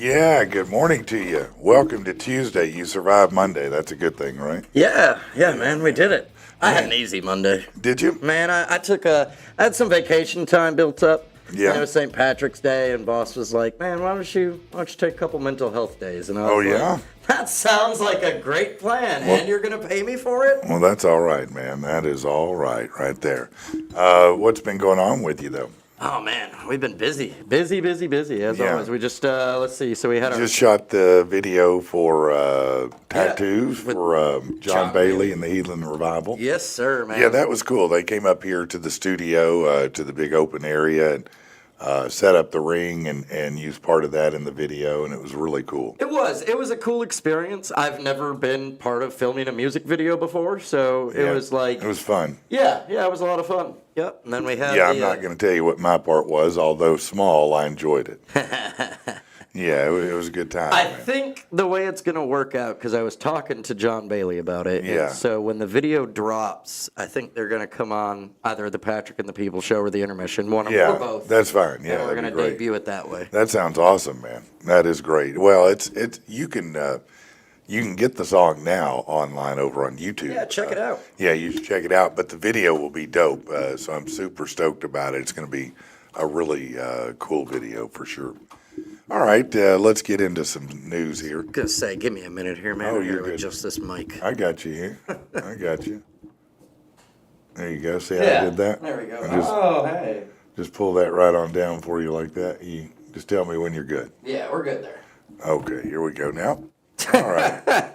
Yeah, good morning to you. Welcome to Tuesday. You survived Monday. That's a good thing, right? Yeah, man, we did it. I had an easy Monday. Did you? Man, I had some vacation time built up. Yeah. It was St. Patrick's Day, and boss was like, "Man, why don't you take a couple mental health days?" And I was yeah? "That sounds like a great plan, and you're gonna pay me for it?" Well, that's all right, man. That is all right there. What's been going on with you, though? Oh man, we've been busy as Yeah. always. We just let's see. So we had Just shot the video for Tattoos with for John John Bailey Bailey. and the Heathen Revival. Yes, sir, man. Yeah, that was cool. They came up here to the studio, to the big open area, and set up the ring and used part of that in the video, and it was really cool. It was a cool experience. I've never been part of filming a music video before, so it was like It was fun. yeah, it was a lot of fun. Yep. And then we had Yeah, I'm not going to tell you what my part was, although small, I enjoyed it. Yeah, it was a good time. I man. think the way it's going to work out, because I was talking to John Bailey about it. Yeah. And so when the video drops, I think they're going to come on either the Patrick and the People show or the intermission, one of them or both. That's fine. Yeah, and we're that'd going be to great. debut it that way. That sounds awesome, man. That is great. Well, it's you can get the song now online over on YouTube. Yeah, check it out. Yeah, you should check it out. But the video will be dope, so I'm super stoked about it. It's going to be a really cool video for sure. All right, let's get into some news here. I was going to say, give me a minute here, man. Oh, I you're gotta good. adjust this mic. I got you here. I got you. There you go. See how I did that? There we go. And Hey. just pull that right on down for you like that. You just tell me when you're good. Yeah, we're good there. Okay, here we go now. All right.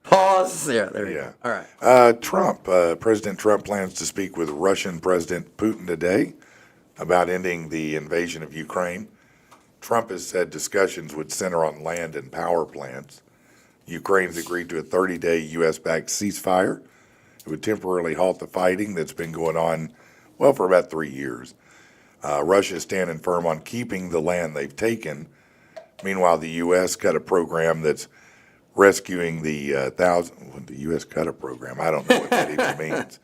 Pause. Yeah, there you Yeah. go. All right. President Trump plans to speak with Russian President Putin today about ending the invasion of Ukraine. Trump has said discussions would center on land and power plants. Ukraine's agreed to a 30-day U.S.-backed ceasefire. It would temporarily halt the fighting that's been going on, well, for about 3 years. Russia is standing firm on keeping the land they've taken. Meanwhile, the U.S. cut a program that's rescuing the the U.S. cut a program. I don't know what that even means.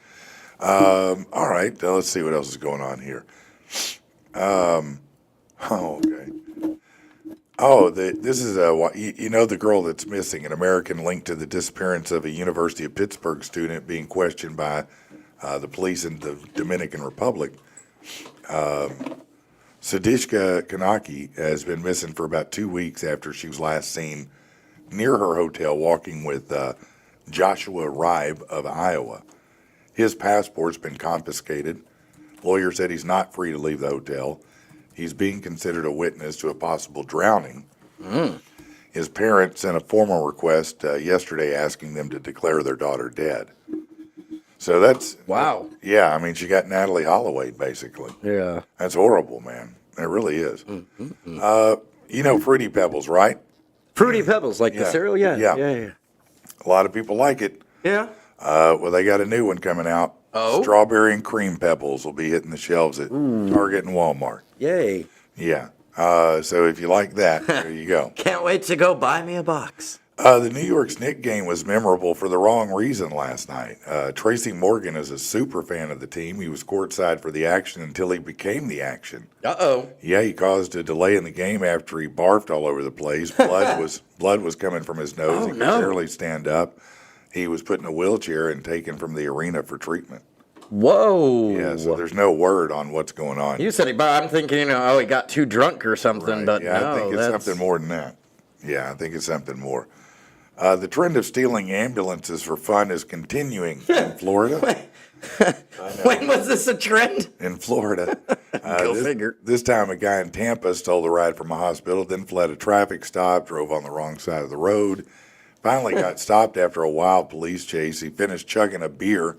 All right, let's see what else is going on here. Okay. Oh, this is the girl that's missing, an American linked to the disappearance of a University of Pittsburgh student being questioned by the police in the Dominican Republic. Sadishka Kanaki has been missing for about 2 weeks after she was last seen near her hotel walking with Joshua Ribe of Iowa. His passport's been confiscated. Lawyer said he's not free to leave the hotel. He's being considered a witness to a possible drowning. His parents sent a formal request yesterday asking them to declare their daughter dead. So that's... Wow. Yeah, I mean, she got Natalie Holloway, basically. Yeah. That's horrible, man. It really is. You know Fruity Pebbles, right? Fruity Pebbles, like the Yeah. cereal? Yeah. Yeah. Yeah. A lot of people like it. Yeah. Well, they got a new one coming out. Oh? Strawberry and cream pebbles will be hitting the shelves at Target and Walmart. Yay. Yeah. So if you like that, there you go. Can't wait to go buy me a box. The New York Knicks game was memorable for the wrong reason last night. Tracy Morgan is a super fan of the team. He was courtside for the action until he became the action. Uh-oh. Yeah, he caused a delay in the game after he barfed all over the place. Blood was coming from his nose. He could barely stand up. He was put in a wheelchair and taken from the arena for treatment. Whoa. Yeah, so there's no word on what's going on. You said I'm thinking, he got too drunk or something, Right. but Yeah, no, I think it's something more than that. Yeah, I think it's something more. The trend of stealing ambulances for fun is continuing in Florida. When was this a trend? In Florida. Go figure. This time, a guy in Tampa stole a ride from a hospital, then fled a traffic stop, drove on the wrong side of the road, finally got stopped after a wild police chase. He finished chugging a beer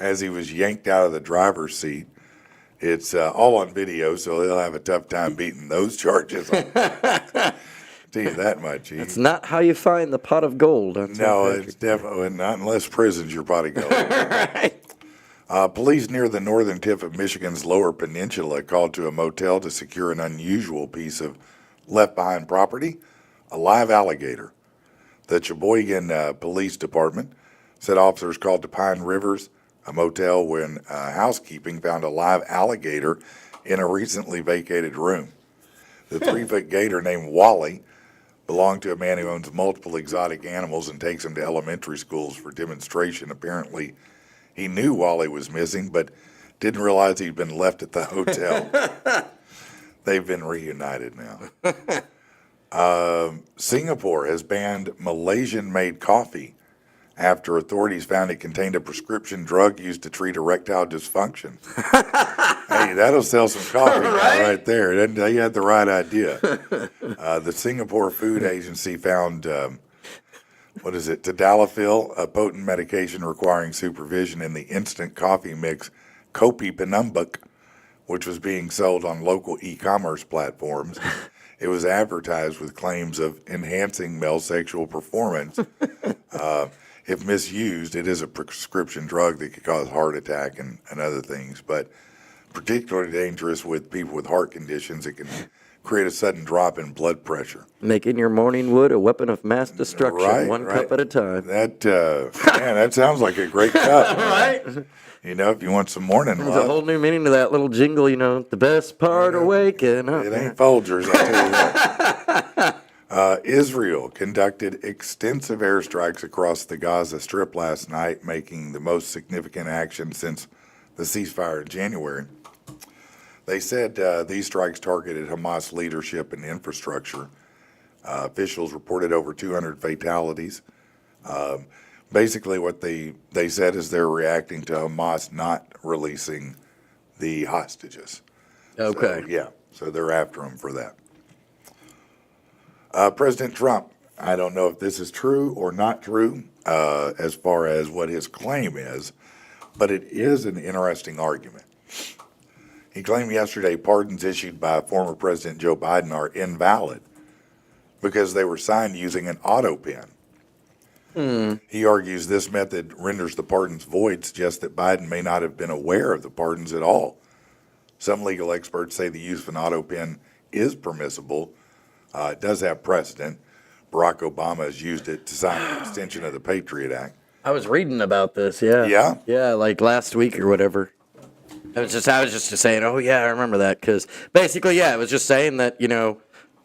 as he was yanked out of the driver's seat. It's all on video, so he'll have a tough time beating those charges. Tell you that much. It's not how you find the pot of gold. No, it's definitely not unless prison's your pot of gold. Right. Police near the northern tip of Michigan's Lower Peninsula called to a motel to secure an unusual piece of left-behind property, a live alligator. The Sheboygan Police Department said officers called to Pine Rivers, a motel when housekeeping found a live alligator in a recently vacated room. The 3-foot gator named Wally belonged to a man who owns multiple exotic animals and takes them to elementary schools for demonstration. Apparently, he knew Wally was missing, but didn't realize he'd been left at the hotel. They've been reunited now. Singapore has banned Malaysian-made coffee after authorities found it contained a prescription drug used to treat erectile dysfunction. Hey, that'll sell some coffee right there. They had the right idea. The Singapore Food Agency found, tadalafil, a potent medication requiring supervision in the instant coffee mix Kopi Penumbuk, which was being sold on local e-commerce platforms. It was advertised with claims of enhancing male sexual performance. If misused, it is a prescription drug that could cause heart attack and other things, but particularly dangerous with people with heart conditions. It can create a sudden drop in blood pressure. Making your morning wood a weapon of mass destruction, one cup at a time. That sounds like a great cup. Right? You know, if you want some morning There's love. a whole new meaning to that little jingle, the best part of waking up. It ain't Folgers, I tell you that. Israel conducted extensive airstrikes across the Gaza Strip last night, making the most significant action since the ceasefire in January. They said these strikes targeted Hamas leadership and infrastructure. Officials reported over 200 fatalities. Basically, what they said is they're reacting to Hamas not releasing the hostages. Okay. So they're after them for that. President Trump, I don't know if this is true or not true as far as what his claim is, but it is an interesting argument. He claimed yesterday pardons issued by former President Joe Biden are invalid because they were signed using an auto pen. He argues this method renders the pardons void, suggests that Biden may not have been aware of the pardons at all. Some legal experts say the use of an auto pen is permissible. It does have precedent. Barack Obama has used it to sign an extension of the Patriot Act. I was reading about this, yeah. Yeah? Yeah, like last week or whatever. I was just saying, oh, yeah, I remember that. Because basically, it was just saying that,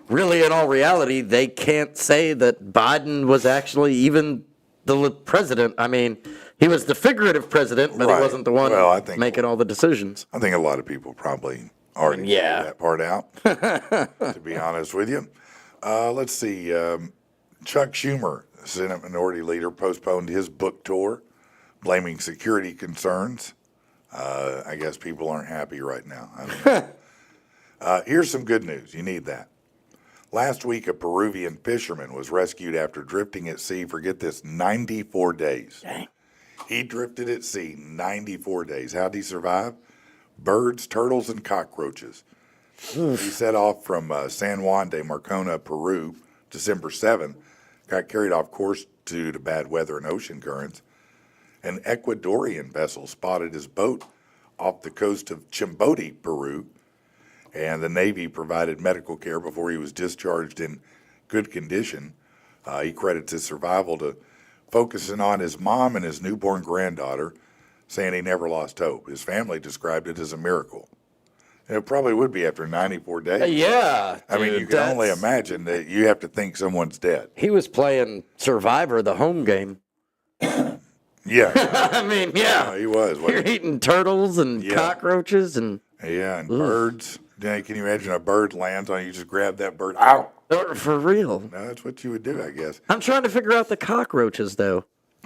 really in all reality, they can't say that Biden was actually even the president. I mean, he was the figurative president, but he wasn't the one making all the decisions. I think a lot of people probably already figured that part out, to be honest with you. Let's see. Chuck Schumer, Senate Minority Leader, postponed his book tour, blaming security concerns. I guess people aren't happy right now. I don't know. Here's some good news. You need that. Last week, a Peruvian fisherman was rescued after drifting at sea for, get this, 94 days. Dang. He drifted at sea 94 days. How'd he survive? Birds, turtles, and cockroaches. He set off from San Juan de Marcona, Peru, December 7th, got carried off course due to bad weather and ocean currents. An Ecuadorian vessel spotted his boat off the coast of Chimbote, Peru, and the Navy provided medical care before he was discharged in good condition. He credits his survival to focusing on his mom and his newborn granddaughter, saying he never lost hope. His family described it as a miracle. And it probably would be after 94 days. Yeah. I mean, you can only imagine that you have to think someone's dead. He was playing Survivor, the home game. Yeah. I mean, yeah. He was. You're eating turtles and cockroaches and... Yeah, and birds. Yeah, can you imagine a bird lands on you, just grab that bird? Ow! For real. No, that's what you would do, I guess. I'm trying to figure out the cockroaches, though.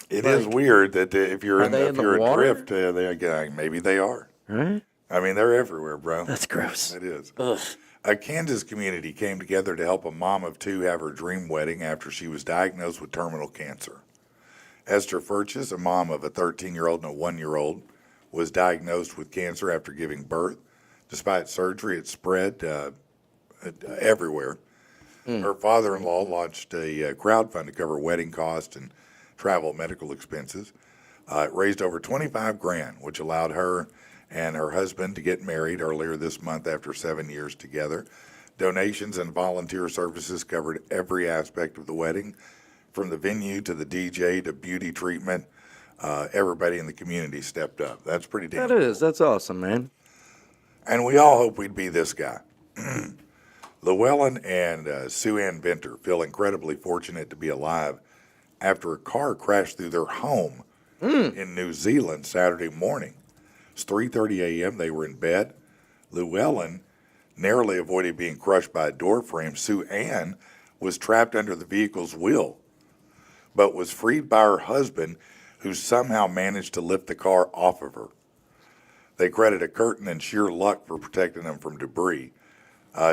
It is weird that if you're adrift, maybe they are. Right? I mean, they're everywhere, bro. That's gross. It is. Ugh. A Kansas community came together to help a mom of two have her dream wedding after she was diagnosed with terminal cancer. Esther Furches, a mom of a 13-year-old and a 1-year-old, was diagnosed with cancer after giving birth. Despite surgery, it spread everywhere. Her father-in-law launched a crowdfund to cover wedding costs and travel medical expenses. It raised over $25,000, which allowed her and her husband to get married earlier this month after 7 years together. Donations and volunteer services covered every aspect of the wedding, from the venue to the DJ to beauty treatment. Everybody in the community stepped up. That's pretty damn cool. That's awesome, man. And we all hope we'd be this guy. Llewellyn and Sue Ann Venter feel incredibly fortunate to be alive after a car crashed through their home in New Zealand Saturday morning. It's 3:30 a.m. They were in bed. Llewellyn narrowly avoided being crushed by a door frame. Sue Ann was trapped under the vehicle's wheel, but was freed by her husband, who somehow managed to lift the car off of her. They credit a curtain and sheer luck for protecting them from debris.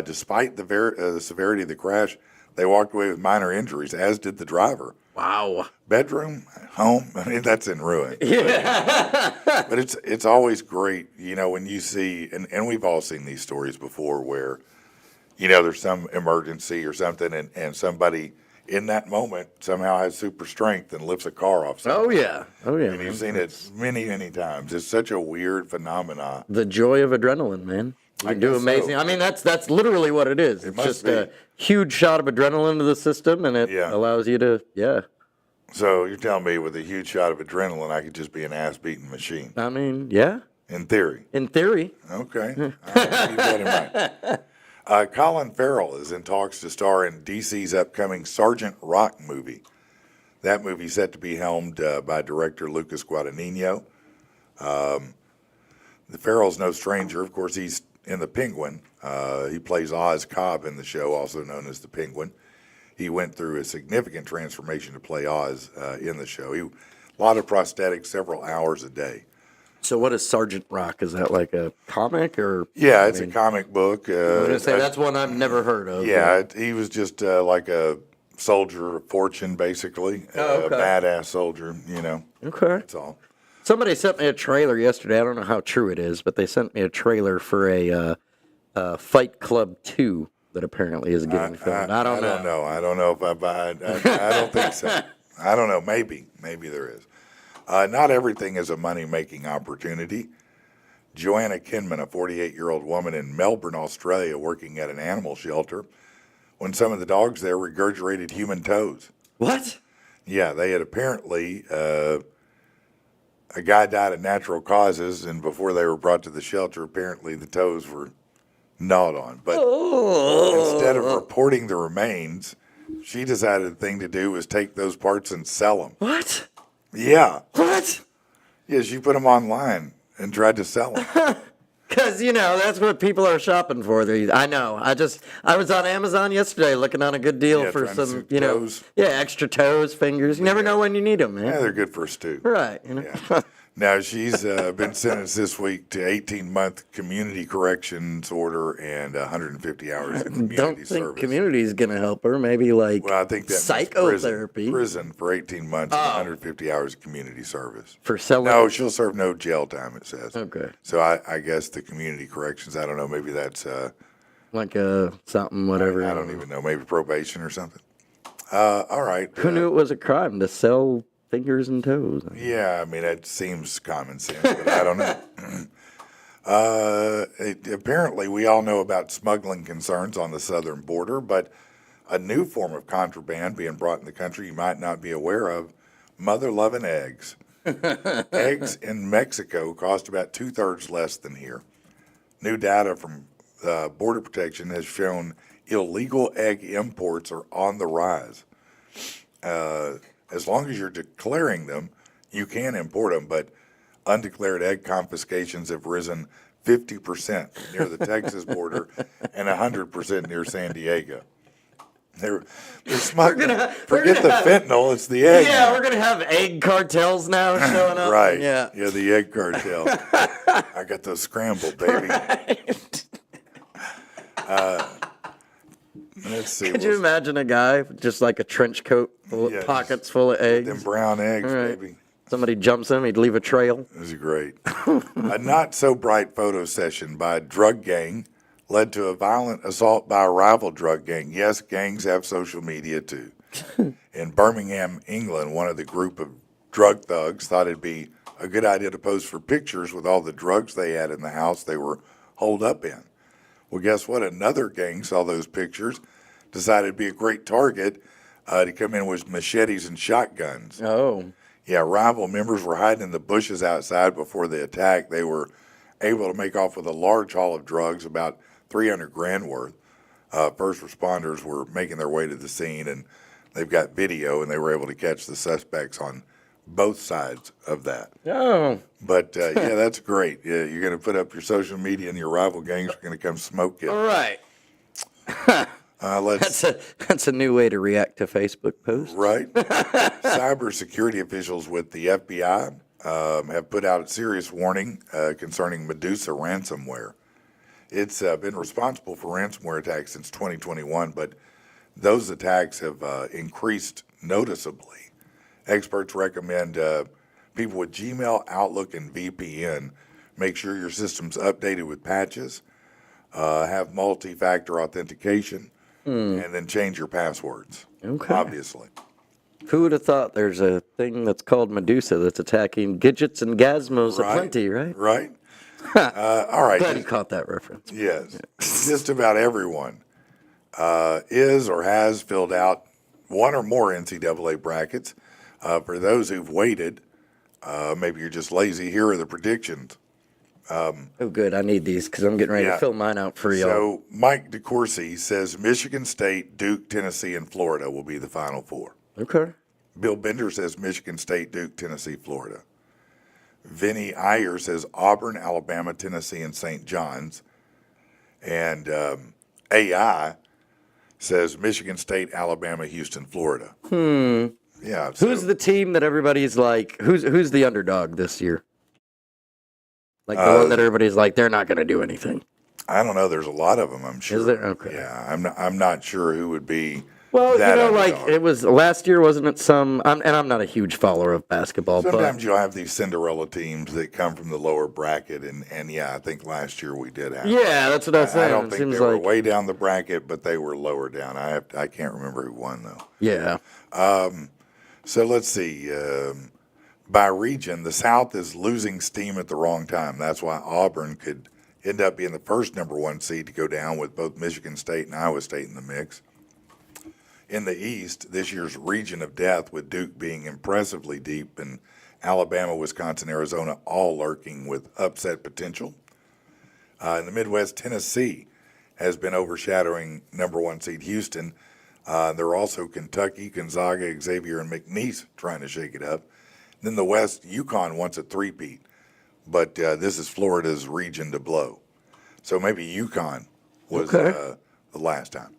Despite the severity of the crash, they walked away with minor injuries, as did the driver. Wow. Bedroom, home, I mean, that's in ruin. Yeah. But it's always great, when you see, and we've all seen these stories before where, there's some emergency or something, and somebody in that moment somehow has super strength and lifts a car off Oh somebody. yeah. Oh yeah. And Man. you've seen it many, many times. It's such a weird phenomenon. The joy of adrenaline, man. You I can do guess amazing. so. I mean, that's literally what it is. It's must just be. a huge shot of adrenaline into the system, and it Yeah. allows you to, So you're telling me with a huge shot of adrenaline, I could just be an ass-beating machine, I mean, yeah. in theory. In theory. Okay. All right, keep that in mind. Colin Farrell is in talks to star in DC's upcoming Sergeant Rock movie. That movie set to be helmed by director Lucas Guadagnino. The Farrell's no stranger. Of course, he's in The Penguin. He plays Oz Cobb in the show, also known as The Penguin. He went through a significant transformation to play Oz in the show. A lot of prosthetics, several hours a day. So what is Sergeant Rock? Is that like a comic or? Yeah, it's a comic book. I was gonna say that's one I've never heard of. He was just like a soldier of fortune, basically. Oh, okay. A badass soldier, Okay. That's all. Somebody sent me a trailer yesterday. I don't know how true it is, but they sent me a trailer for a Fight Club 2 that apparently is getting filmed. I don't know. I don't know if I buy it. I don't think so. I don't know. Maybe there is. Not everything is a money-making opportunity. Joanna Kinman, a 48-year-old woman in Melbourne, Australia, working at an animal shelter, when some of the dogs there regurgitated human toes. What? Yeah, they had apparently, a guy died of natural causes, and before they were brought to the shelter, apparently the toes were gnawed on. But instead of reporting the remains, she decided the thing to do was take those parts and sell them. What? Yeah. What? Yeah, she put them online and tried to sell them. Because, that's what people are shopping for. I know. I was on Amazon yesterday looking on a good deal Yeah, for trying to some, see toes. extra toes, fingers. You never know when you need them, man. Yeah, they're good for a stew. Right. Yeah. Now, she's been sentenced this week to 18-month community corrections order and 150 hours of community Don't think service. community is going to help her. Maybe like Well, I think that means psychotherapy prison for 18 months and 150 hours of community service. for selling. No, she'll serve no jail time, it says. Okay. So I guess the community corrections, I don't know, maybe that's, Like something, whatever. I don't even know, maybe probation or something. All right. Who knew it was a crime to sell fingers and toes? Yeah, I mean, that seems common sense, but I don't know. Apparently, we all know about smuggling concerns on the southern border, but a new form of contraband being brought in the country you might not be aware of, mother-loving eggs. Eggs in Mexico cost about 2/3 less than here. New data from Border Protection has shown illegal egg imports are on the rise. As long as you're declaring them, you can import them, but undeclared egg confiscations have risen 50% near the Texas border and 100% near San Diego. They're smuggling. Forget the fentanyl, it's the egg. Yeah, we're gonna have egg cartels now showing up. Right. Yeah. Yeah, the egg cartel. I got those scrambled, baby. Let's see. Could you imagine a guy with just like a trench coat, full Yeah, of pockets full of eggs? Them brown eggs, All right. baby. Somebody jumps him, he'd leave a trail. This is great. A not so bright photo session by a drug gang led to a violent assault by a rival drug gang. Yes, gangs have social media too. In Birmingham, England, one of the group of drug thugs thought it'd be a good idea to pose for pictures with all the drugs they had in the house they were holed up in. Well, guess what? Another gang saw those pictures, decided it'd be a great target to come in with machetes and shotguns. Oh. Yeah, rival members were hiding in the bushes outside before the attack. They were able to make off with a large haul of drugs, about 300 grand worth. first responders were making their way to the scene, and they've got video, and they were able to catch the suspects on both sides of that. Oh, But yeah, that's great. Yeah, you're going to put up your social media, and your rival gangs are going to come smoke you. all right. That's a new way to react to Facebook posts. Right. Cybersecurity officials with the FBI have put out a serious warning concerning Medusa ransomware. It's been responsible for ransomware attacks since 2021, but those attacks have increased noticeably. Experts recommend people with Gmail, Outlook, and VPN make sure your system's updated with patches, have multi-factor authentication, and then change your passwords. Okay. Obviously. Who would have thought there's a thing that's called Medusa that's attacking Gidgets and Gazmos aplenty, right? Right. All right. Glad you caught that reference. Yes. Just about everyone is or has filled out one or more NCAA brackets. For those who've waited, maybe you're just lazy, here are the predictions. Oh, good. I need these because I'm getting ready to fill mine out for y'all. So Mike DeCourcy says Michigan State, Duke, Tennessee, and Florida will be the Final Four. Okay. Bill Bender says Michigan State, Duke, Tennessee, Florida. Vinny Iyer says Auburn, Alabama, Tennessee, and St. John's. And AI says Michigan State, Alabama, Houston, Florida. Yeah. So, Who's the team that everybody's like, who's the underdog this year? Like the one that everybody's like, they're not going to do anything. I don't know. There's a lot of them, I'm sure. Is there? Okay. Yeah, I'm not sure who would be. Well, that like underdog. it was last year, wasn't it? I'm not a huge follower of basketball, Sometimes you'll have these Cinderella teams that come from the lower bracket, and yeah, I think last year we did have. Yeah, that's what I was saying. I don't It think seems they were like way down the bracket, but they were lower down. I can't remember who won though. yeah. So let's see. By region, the South is losing steam at the wrong time. That's why Auburn could end up being the first number one seed to go down with both Michigan State and Iowa State in the mix. In the East, this year's region of death, with Duke being impressively deep and Alabama, Wisconsin, Arizona all lurking with upset potential. In the Midwest, Tennessee has been overshadowing number one seed Houston. There are also Kentucky, Gonzaga, Xavier, and McNeese trying to shake it up. Then the West, UConn wants a three-peat, but this is Florida's region to blow. So maybe UConn was the last time.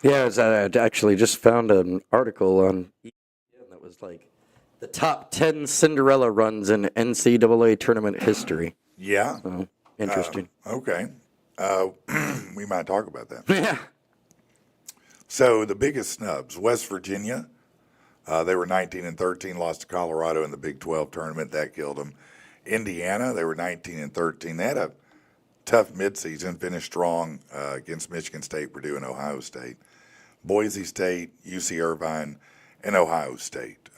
Yeah, I actually just found an article on ESPN that was like the top 10 Cinderella runs in NCAA tournament history. Yeah. So, interesting. Okay. We might talk about that. Yeah. So the biggest snubs, West Virginia, they were 19-13, lost to Colorado in the Big 12 tournament. That killed them. Indiana, they were 19-13. They had a tough midseason, finished strong against Michigan State, Purdue, and Ohio State. Boise State, UC Irvine, and Ohio State.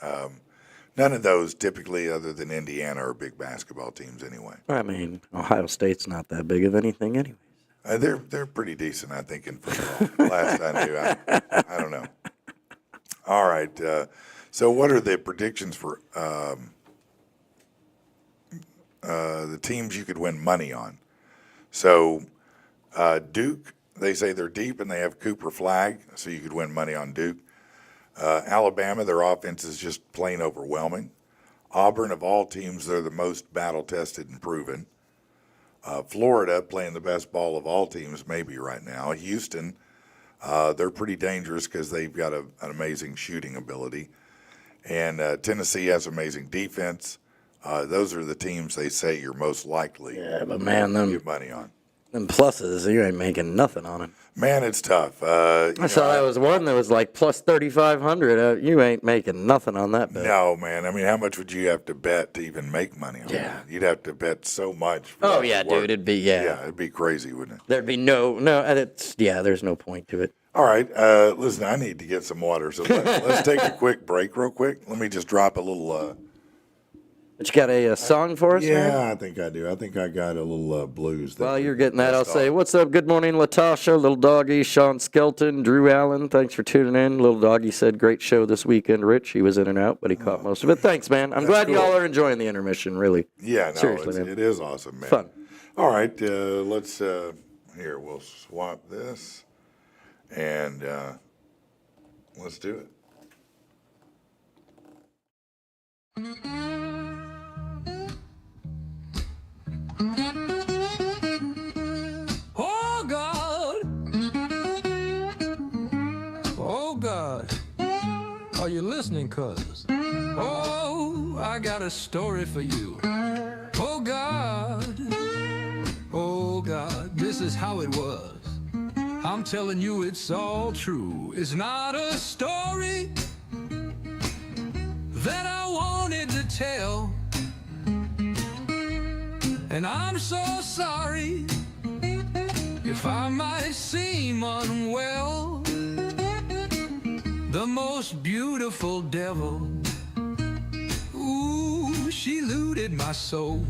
None of those typically, other than Indiana, are big basketball teams anyway. I mean, Ohio State's not that big of anything anyway. They're pretty decent, I think, in football. Last I knew, I don't know. All right. So what are the predictions for the teams you could win money on? So Duke, they say they're deep and they have Cooper Flag, so you could win money on Duke. Alabama, their offense is just plain overwhelming. Auburn, of all teams, they're the most battle-tested and proven. Florida, playing the best ball of all teams maybe right now. Houston, they're pretty dangerous because they've got an amazing shooting ability. And Tennessee has amazing defense. Those are the teams they say you're most likely but man, to get money on. Them pluses, you ain't making nothing on it. Man, it's tough. I saw there was one that was like plus 3,500. You ain't making nothing on that bet. No, man. I mean, how much would you have to bet to even make money on that? You'd have to bet so much. For Oh, that yeah, to work. dude. It'd be, Yeah, it'd be crazy, wouldn't it? There'd be there's no point to it. All right. Listen, I need to get some water, so let's take a quick break real quick. Let me just drop a little. But you got a song for us, man? Yeah, I think I do. I think I got a little blues. While you're getting that, I'll say, what's up? Good morning, Latasha, Little Doggy, Sean Skelton, Drew Allen. Thanks for tuning in. Little Doggy said, great show this weekend, Rich. He was in and out, but he caught most of it. Thanks, man. I'm glad cool. y'all are enjoying the intermission, really. Yeah, no, Seriously, man. it is awesome, man. Fun. All right, let's, here, we'll swap this. And let's do it. Oh God, oh God, are you listening, cuz? Oh, I got a story for you. Oh God, this is how it was. I'm telling you it's all true. It's not a story that I wanted to tell. And I'm so sorry if I might seem unwell. The most beautiful devil, ooh, she looted my soul.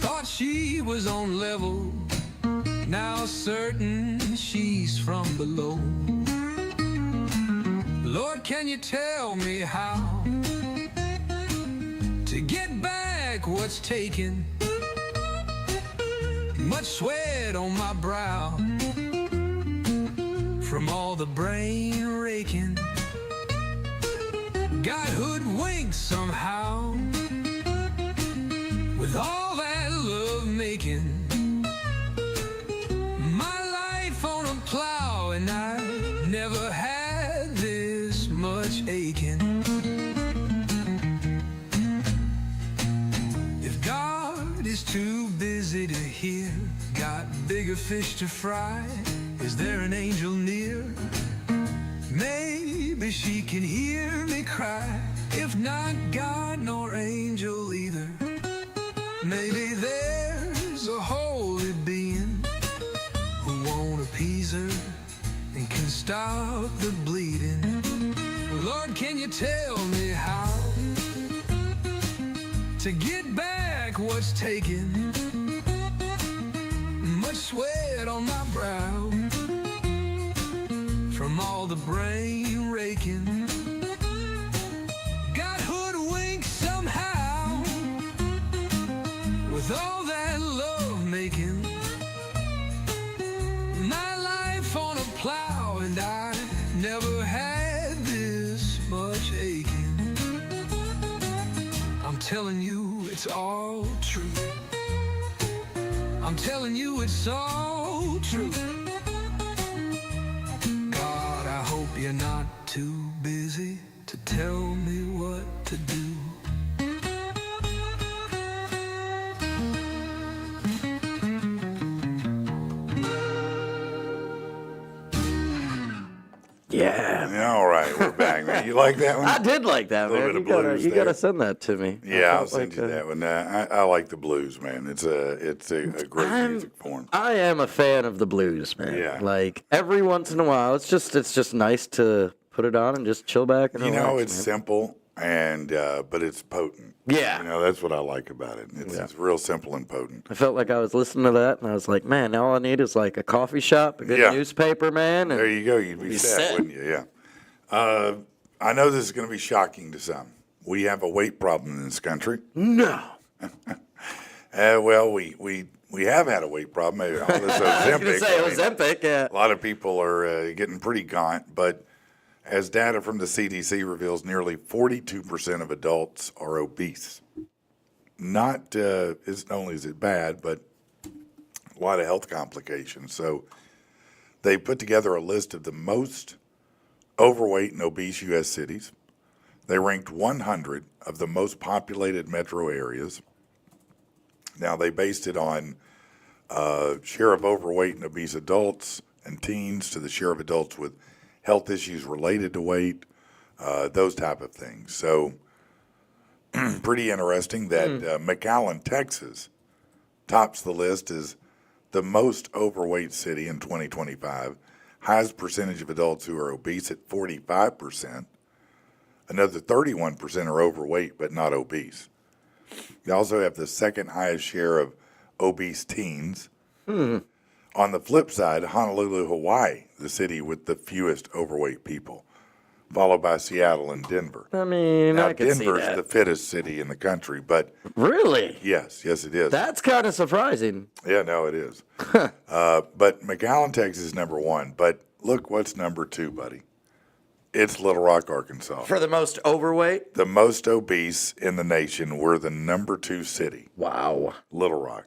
Thought she was on level, now certain she's from below. Lord, can you tell me how to get back what's taken? Much sweat on my brow from all the brain raking. Got hoodwinked somehow with all that love making. My life on a plow, and I never had this much aching. If God is too busy to hear, got bigger fish to fry, is there an angel near? Maybe she can hear me cry. If not God nor angel either, maybe there's a holy being who won't appease her and can stop the bleeding. Lord, can you tell me how to get back what's taken? Much sweat on my brow from all the brain raking. Got hoodwinked somehow with all that love making. My life on a plow, and I never had this much aching. I'm telling you it's all true. I'm telling you it's all true. God, I hope you're not too busy to tell me what to do. Yeah. All right, we're back, man. You like that one? I did like that, Little man. bit of You gotta, blues you gotta there. send that to me. Yeah, I'll felt send like, you that one. I like the blues, man. It's a great music form. I am a fan of the blues, man. Yeah. Like every once in a while, it's just nice to put it on and just chill back and You relax. know, it's man. simple and but it's potent. Yeah. You know, that's what I like about it. It's real simple and potent. I felt like I was listening to that, and I was like, man, all I need is like a coffee shop, a good Yeah. newspaper, man. And There you go. You'd be Be set, set. wouldn't you? Yeah. I know this is going to be shocking to some. We have a weight problem in this country. no. Well, we have had a weight problem. All this I was gonna Ozempic. say I mean, Ozempic. Yeah. a lot of people are getting pretty gaunt, but as data from the CDC reveals, nearly 42% of adults are obese. Not only is it bad, but a lot of health complications. So they put together a list of the most overweight and obese U.S. cities. They ranked 100 of the most populated metro areas. Now, they based it on share of overweight and obese adults and teens to the share of adults with health issues related to weight, those type of things. So pretty interesting that McAllen, Texas, tops the list as the most overweight city in 2025. Highest percentage of adults who are obese at 45%. Another 31% are overweight but not obese. They also have the second highest share of obese teens. On the flip side, Honolulu, Hawaii, the city with the fewest overweight people, followed by Seattle and Denver. I mean, Now, I could see Denver's that. the fittest city in the country, but Really? yes, it is. That's kind of surprising. Yeah, no, it is. But McAllen, Texas is number 1. But look what's number 2, buddy. It's Little Rock, Arkansas. For the most overweight? The most obese in the nation. We're the number 2 city, Wow. Little Rock.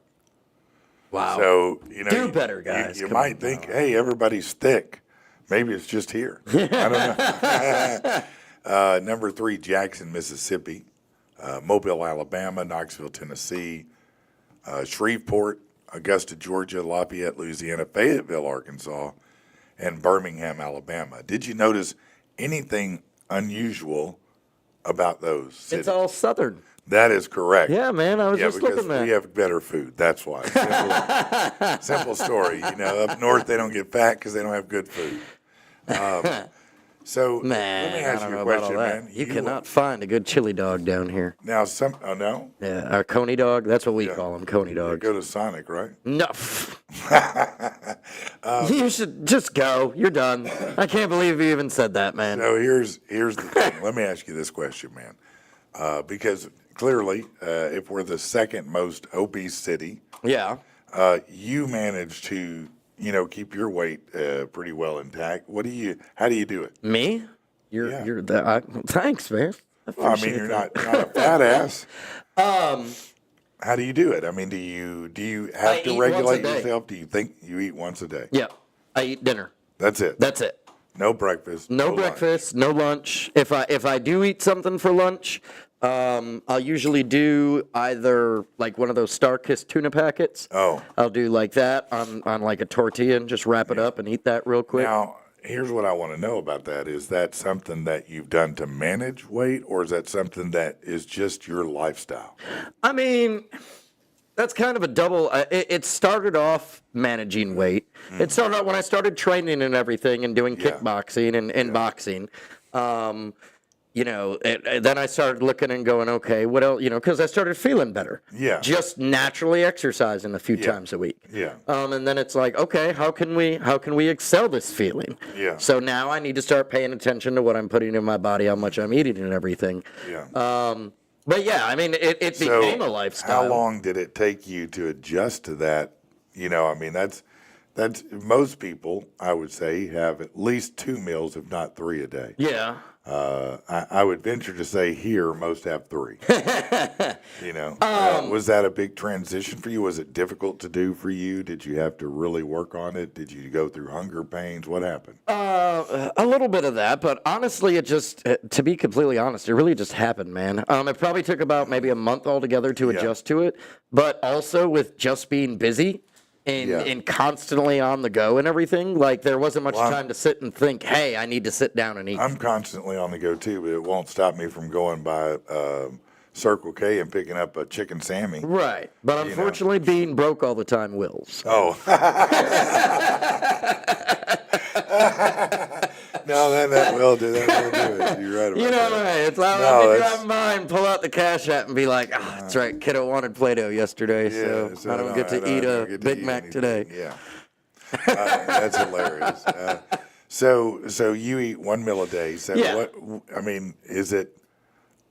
Wow. So, Do better, guys. You Come might on think, hey, everybody's thick. Maybe it's just here. I don't know. Number 3, Jackson, Mississippi. Mobile, Alabama. Knoxville, Tennessee. Shreveport, Augusta, Georgia. Lafayette, Louisiana. Fayetteville, Arkansas. And Birmingham, Alabama. Did you notice anything unusual about those cities? It's all southern. That is correct. Yeah, man. I was just because looking at we have better food. That's why. Simple story. Up north they don't get fat because they don't have good food. So Man, let me ask I don't you know a about question, all that. man. You cannot find a good chili dog down here. Now oh no, Yeah, our coney dog. That's what we call them, coney dogs. go to Sonic, right? No. You should just go. You're done. I can't believe you even said that, man. So here's the thing. Let me ask you this question, man, because clearly, if we're the second most obese city, Yeah. you manage to keep your weight pretty well intact. How do you do it? Me? Yeah. You're the. Thanks, man. I appreciate mean, you're that. not a fat ass. How do you do it? I mean, do you I have eat to once a regulate day. yourself? Do you think you eat once a day? Yeah. I eat dinner. That's it. That's it. No breakfast. No lunch. breakfast, no lunch. If I do eat something for lunch, I'll usually do either like one of those Star-Kissed tuna packets. Oh. I'll do like that on like a tortilla and just wrap it up and eat that real quick. Now, here's what I want to know about that. Is that something that you've done to manage weight, or is that something that is just your lifestyle? I mean, that's kind of a double. It started off managing weight. It started out when I started training and everything and doing Yeah. kickboxing and boxing. Then I started looking and going, okay, what else? Because I started feeling better. Yeah. Just naturally exercising a few times a week. Yeah. And then it's like, okay, how can we excel this feeling? Yeah. So now I need to start paying attention to what I'm putting in my body, how much I'm eating, and everything. Yeah. But yeah, I mean, it became a lifestyle. How long did it take you to adjust to that? I mean, that's most people, I would say, have at least 2 meals, if not 3 a day. Yeah. I would venture to say here most have 3. Was that a big transition for you? Was it difficult to do for you? Did you have to really work on it? Did you go through hunger pains? What happened? A little bit of that, but honestly, it just, to be completely honest, it really just happened, man. It probably took about maybe a month altogether to adjust to it, but also with just being busy and constantly on the go and everything, like there wasn't much time to sit and think, hey, I need to sit down and eat. I'm constantly on the go too, but it won't stop me from going by Circle K and picking up a chicken Sammy. Right, but unfortunately, being broke all the time wills. Oh. No, that will do it. You're right about that. It's like No, if you that's- have mine, pull out the cash app and be like, that's right, kiddo wanted Play-Doh yesterday, so I don't get to eat a Big Mac today. Yeah. That's hilarious. So you eat 1 meal a day. So Yeah. is it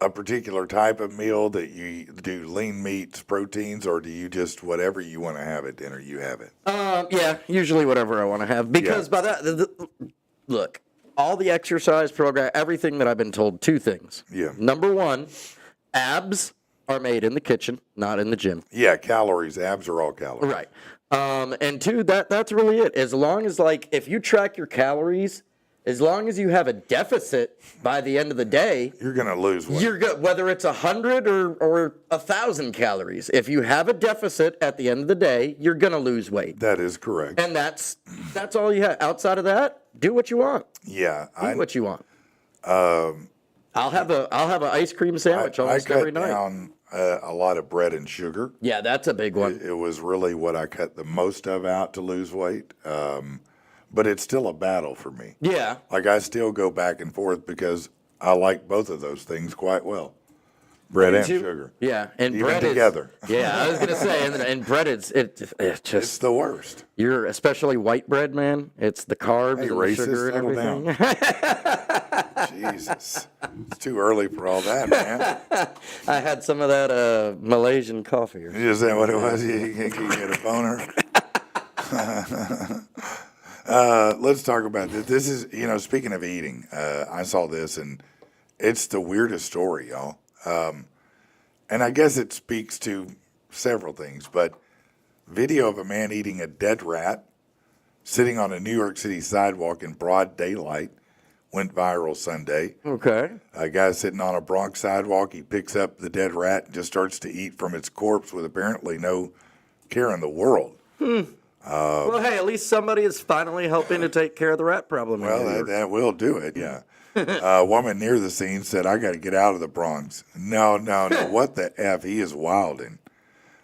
a particular type of meal that you do lean meats, proteins, or do you just whatever you want to have at dinner, you have it? Yeah, usually whatever I want to have. Because by that, look, all the exercise program, everything that I've been told, 2 things. Yeah. Number 1, abs are made in the kitchen, not in the gym. Yeah, calories. Abs are all calories. Right. And 2, that's really it. As long as, if you track your calories, as long as you have a deficit by the end of the day, You're going to lose weight. you're good. Whether it's 100 or 1,000 calories, if you have a deficit at the end of the day, you're gonna lose weight. That is correct. And that's all you have. Outside of that, do what you want. Yeah. Eat what you want. I'll have an ice cream sandwich almost cut every night. down a lot of bread and sugar. Yeah, that's a big one. It was really what I cut the most of out to lose weight. But it's still a battle for me. Yeah. Like I still go back and forth because I like both of those things quite well. Bread and too. sugar. Yeah, and Even bread together. Yeah, I was gonna say, and bread it's It's just the worst. you're especially white bread, man. It's the carbs Hey, and the racist, sugar and settle everything. Jesus. It's too early for all that, man. I had some of that Malaysian coffee. Is that what it was? You get a boner? Let's talk about this. This is, speaking of eating, I saw this, and it's the weirdest story, y'all. And I guess it speaks to several things, but video of a man eating a dead rat sitting on a New York City sidewalk in broad daylight went viral Sunday. Okay. A guy sitting on a Bronx sidewalk, he picks up the dead rat and just starts to eat from its corpse with apparently no care in the world. Well, hey, at least somebody is finally helping to take care of the rat problem. Well, that will do it, yeah. A woman near the scene said, I got to get out of the Bronx. No. What the F? He is wilding.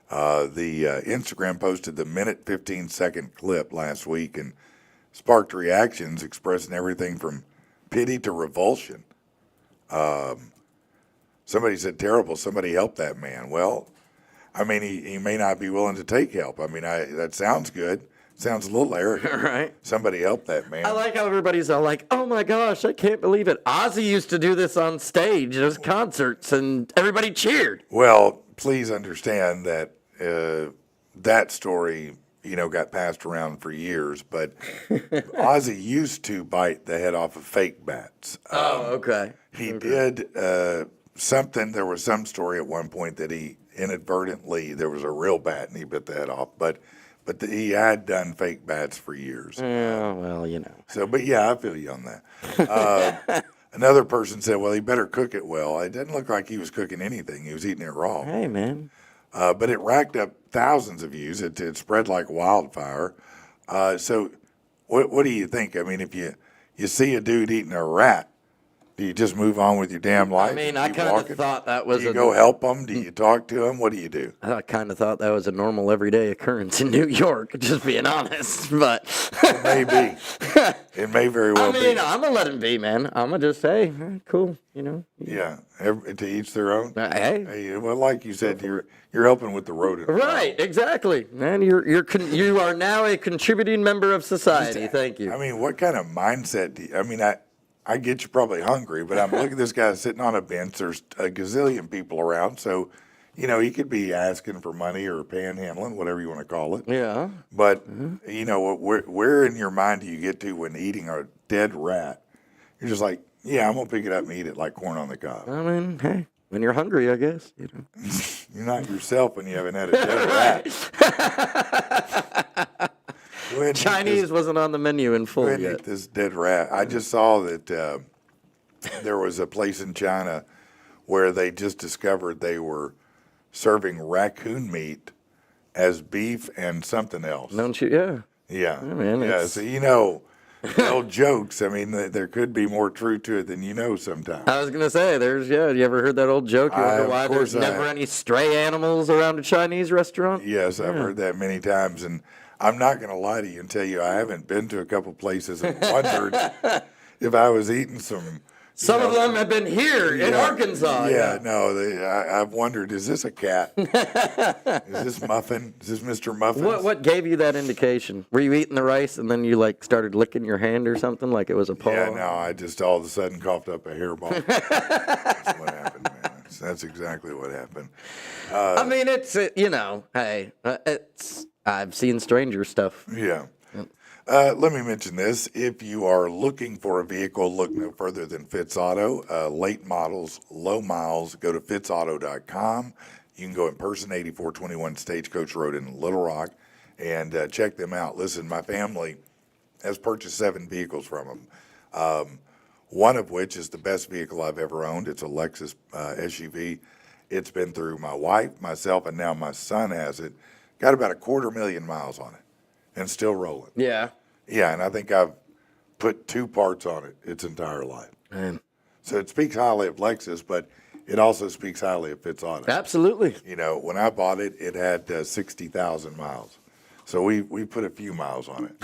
The Instagram posted the minute 15-second clip last week and sparked reactions expressing everything from pity to revulsion. Somebody said, terrible, somebody help that man. Well, I mean, he may not be willing to take help. I mean, that sounds good. Sounds a little arrogant. Right. Somebody help that man. I like how everybody's all like, oh my gosh, I can't believe it. Ozzy used to do this on stage at his concerts, and everybody cheered. Well, please understand that that story, got passed around for years, but Ozzy used to bite the head off of fake bats. Okay. He did something. There was some story at one point that he inadvertently, there was a real bat and he bit the head off, but he had done fake bats for years. Yeah, well, So, but yeah, I feel you on that. Another person said, well, he better cook it well. It didn't look like he was cooking anything. He was eating it raw. Hey, man. But it racked up thousands of views. It spread like wildfire. So what do you think? I mean, if you see a dude eating a rat, do you just move on with your damn life? I mean, I kind of thought that was Do you go help him? Do you talk to him? What do you do? I kind of thought that was a normal everyday occurrence in New York, just being honest. But It may be. It may very well I mean, be. I'm going to let him be, man. I'm going to just say, cool, Yeah, to each their own. Hey. Hey, well, like you said, you're helping with the rodent. Right, exactly. Man, you are now a contributing member of society. Thank you. I mean, what kind of mindset do you, I mean, I get you probably hungry, but I'm looking at this guy sitting on a bench. There's a gazillion people around, so, he could be asking for money or panhandling, whatever you want to call it. Yeah. But, where in your mind do you get to when eating a dead rat? You're just like, yeah, I'm going to pick it up and eat it like corn on the cob. I mean, hey, when you're hungry, I guess. You're not yourself when you haven't had a dead rat. Chinese wasn't on the menu in full Eat yet. this dead rat. I just saw that there was a place in China where they just discovered they were serving raccoon meat as beef and something else. Don't you? Yeah. Yeah. man, Yeah. it's- So, the old jokes. I mean, there could be more truth to it than sometimes. I was going to say, you ever heard that old joke? You wonder Of why course there's I never have. any stray animals around a Chinese restaurant? Yes, I've heard that many times, and I'm not going to lie to you and tell you I haven't been to a couple places and wondered if I was eating some. Some of them have been here in Arkansas. I've wondered, is this a cat? Is this Muffin? Is this Mr. Muffin? What gave you that indication? Were you eating the rice and then you started licking your hand or something like it was a paw? Yeah, no, I just all of a sudden coughed up a hairball. That's what happened, man. That's exactly what happened. I mean, it's hey, I've seen stranger stuff. Yeah. Let me mention this. If you are looking for a vehicle, look no further than Fitz Auto. Late models, low miles, go to fitzauto.com. You can go in person, 8421 Stagecoach Road in Little Rock, and check them out. Listen, my family has purchased 7 vehicles from them, one of which is the best vehicle I've ever owned. It's a Lexus SUV. It's been through my wife, myself, and now my son has it. Got about 250,000 miles on it and still rolling. Yeah. Yeah, and I think I've put 2 parts on it its entire life. Man. So it speaks highly of Lexus, but it also speaks highly of Fitz Auto. Absolutely. When I bought it, it had 60,000 miles. So we put a few miles on it.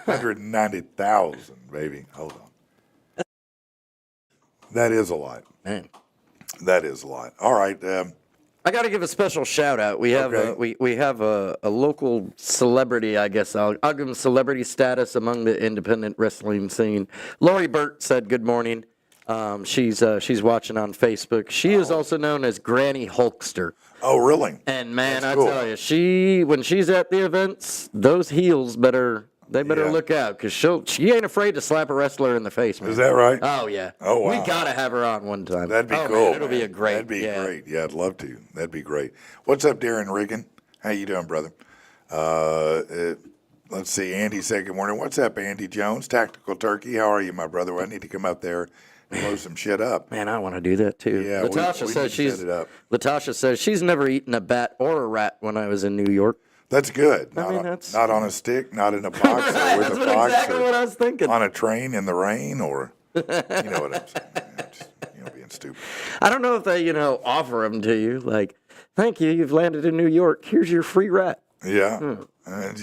190,000, baby. Hold on. That is a lot. Man. That is a lot. All right. I got to give a special shout out. We have Okay. we have a local celebrity, I guess. I'll give him celebrity status among the independent wrestling scene. Lori Burt said good morning. She's watching on Facebook. She is also known as Granny Hulkster. Oh, really? And man, That's I cool. tell you, when she's at the events, those heels better Yeah. look out, because she ain't afraid to slap a wrestler in the face, man. Is that right? Oh yeah. Oh, wow. We gotta have her on one time. That'd be Oh, cool. man, it'll be man. a great. That'd be yeah. great. Yeah, I'd love to. That'd be great. What's up, Darren Riggin? How you doing, brother? Let's see. Andy said good morning. What's up, Andy Jones? Tactical Turkey. How are you, my brother? Well, I need to come up there and blow some shit up. Man, I want to do that too. Yeah, Latasha we says need to set it up. Latasha says she's never eaten a bat or a rat when I was in New York. That's good. I Not, mean, on, that's- not on a stick, not in a box, or with That's a box, exactly or what I was thinking. on a train in the rain, or you know what I'm saying. Man, just, being stupid. I don't know if they, offer them to you. Like, thank you, you've landed in New York. Here's your free rat. Yeah.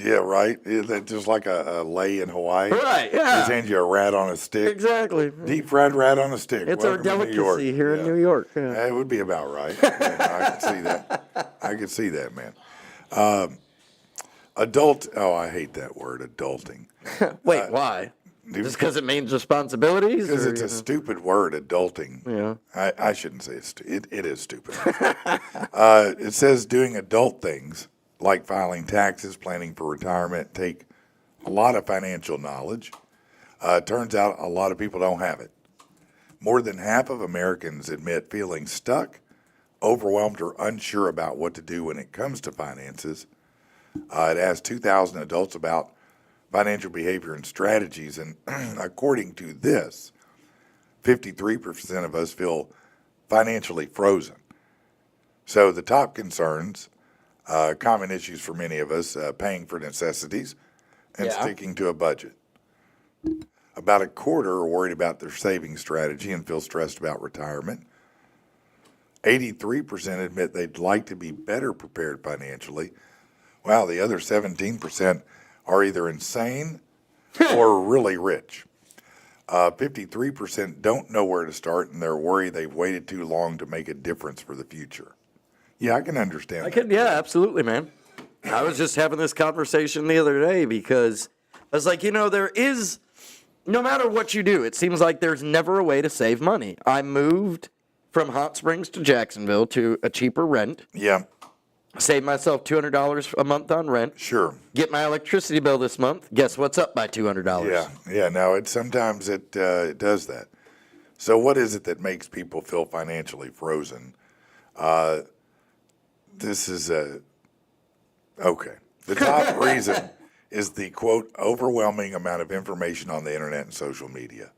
Yeah, right. That's just like a lay in Hawaii. Right, yeah. Just hand you a rat on a stick. Exactly. Deep fried rat on a stick. It's Welcome our to New York. delicacy here in Yeah. New York. Yeah. It would be about right. Yeah, I can see that. I can see that, man. I hate that word, adulting. Wait, why? Just because it means responsibilities? Because or, it's a stupid word, adulting. Yeah. I shouldn't say it is stupid. It says doing adult things like filing taxes, planning for retirement, take a lot of financial knowledge. Turns out a lot of people don't have it. More than half of Americans admit feeling stuck, overwhelmed, or unsure about what to do when it comes to finances. It asked 2,000 adults about financial behavior and strategies, and according to this, 53% of us feel financially frozen. So the top concerns, common issues for many of us, paying for necessities and Yeah. sticking to a budget. About a quarter are worried about their saving strategy and feel stressed about retirement. 83% admit they'd like to be better prepared financially. Wow, the other 17% are either insane or really rich. 53% don't know where to start, and they're worried they've waited too long to make a difference for the future. Yeah, I can understand that. Yeah, absolutely, man. I was just having this conversation the other day because I was like, there is, no matter what you do, it seems like there's never a way to save money. I moved from Hot Springs to Jacksonville to a cheaper rent, Yeah, saved myself $200 a month on rent, sure. get my electricity bill this month. Guess what's up by $200? Yeah. No, sometimes it does that. So, what is it that makes people feel financially frozen? This is okay. The top reason is the quote overwhelming amount of information on the internet and social media.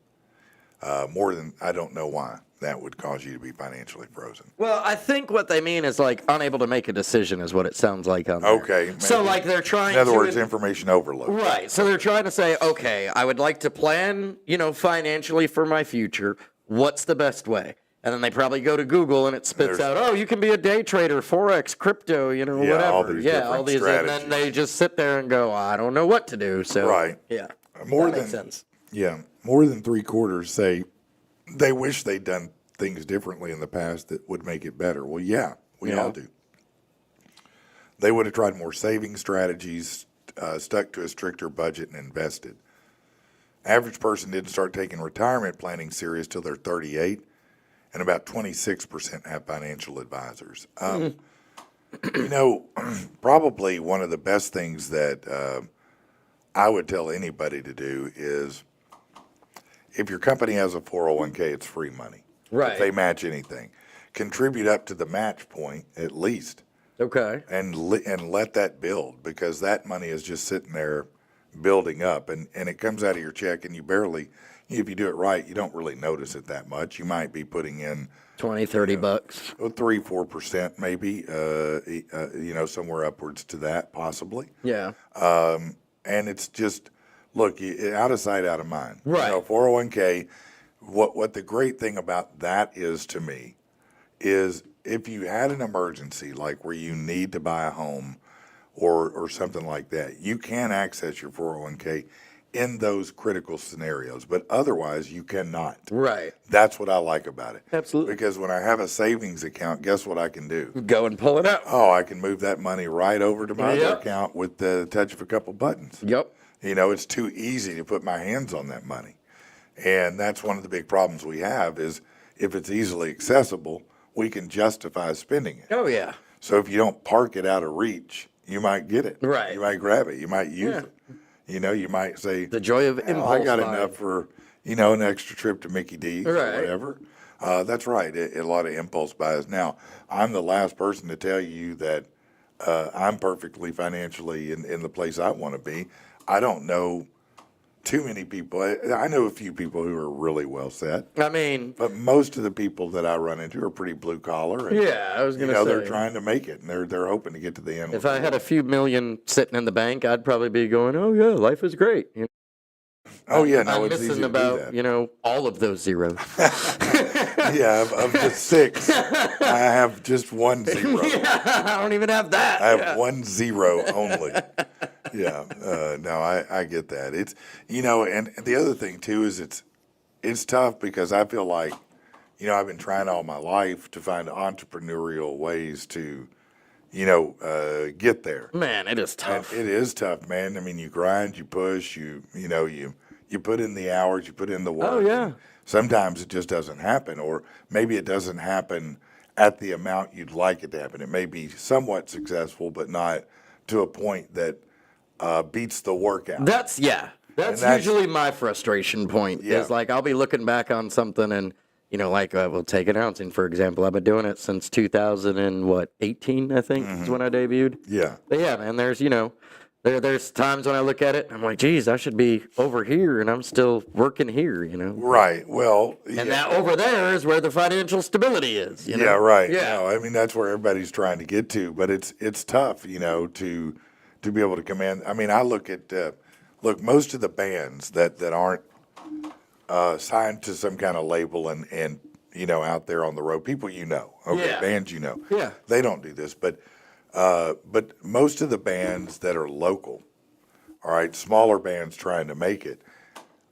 More than I don't know why that would cause you to be financially frozen. Well, I think what they mean is like unable to make a decision is what it sounds like on there. Okay. So maybe. like they're trying In other to... words, information overload. Right. So they're trying to say, okay, I would like to plan, financially for my future. What's the best way? And then they probably go to Google and it spits out, oh, you can be a day trader, Forex, crypto, whatever. all these different and then they just sit there and go, I don't know what to do. So Right. Yeah. More That than makes sense. Yeah, more than 3/4 say they wish they'd done things differently in the past that would make it better. Well, yeah, we all do. They would have tried more saving strategies, stuck to a stricter budget, and invested. Average person didn't start taking retirement planning serious till they're 38, and about 26% have financial advisors. Probably one of the best things that I would tell anybody to do is if your company has a 401k, it's free money. Right. If they match anything, contribute up to the match point at least, Okay. and let that build, because that money is just sitting there building up, and it comes out of your check, and you barely, if you do it right, you don't really notice it that much. You might be putting in 20, 30 bucks. 3-4% maybe, somewhere upwards to that possibly. Yeah. And it's just, look, out of sight, out of mind. Right. 401k, what the great thing about that is to me is if you had an emergency, like where you need to buy a home or something like that, you can access your 401k in those critical scenarios, but otherwise you cannot. Right. That's what I like about it. Absolutely. Because when I have a savings account, guess what I can do? Go and pull it out. Oh, I can move that money right over to my other Yep. account with the touch of a couple buttons. Yep. It's too easy to put my hands on that money. And that's one of the big problems we have is if it's easily accessible, we can justify spending it. Oh, yeah. So if you don't park it out of reach, you might get it. Right. You might grab it. You might use Yeah. it. You know, you might say, The joy of "Oh, impulse I got buying." enough for, an extra trip to Mickey D's or Right. whatever. That's right. A lot of impulse buys. Now, I'm the last person to tell you that I'm perfectly financially in the place I want to be. I don't know too many people. I know a few people who are really well set, I mean, but most of the people that I run into are pretty blue collar. And, yeah, I was going to say. they're trying to make it, and they're hoping to get to the end. If I had a few million sitting in the bank, I'd probably be going, "Oh yeah, life is great." You know? Oh yeah, no, I'm it's easy missing to do about that. all of those zeros. Yeah, of the 6, I have just 1 0. I don't even have that. I have 1 0 only. Yeah, no, I get that. It's and the other thing too is it's tough because I feel like I've been trying all my life to find entrepreneurial ways to get there. Man, it is And tough. it is tough, man. I mean, you grind, you push, you put in the hours, you put in the work. Oh, yeah. and sometimes it just doesn't happen, or maybe it doesn't happen at the amount you'd like it to happen. It may be somewhat successful, but not to a point that beats the workout. That's that's- usually my frustration point. Yeah. Is like I'll be looking back on something and like we'll take announcing for example. I've been doing it since 2018, I think is when I debuted. Yeah. But yeah, man, there's times when I look at it, I'm like, geez, I should be over here, and I'm still working here. Right. Well, And that over there is where the financial stability is. yeah, right. Yeah. No, I mean that's where everybody's trying to get to, but it's tough, to be able to command. I mean, I look at most of the bands that aren't signed to some kind of label and out there on the road, people okay, Yeah. bands Yeah. they don't do this, but most of the bands that are local, all right, smaller bands trying to make it,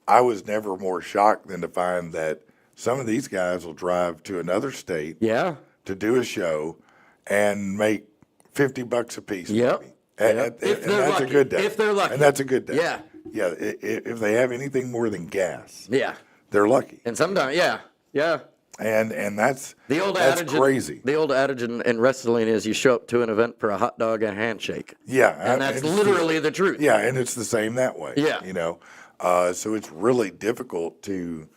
I was never more shocked than to find that some of these guys will drive to another state Yeah. to do a show and make $50 a piece. Yep. Maybe. Yep. And If they're that's lucky. a good day. If they're lucky. And that's a good day. Yeah. Yeah. If they have anything more than gas, Yeah. they're lucky. And sometimes, yeah. And that's The old that's adage, crazy. The old adage in wrestling is you show up to an event for a hot dog and a handshake. Yeah. And that's it's literally the truth. Yeah, and it's the same that way. Yeah. So it's really difficult to,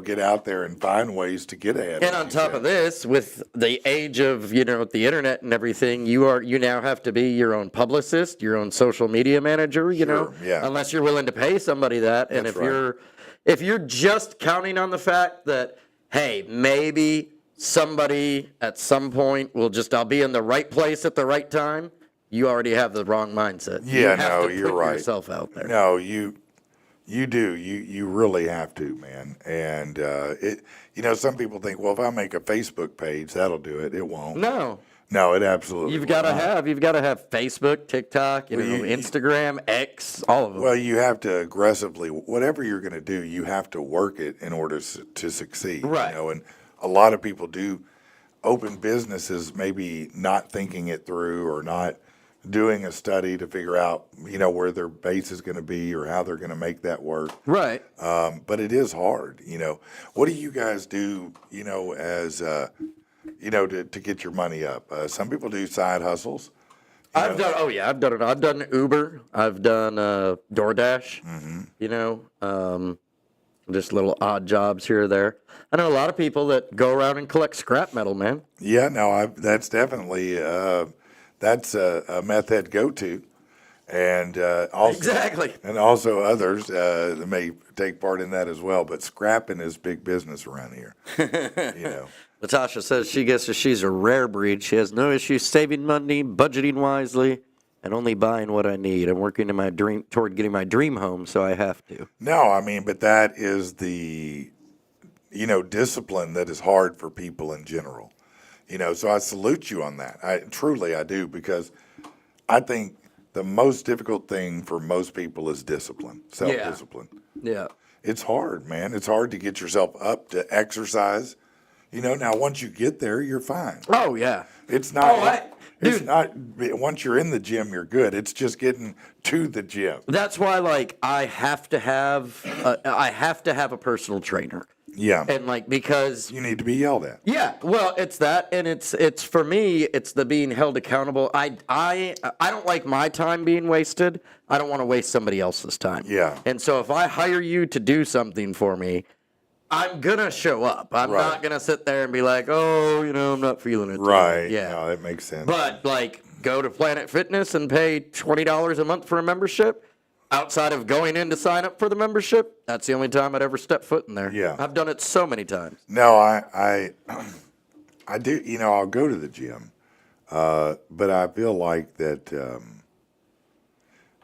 get out there and find ways to get ahead. And on top of this, with the age of the internet and everything, you now have to be your own publicist, your own social media manager. yeah. Unless you're willing to pay somebody that. And That's if you're just counting on the fact that, hey, maybe somebody at some point I'll be in the right place at the right time, you already have the wrong mindset. Yeah, you have no, to you're put right. yourself out there. No, you do. You really have to, man. And some people think, well, if I make a Facebook page, that'll do it. It won't. No, it absolutely. You've got to will not. have Facebook, TikTok, Instagram, X, all of them. Well, you have to aggressively, whatever you're going to do, you have to work it in order to succeed. Right. And a lot of people do open businesses maybe not thinking it through or not doing a study to figure out, where their base is going to be or how they're going to make that work. Right. But it is hard, What do you guys do, as, to get your money up? Some people do side hustles. I've done it. I've done Uber. I've done DoorDash. Just little odd jobs here or there. I know a lot of people that go around and collect scrap metal, man. Yeah, no, that's definitely that's a meth head go-to, and also Exactly. and also others that may take part in that as well. But scrapping is big business around here. Natasha says she guesses she's a rare breed. She has no issue saving money, budgeting wisely, and only buying what I need. I'm working toward getting my dream home, so I have to. No, I mean, but that is the discipline that is hard for people in general. So I salute you on that. I do, because I think the most difficult thing for most people is discipline, self-discipline. Yeah. It's hard, man. It's hard to get yourself up to exercise. Now once you get there, you're fine. Oh, yeah. It's not. It's not, once you're in the gym, you're good. It's just getting to the gym. That's why, like, I have to have a personal trainer, Yeah. and like because You need to be yelled at. yeah, well, it's that, and it's for me, it's the being held accountable. I don't like my time being wasted. I don't want to waste somebody else's time. Yeah. And so if I hire you to do something for me, I'm gonna show up. I'm Right. not gonna sit there and be like, oh, I'm not feeling it today. Right. Yeah. No, that makes sense. But like, go to Planet Fitness and pay $20 a month for a membership. Outside of going in to sign up for the membership, that's the only time I'd ever step foot in there. Yeah. I've done it so many times. No, I do. I'll go to the gym, but I feel like that.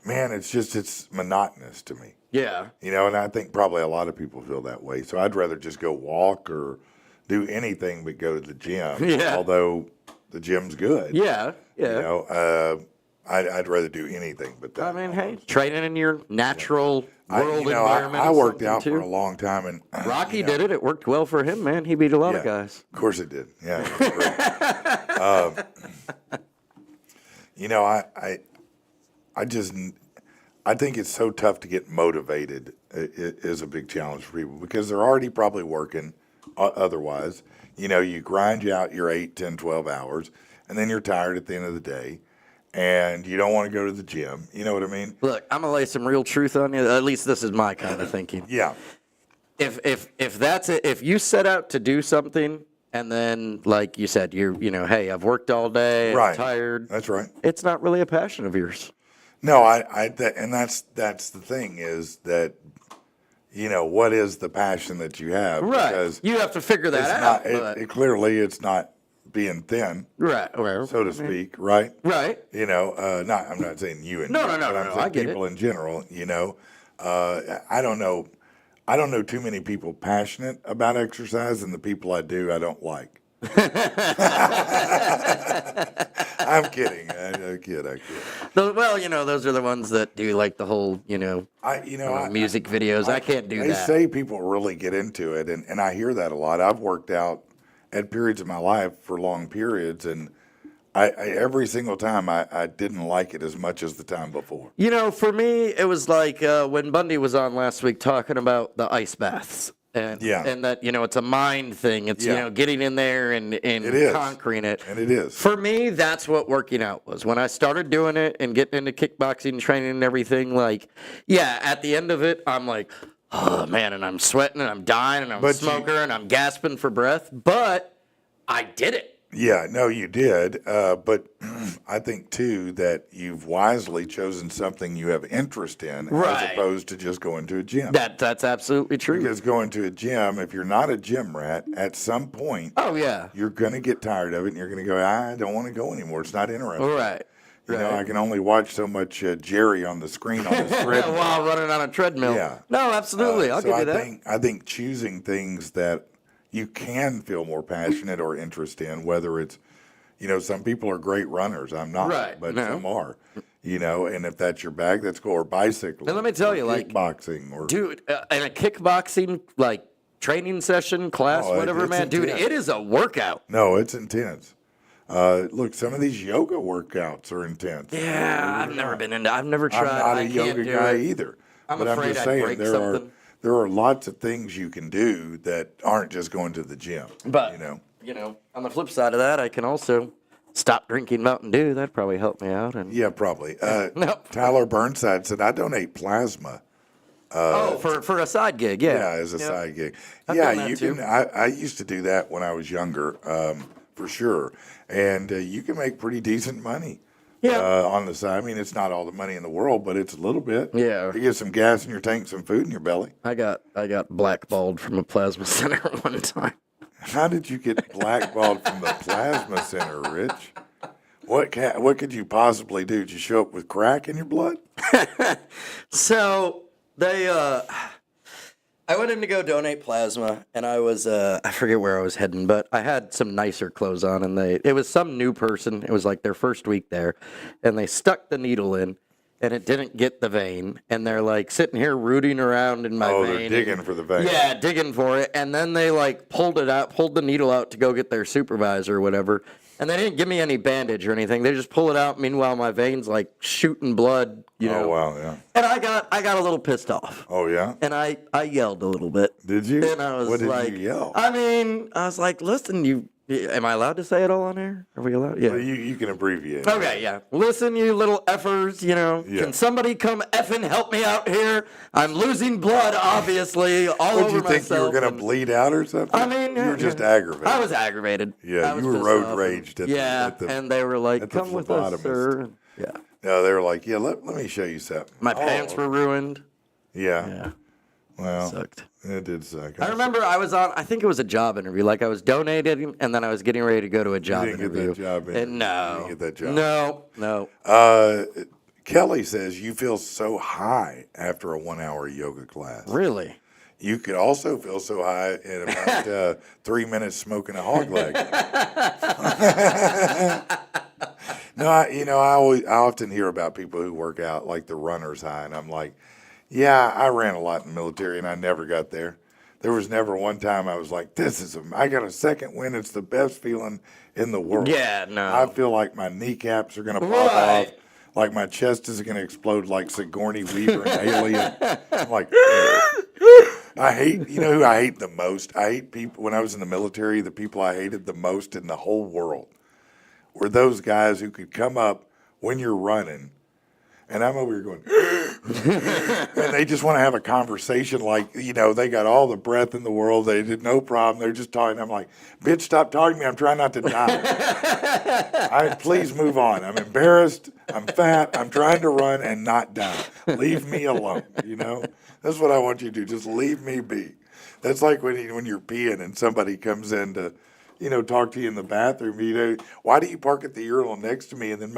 Man, it's monotonous to me. Yeah. And I think probably a lot of people feel that way. So I'd rather just go walk or do anything but go to the gym. Yeah. Although the gym's good. Yeah. Yeah. I'd rather do anything but that. I mean, hey, training in your natural world environment. I is worked something out too. for a long time, and Rocky did it. It worked well for him, man. He beat a lot of guys. Of course it did. Yeah. It was great. I think it's so tough to get motivated. It is a big challenge for people because they're already probably working otherwise. You grind out your 8, 10, 12 hours, and then you're tired at the end of the day, and you don't want to go to the gym. You know what I mean? Look, I'm gonna lay some real truth on you. At least this is my kind of thinking. Yeah. If that's it, if you set out to do something and then, like you said, hey, I've worked all day, I'm Right. tired. That's right. It's not really a passion of yours. No, and that's the thing is that, what is the passion that you have? Right. Because You have to figure that it's out. not, but- clearly it's not being thin, right. Well, so to speak, right? right. I'm not saying you and No, me, no, no, but no, I'm no, saying I get people in general, I don't know too many people passionate about exercise, and the people I do, I don't like. I'm kidding. I kid. Well, those are the ones that do like the whole, music videos. I can't do They that. say people really get into it, and I hear that a lot. I've worked out at periods of my life for long periods, and I every single time I didn't like it as much as the time before. For me, it was like when Bundy was on last week talking about the ice baths. And, Yeah. and that, it's a mind thing. It's, Yeah. getting in there and is. conquering it. And it is. For me, that's what working out was. When I started doing it and getting into kickboxing training and everything, like, yeah, at the end of it, I'm like, oh, man, and I'm sweating and I'm dying and I'm a smoker and I'm gasping for breath. But I did it. Yeah, no, you did. But I think, too, that you've wisely chosen something you have interest in Right. as opposed to just going to a gym. That's absolutely true. Because going to a gym, if you're not a gym rat, at some point, Oh, yeah. you're going to get tired of it and you're going to go, I don't want to go anymore. It's not interesting. Right. I can only watch so much Jerry on the screen on his treadmill. While running on a treadmill. Yeah. No, absolutely. I'll So give you that. I think choosing things that you can feel more passionate or interest in, whether it's, some people are great runners. I'm not, Right, but no. some are, and if that's your bag, that's cool. Or bicycling. And let me tell or you, like, kickboxing or Dude, in a kickboxing, like, training session, class, Oh, whatever, it's man, dude, intense. it is a workout. no, it's intense. Look, some of these yoga workouts are intense. Yeah, I've never tried. I'm not I a can't yoga do guy it. either. I'm but I'm afraid just I'd saying break there something. are lots of things you can do that aren't just going to the gym. But, you know. on the flip side of that, I can also stop drinking Mountain Dew. That'd probably help me out. And Yeah, probably. Nope. Tyler Burnside said, "I donate plasma." for a side gig, Yeah, yeah. as a Yep. side gig. I've Yeah, done that you too. can. I used to do that when I was younger, for sure. And you can make pretty decent money. Yeah. On the side. I mean, it's not all the money in the world, but it's a little bit. Yeah. You get some gas in your tank, some food in your belly. I got blackballed from a plasma center one time. How did you get blackballed from the plasma center, Rich? What could you possibly do? Did you show up with crack in your blood? So they, I went in to go donate plasma, and I was, I forget where I was heading, but I had some nicer clothes on, and it was some new person. It was like their first week there, and they stuck the needle in, and it didn't get the vein, and they're like sitting here rooting around in my Oh, vein. they're digging for the vein. Yeah, digging for it, and then they like pulled the needle out to go get their supervisor or whatever, and they didn't give me any bandage or anything. They just pull it out. Meanwhile, my veins like shooting blood, you know. Oh, wow, yeah. And I got a little pissed off. Oh, yeah? And I yelled a little bit. Did you? And I was What did like, you yell? I mean, I was like, listen, am I allowed to say it all on air? Are we allowed? Yeah. Well, you can abbreviate. Okay, yeah. Listen, you little effers, you know. Yeah. Can somebody come effing help me out here? I'm losing blood, obviously, all What, over you think you were myself. going to bleed out or something? I mean, you were just yeah. aggravated. I was aggravated. Yeah, I was you were pissed road off. raged at the and they were like, at the come with us, phlebotomist. sir. Yeah. No, they were like, yeah, let me show you something. My pants were ruined. Yeah. Yeah. Well, Sucked. it did suck. I remember I was on, I think it was a job interview. Like I was donating, and then I was getting ready to go to a job didn't get interview. that job interview. And no. You didn't get that job. No. Kelly says you feel so high after a 1 hour yoga class. Really? You could also feel so high in about 3 minutes smoking a hog leg. No, I often hear about people who work out like the runner's high, and I'm like, yeah, I ran a lot in the military, and I never got there. There was never one time I was like, I got a second win. It's the best feeling in the world. Yeah, no. I feel like my kneecaps are going to pop Right. off, like my chest is going to explode like Sigourney Weaver and Alien. I'm like, you know who I hate the most? I hate people, when I was in the military, the people I hated the most in the whole world were those guys who could come up when you're running, and I'm over here going, and they just want to have a conversation like, they got all the breath in the world. They did no problem. They're just talking. I'm like, bitch, stop talking to me. I'm trying not to die. Please move on. I'm embarrassed. I'm fat. I'm trying to run and not die. Leave me alone, That's what I want you to do. Just leave me be. That's like when you're peeing and somebody comes in to, talk to you in the bathroom. Why do you park at the urinal next to me and then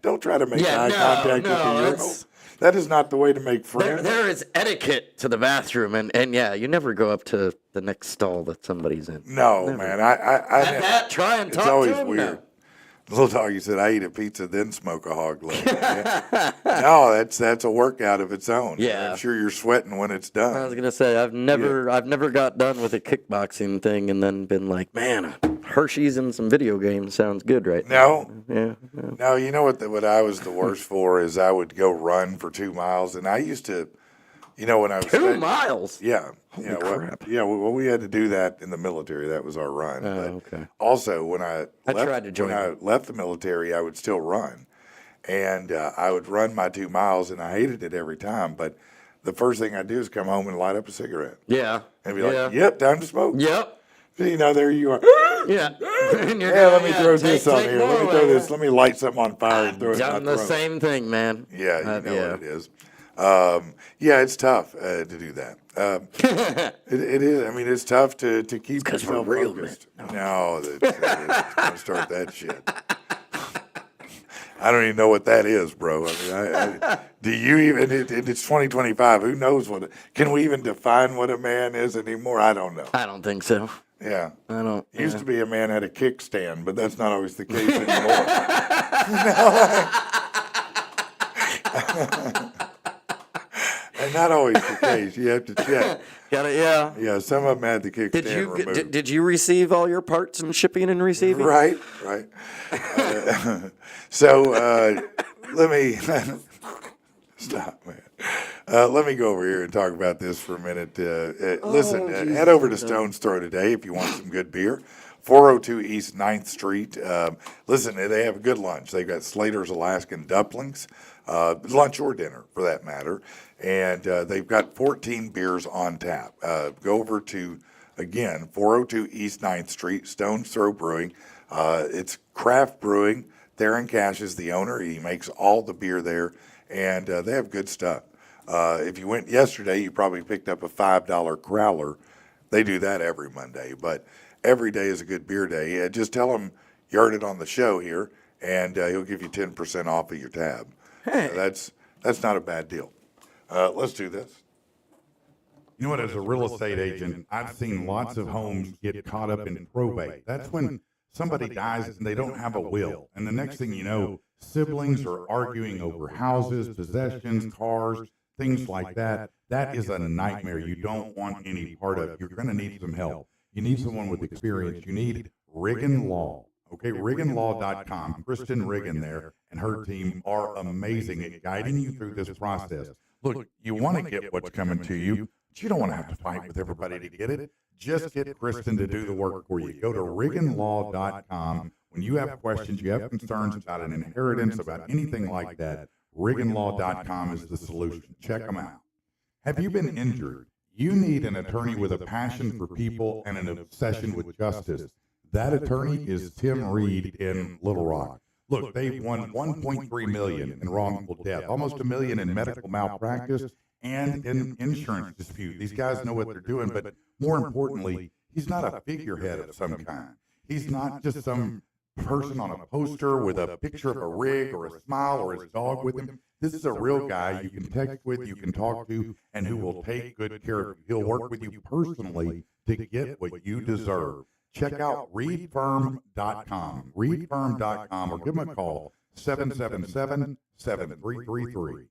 don't try to make eye contact with the urinal. That is not the way to make friends. There is etiquette to the bathroom, and yeah, you never go up to the next stall that somebody's in. No, Never. man. I Try and it's talk always to him. weird. No. The little doggy said, I eat a pizza, then smoke a hog leg. Yeah. No, that's a workout of its own. Yeah. I'm sure you're sweating when it's I was done. gonna say I've never got done with a kickboxing thing and then been like, man, Hershey's and some video games sounds good right now. No. Yeah. No, you know what I was the worst for is I would go run for 2 miles, and I used to, when I was 2 miles. Yeah. Holy crap. Well, we had to do that in the military. That was our run. Oh, But okay. also, when I tried to join when I left the military, I would still run. And I would run my 2 miles, and I hated it every time. But the first thing I'd do is come home and light up a cigarette. Yeah. And be like, yep, time to smoke. Yep. There you are. Yeah. Yeah, let me throw this on here. Let me throw this. Let me light something on fire and throw it in my Done the throat. same thing, man. Yeah, you know yeah. what it is. Yeah, it's tough to do that. It is. I mean, it's tough to keep 'cause we're yourself real focused. No, it's going to start that shit. I don't even know what that is, bro. I mean, do you even? It's 2025. Who knows what? Can we even define what a man is anymore? I don't know. I don't think so. Yeah. I don't. Used to be a man had a kickstand, but that's not always the case anymore. And not always the case. You have to check. Got it. Yeah. Yeah, some of them had the kickstand removed. Did you receive all your parts and shipping and receiving? Right. So let me stop, man. Let me go over here and talk about this for a minute. Listen, head over to Stone's Throw today if you want some good beer. 402 East 9th Street. Listen, they have a good lunch. They've got Slater's Alaskan Dumplings, lunch or dinner for that matter. And they've got 14 beers on tap. Go over to, again, 402 East 9th Street, Stone's Throw Brewing. It's craft brewing. Theron Cash is the owner. He makes all the beer there, and they have good stuff. If you went yesterday, you probably picked up a $5 growler. They do that every Monday, but every day is a good beer day. Just tell him you heard it on the show here, and he'll give you 10% off of your tab. Hey. That's not a bad deal. Let's do this. You know what, as a real estate agent, I've seen lots of homes get caught up in probate. That's when somebody dies and they don't have a will. And the next thing you know, siblings are arguing over houses, possessions, cars, things like that. That is a nightmare you don't want any part of. You're going to need some help. You need someone with experience. You need Riggin Law. Okay, RigginLaw.com. Kristen Riggin there and her team are amazing at guiding you through this process. Look, you want to get what's coming to you, but you don't want to have to fight with everybody to get it. Just get Kristen to do the work for you. Go to RigginLaw.com. When you have questions, you have concerns about an inheritance, about anything like that, RigginLaw.com is the solution. Check them out. Have you been injured? You need an attorney with a passion for people and an obsession with justice. That attorney is Tim Reed in Little Rock. Look, they've won $1.3 million in wrongful death, almost $1 million in medical malpractice, and in insurance dispute. These guys know what they're doing, but more importantly, he's not a figurehead of some kind. He's not just some person on a poster with a picture of a rig or a smile or his dog with him. This is a real guy you can text with, you can talk to, and who will take good care of you. He'll work with you personally to get what you deserve. Check out reedfirm.com, reedfirm.com, or give them a call, 777-7333.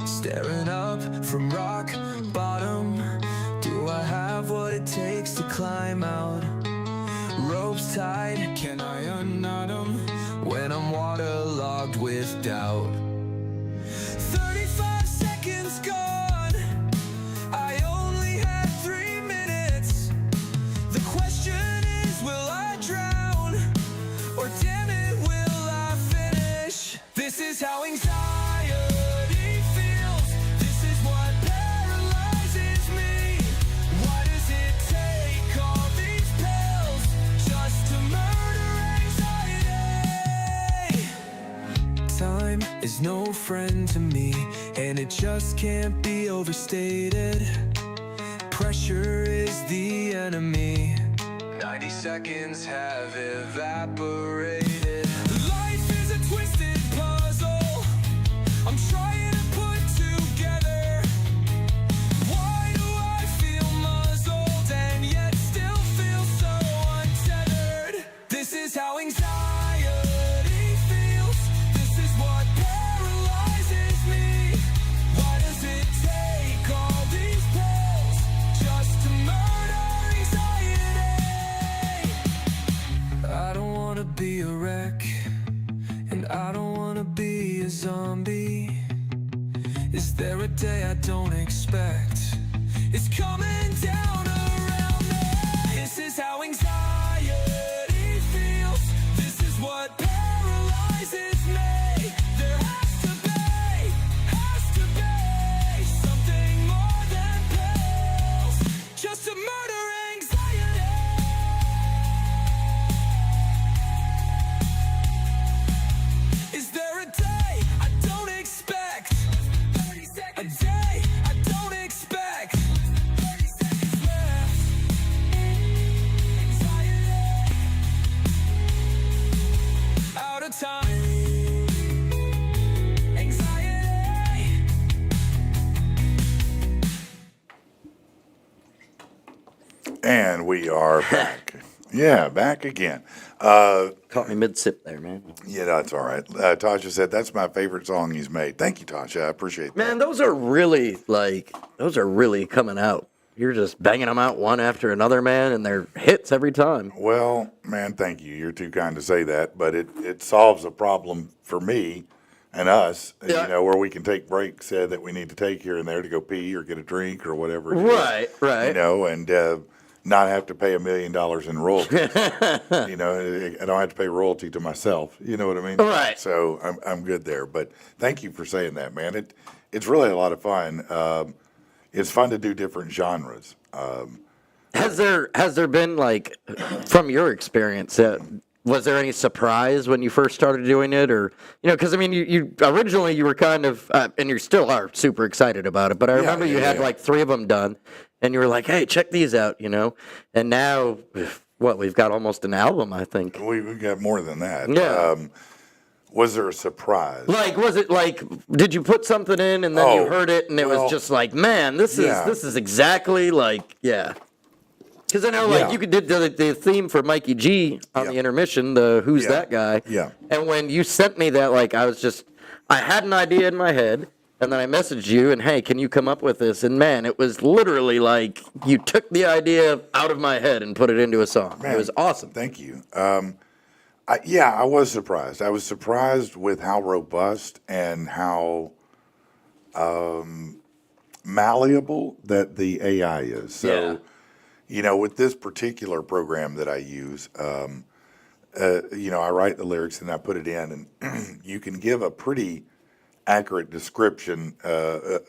Staring up from rock bottom, do I have what it takes to climb out? Ropes tied, can I unknot them when I'm waterlogged with doubt? 35 seconds gone, I only had 3 minutes. The question is, will I drown? Or damn it, will I finish? This is how anxiety feels. This is what paralyzes me. Why does it take all these pills just to murder anxiety? Time is no friend to me, and it just can't be overstated. Pressure is the enemy. 90 seconds have evaporated. Life is a twisted puzzle I'm trying to put together. Why do I feel muzzled and yet still feel so untethered? This is how anxiety feels. This is what paralyzes me. Why does it take all these pills just to murder anxiety? I don't wanna be a wreck, and I don't wanna be a zombie. Is there a day I don't expect? It's coming down around me. This is how anxiety feels. This is what paralyzes me. There has to be something more than pills just to murder anxiety. Is there a day I don't expect? A day I don't expect. 30 seconds left. Anxiety. Out of time. Anxiety. And we are back. Yeah, back again. Caught me mid-sip there, man. Yeah, that's all right. Tasha said that's my favorite song he's made. Thank you, Tasha. I appreciate that. Man, those are really coming out. You're just banging them out one after another, man, and they're hits every time. Well, man, thank you. You're too kind to say that, but it solves a problem for me and us, Yeah. you know, where we can take breaks that we need to take here and there to go pee or get a drink or whatever. it is, Right. You know, and not have to pay $1 million in royalties. You know, I don't have to pay royalty to myself. You know what I mean? Right. So I'm good there. But thank you for saying that, man. It's really a lot of fun. It's fun to do different genres. Has there been, like, from your experience, was there any surprise when you first started doing it, or because I mean, you originally you were kind of, and you still are super excited about it. But I remember you had like 3 of them done, and you were like, "Hey, check these out," And now, we've got almost an album, I think. We've got more than that. Yeah. Was there a surprise? Like, was it like, did you put something in and then you Oh, heard it and it well, was just like, man, yeah. this is exactly like, yeah. Because I know, like, Yeah. you could did the theme for Mikey G on Yeah. the intermission, the Who's Yeah. That Guy? Yeah. And when you sent me that, like, I had an idea in my head, and then I messaged you, and hey, can you come up with this? And man, it was literally like you took the idea out of my head and put it into a song. Man, It was awesome. Thank you. I was surprised. I was surprised with how robust and how malleable that the AI is. So, with this particular program that I use, I write the lyrics and I put it in, and you can give a pretty accurate description,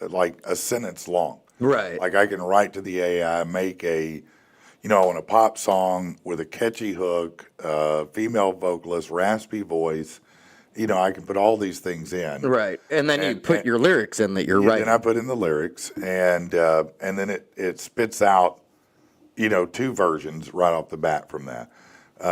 like a sentence long. Right. Like I can write to the AI, make I want a pop song with a catchy hook, female vocalist, raspy voice. I can put all these things in. Right. And then you And- put and- your lyrics in that you're Yeah, writing. then I put in the lyrics, and then it spits out, 2 versions right off the bat from that.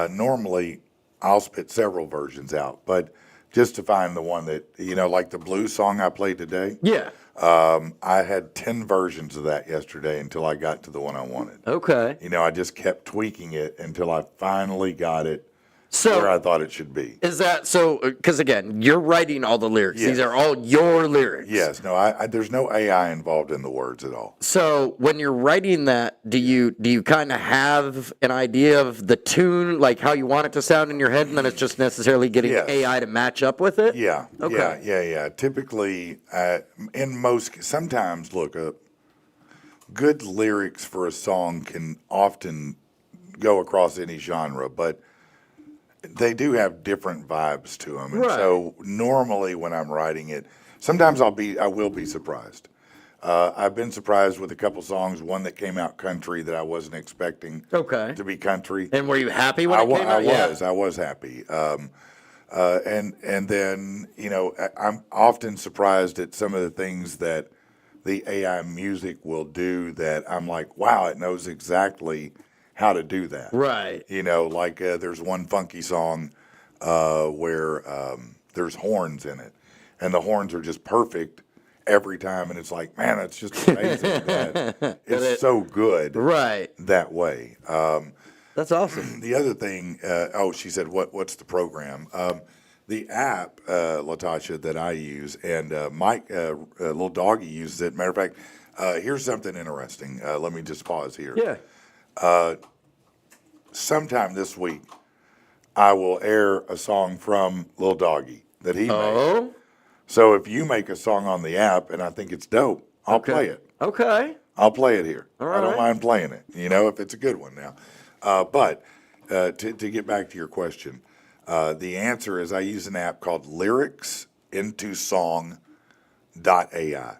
Normally, I'll spit several versions out, but just to find the one that, like the blues song I played today, Yeah. I had 10 versions of that yesterday until I got to the one I wanted. Okay. I just kept tweaking it until I finally got it So where I thought it should be. is that so? Because again, you're writing all the lyrics. These Yes. are all your lyrics. Yes, no, there's no AI involved in the words at all. So when you're writing that, do you kind of have an idea of the tune, like how you want it to sound in your head, and then it's just necessarily getting Yes. AI to match up with it? Yeah. Okay. Yeah. Typically, sometimes, look, good lyrics for a song can often go across any genre, but they do have different vibes to them. And Right. so normally when I'm writing it, sometimes I will be surprised. I've been surprised with a couple songs, one that came out country that I wasn't expecting Okay. to be country. And were you happy when it came out? I was happy. And then, I'm often surprised at some of the things that the AI music will do that I'm like, wow, it knows exactly how to do that. Right. There's one funky song where there's horns in it, and the horns are just perfect every time, and it's like, man, that's just amazing. That it's so good Right. that way. That's awesome. The other thing, she said, what's the program? The app, Latasha, that I use, and Mike, little doggy uses it. Matter of fact, here's something interesting. Let me just pause here. Yeah. Sometime this week, I will air a song from Lil Doggy that he made. Oh. So if you make a song on the app and I think it's dope, I'll play it. Okay. I'll play it here. All I don't right. mind playing it, if it's a good one now. But to get back to your question, the answer is I use an app called LyricsIntoSong.ai.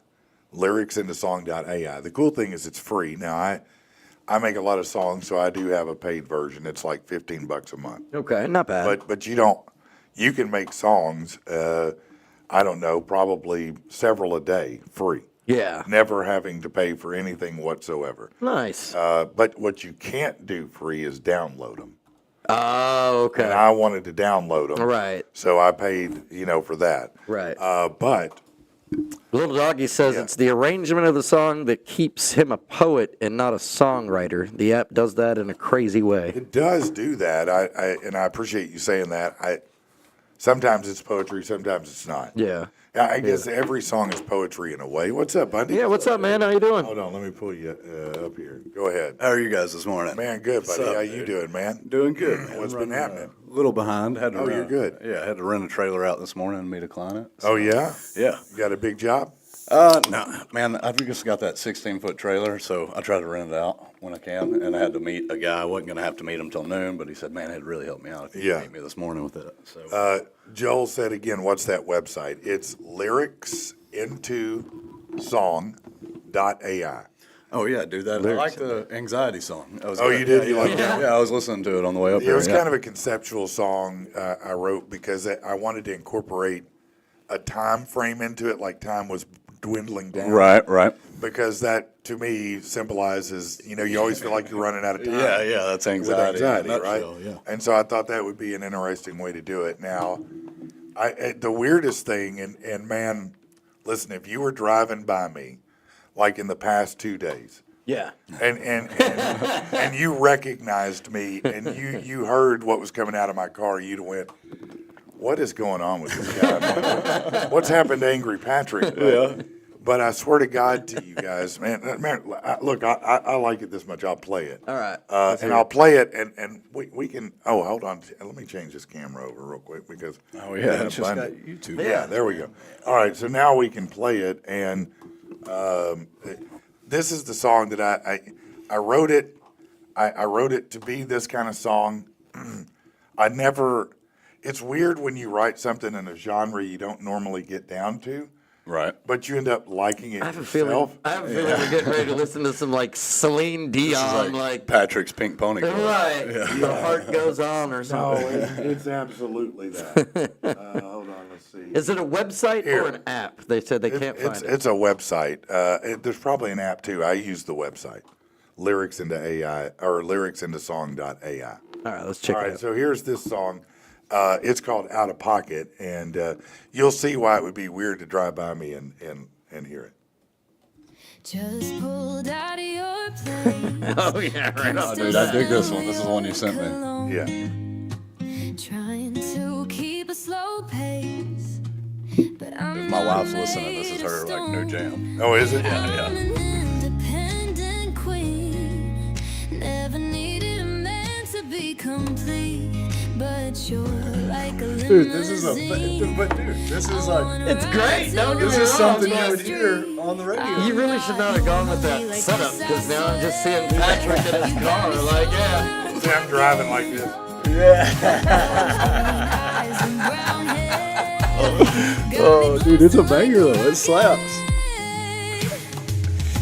LyricsIntoSong.ai. The cool thing is it's free. Now, I make a lot of songs, so I do have a paid version. It's like $15 a month. Okay. Not bad. But you can make songs, probably several a day free, yeah. never having to pay for anything whatsoever. Nice. But what you can't do free is download them. Oh, okay. And I wanted to download them. Right. So I paid, for that. Right. But Little Doggy says Yeah. it's the arrangement of the song that keeps him a poet and not a songwriter. The app does that in a crazy way. it does do that. I appreciate you saying that. Sometimes it's poetry, sometimes it's not. Yeah. I guess every song is poetry in a way. What's up, Bundy? Yeah, what's up, man? How you doing? Hold on, let me pull you up here. Go ahead. How are you guys this morning? Man, good, buddy. What's up, How you dude? doing, man? Doing good. man. What's been Running, happening? A little behind. Had to Oh, rent, you're good. Yeah, I had to rent a trailer out this morning and meet a client. Oh, yeah? Yeah. You got a big job? No, man, I've just got that 16-foot trailer, so I try to rent it out when I can. And I had to meet a guy. I wasn't going to have to meet him till noon, but he said, man, it'd really help me out if you Yeah. could meet me this morning with it. So Joel said again, what's that website? It's LyricsIntoSong.ai. Oh, yeah, do that. I like the anxiety song. Oh, you did? You like that? Yeah, I was listening to it on the way up It here. was kind of a conceptual song I wrote because I wanted to incorporate a time frame into it, like time was dwindling down. Right. Because that, to me, symbolizes, you always feel like you're running out of time. Yeah, that's With anxiety. in a anxiety, right? nutshell, Yeah. And so I thought that would be an interesting way to do it. Now, the weirdest thing, and man, listen, if you were driving by me, like in the past 2 days, Yeah. and you recognized me, and you heard what was coming out of my car, you'd have went, what is going on with this guy? What's happened to Angry Patrick? But I swear to God to you guys, man, look, I like it this much. I'll play it. All right. And I'll play it, and we can. Oh, hold on. Let me change this camera over real quick because. Oh, yeah, it's just got abundant. YouTube. Yeah, there we go. All right, so now we can play it, and this is the song that I wrote it. I wrote it to be this kind of song. I never. It's weird when you write something in a genre you don't normally get down to. Right. But you end up liking it I have a yourself. feeling we're getting ready to listen to some like Celine Dion, like Patrick's Pink Pony Club. right. The heart goes on or No, something. it's absolutely that. Hold on, let's see. Is it a website Here. or an app? They said they can't find it. It's a website. There's probably an app too. I use the website, Lyrics into AI or lyricsintosong.ai. All right, let's check All it right, out. so here's this song. It's called Out of Pocket, and you'll see why it would be weird to drive by me and hear it. Just pulled out of your plane. Oh yeah, right on. Oh, dude, I dig this one. This is the one you sent me. Yeah. Trying to keep a slow pace. But I'm If my not wife's listening, this is her like new made of jam. Oh, is it? I'm an independent queen. Never needed a man to be complete. But you're like a limousine. Dude, this is like, It's great. Don't get this me is wrong. something you but would hear on the radio. You really should not have gone with that setup because now I'm just seeing Patrick in his car. Like, yeah. See, I'm driving like this. Eyes and brown hair. Oh, dude, it's a banger though. It slaps.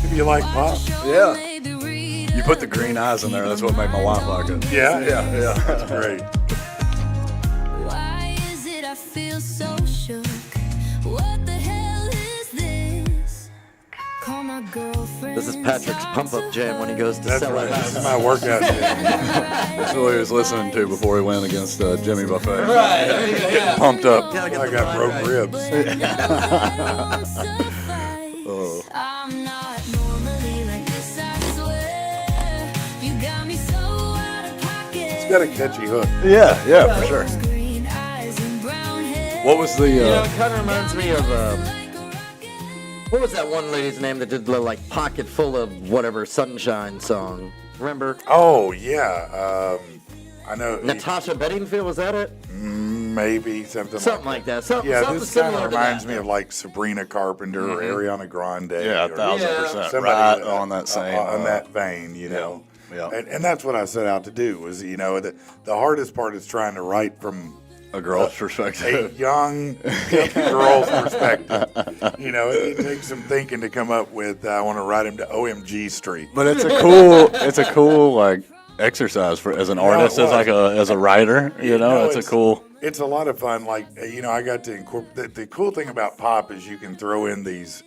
If you like pop. Yeah. Maybe read You put the green eyes in there. That's what made my wife like it. Yeah? Yeah. That's great. Why is it I feel so shook? What the hell is this? Call my girlfriend. This is Patrick's pump up jam when he goes to That's sell right. a This is house. my workout jam. That's what he was listening to before he went against Jimmy Buffett. Right. Yeah. Pumped up. Gotta get I the got vibe broke right. ribs. I'm not normally like this, I swear. You got me so out of pocket. It's got a catchy hook. Yeah, for sure. Green eyes and brown hair. What was the? You know, it kind of reminds me of what was that one lady's name that did the like pocket full of whatever sunshine song? Remember Oh, yeah. I know. Natasha Bedingfield? Was that it? Maybe something Something like that. Something, Yeah, something this kind similar of to reminds that. me of like Sabrina Carpenter or Ariana Grande. Yeah, or 1,000%. somebody Right that- on that same. on that vein, you know. yeah. And that's what I set out to do was, you know, the hardest part is trying to write from A girl's a perspective. young girl's perspective. You know, it takes some thinking to come up with, I want to write him to OMG Street. But it's a cool like exercise for as an artist, it as a writer. You know, it's a cool. It's a lot of fun. Like, you know, I got to incorporate. The cool thing about pop is you can throw in these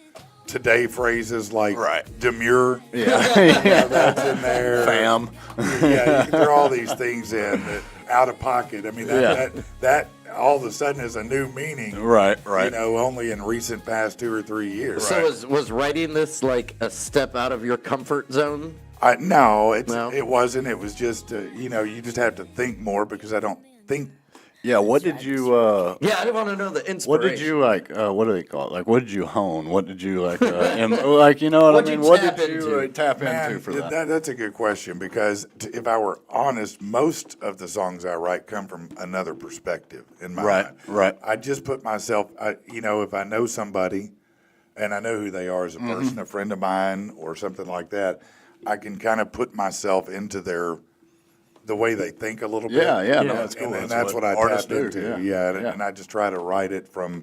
today phrases like Right. demure. Yeah. That's in there. Fam. Yeah, you can throw all these things in that out of pocket. I mean, that all of a sudden is a new meaning. Right. You know, only in recent past 2 or 3 years. So was writing this like a step out of your comfort zone? No, No? it wasn't. It was just, you know, you just have to think more because I don't think. Yeah. What did you? Yeah, I didn't want to know the inspiration. What did you like? What do they call it? Like, what did you hone? What did you like? Like, you know what What'd I you mean? What tap did you into? tap Man, into for that? that's a good question because if I were honest, most of the songs I write come from another perspective in my mind. Right. I just put myself, you know, if I know somebody and I know who they are as a Mm-hmm. person, a friend of mine or something like that, I can kind of put myself into the way they think a little bit. Yeah. No, that's cool. And that's what I artists tapped do. into. Yeah. And I just try to write it from,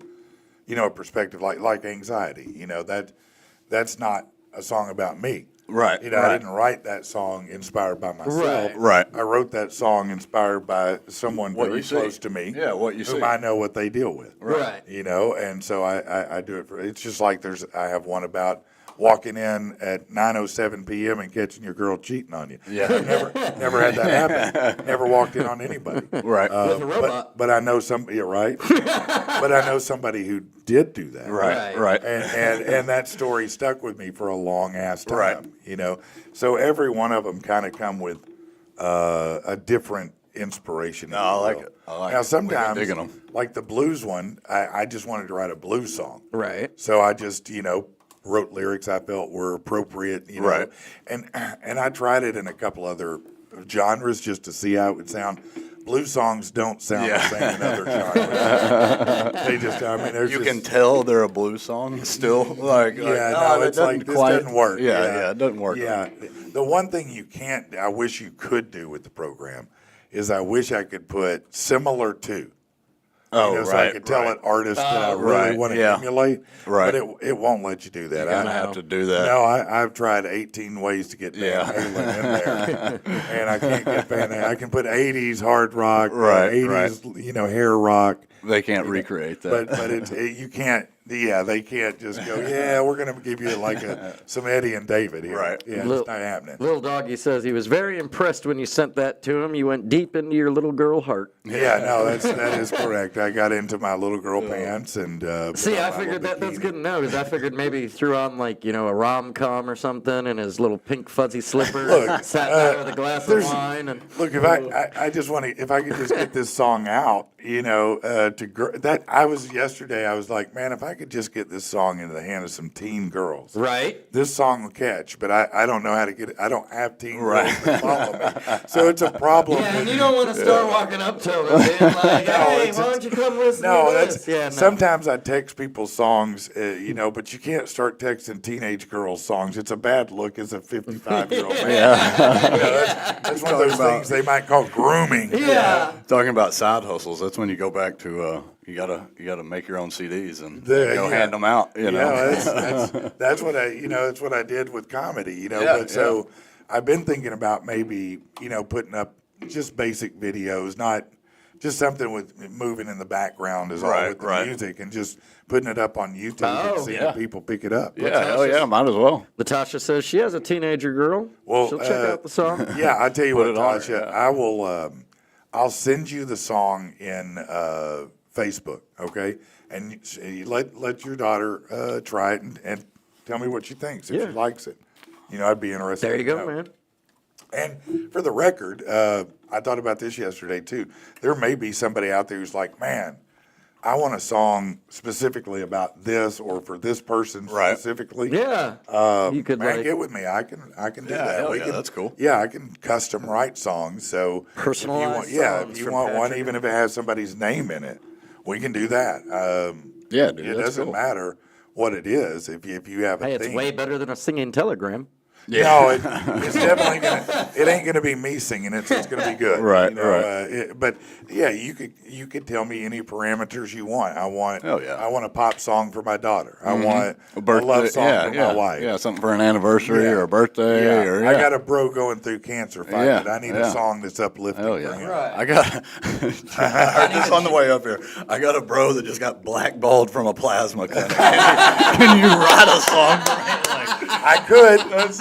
you know, a perspective like anxiety. You know, that's not a song about me. Right, You know, I right. didn't write that song inspired by myself. Right. I wrote that song inspired by someone What very you see. close to me. Yeah, what you whom see. I know what they deal with. Right. You know, and so I do it for. It's just like I have one about walking in at 9:07 p.m. and catching your girl cheating on you. Yeah. Never had that happen. Never walked in on anybody. Right. With a robot. But I know somebody, right? But I know somebody who did do that. Right. And that story stuck with me for a long ass time. Right. You know, so every one of them kind of come with a different inspiration. No, if I you like will. it. I like now it. sometimes, We've been digging 'em. like the blues one, I just wanted to write a blues song. Right. So I just, wrote lyrics I felt were appropriate, Right. And I tried it in a couple other genres just to see how it would sound. Blues songs don't sound the same in other genres. They just, there's You just, can tell they're a blues song still. it's like this doesn't work. Yeah, it doesn't work. Yeah, the one thing I wish you could do with the program is I wish I could put similar to. Oh, So I could tell an artist that I really right, want to yeah. emulate, Right. but it won't let you do that. You're gonna have to do that. No, I've tried 18 ways to get Van Yeah. Halen in there, and I can't get Van Halen. I can put 80s hard rock, Right, 80s, hair rock, They can't recreate that. but you can't. Yeah, they can't just go. Yeah, we're gonna give you like some Eddie and David here. Right. Yeah, Lil- it's not happening. Little doggy says he was very impressed when you sent that to him. You went deep into your little girl heart. Yeah, no, that is correct. I got into my little girl pants and. See, put on I my figured little that's bikini. good to know because I figured maybe he threw on like a rom-com or something and his little pink fuzzy slipper, Look, sat down with a glass of there's- wine, and Look, if I just want to, if I could just get this song out, I was yesterday. I was like, man, if I could just get this song into the hand of some teen girls, right. this song will catch. But I don't know how to get it. I don't have teen Right. girls to follow me, so it's a problem. Yeah, and you don't want to start walking up to him and being like, "Hey, why don't you come listen No, to that's this?" Yeah, no. sometimes I text people songs, but you can't start texting teenage girls songs. It's a bad look as a 55-year-old man. That's one of those things they might call grooming. Yeah. Talking about side hustles, that's when you go back to you gotta make your own CDs and Yeah, go yeah. hand them out. That's what that's what I did with comedy. Yeah, But so I've been thinking about maybe putting up just basic videos, not just something with moving in the background is all Right, with the right. music, and just putting it up on YouTube and Oh, seeing yeah. people pick it up. Yeah, hell yeah, might as well. Latasha says she has a teenager girl. Well, She'll check out the song. Yeah, I tell you Put what, it on Tasha, her, yeah. I will. I'll send you the song in Facebook, okay? And you let your daughter try it and tell me what she thinks if Yeah. she likes it. I'd be interested. There you to go, know. man. And for the record, I thought about this yesterday too. There may be somebody out there who's like, man, I want a song specifically about this or for this person Right. specifically. Yeah. You could Man, like get with me. I can do Yeah, that. hell We yeah, can, that's cool. Yeah, I can custom write songs. So Personalized if you want, songs if you from want one, Patrick. even if it has somebody's name in it, we can do that. Yeah, dude, It that's doesn't cool. matter what it is. If you have a hey, it's theme. way better than a singing telegram. No, it's definitely gonna. It ain't gonna be me singing it, so it's gonna be good. Right, right. But yeah, you could tell me any parameters you want. I want. Oh, yeah. I want a pop song for my daughter. I Mm-hmm. want A birthday, love song yeah, for yeah, my wife. yeah, something for an anniversary Yeah. or a birthday Yeah, or I got a bro going through cancer fight, Yeah, but I need yeah. a song that's uplifting Hell for yeah. him. I got I heard this on the way up here. I got a bro that just got blackballed from a plasma clinic. Can you write a song for me? Like,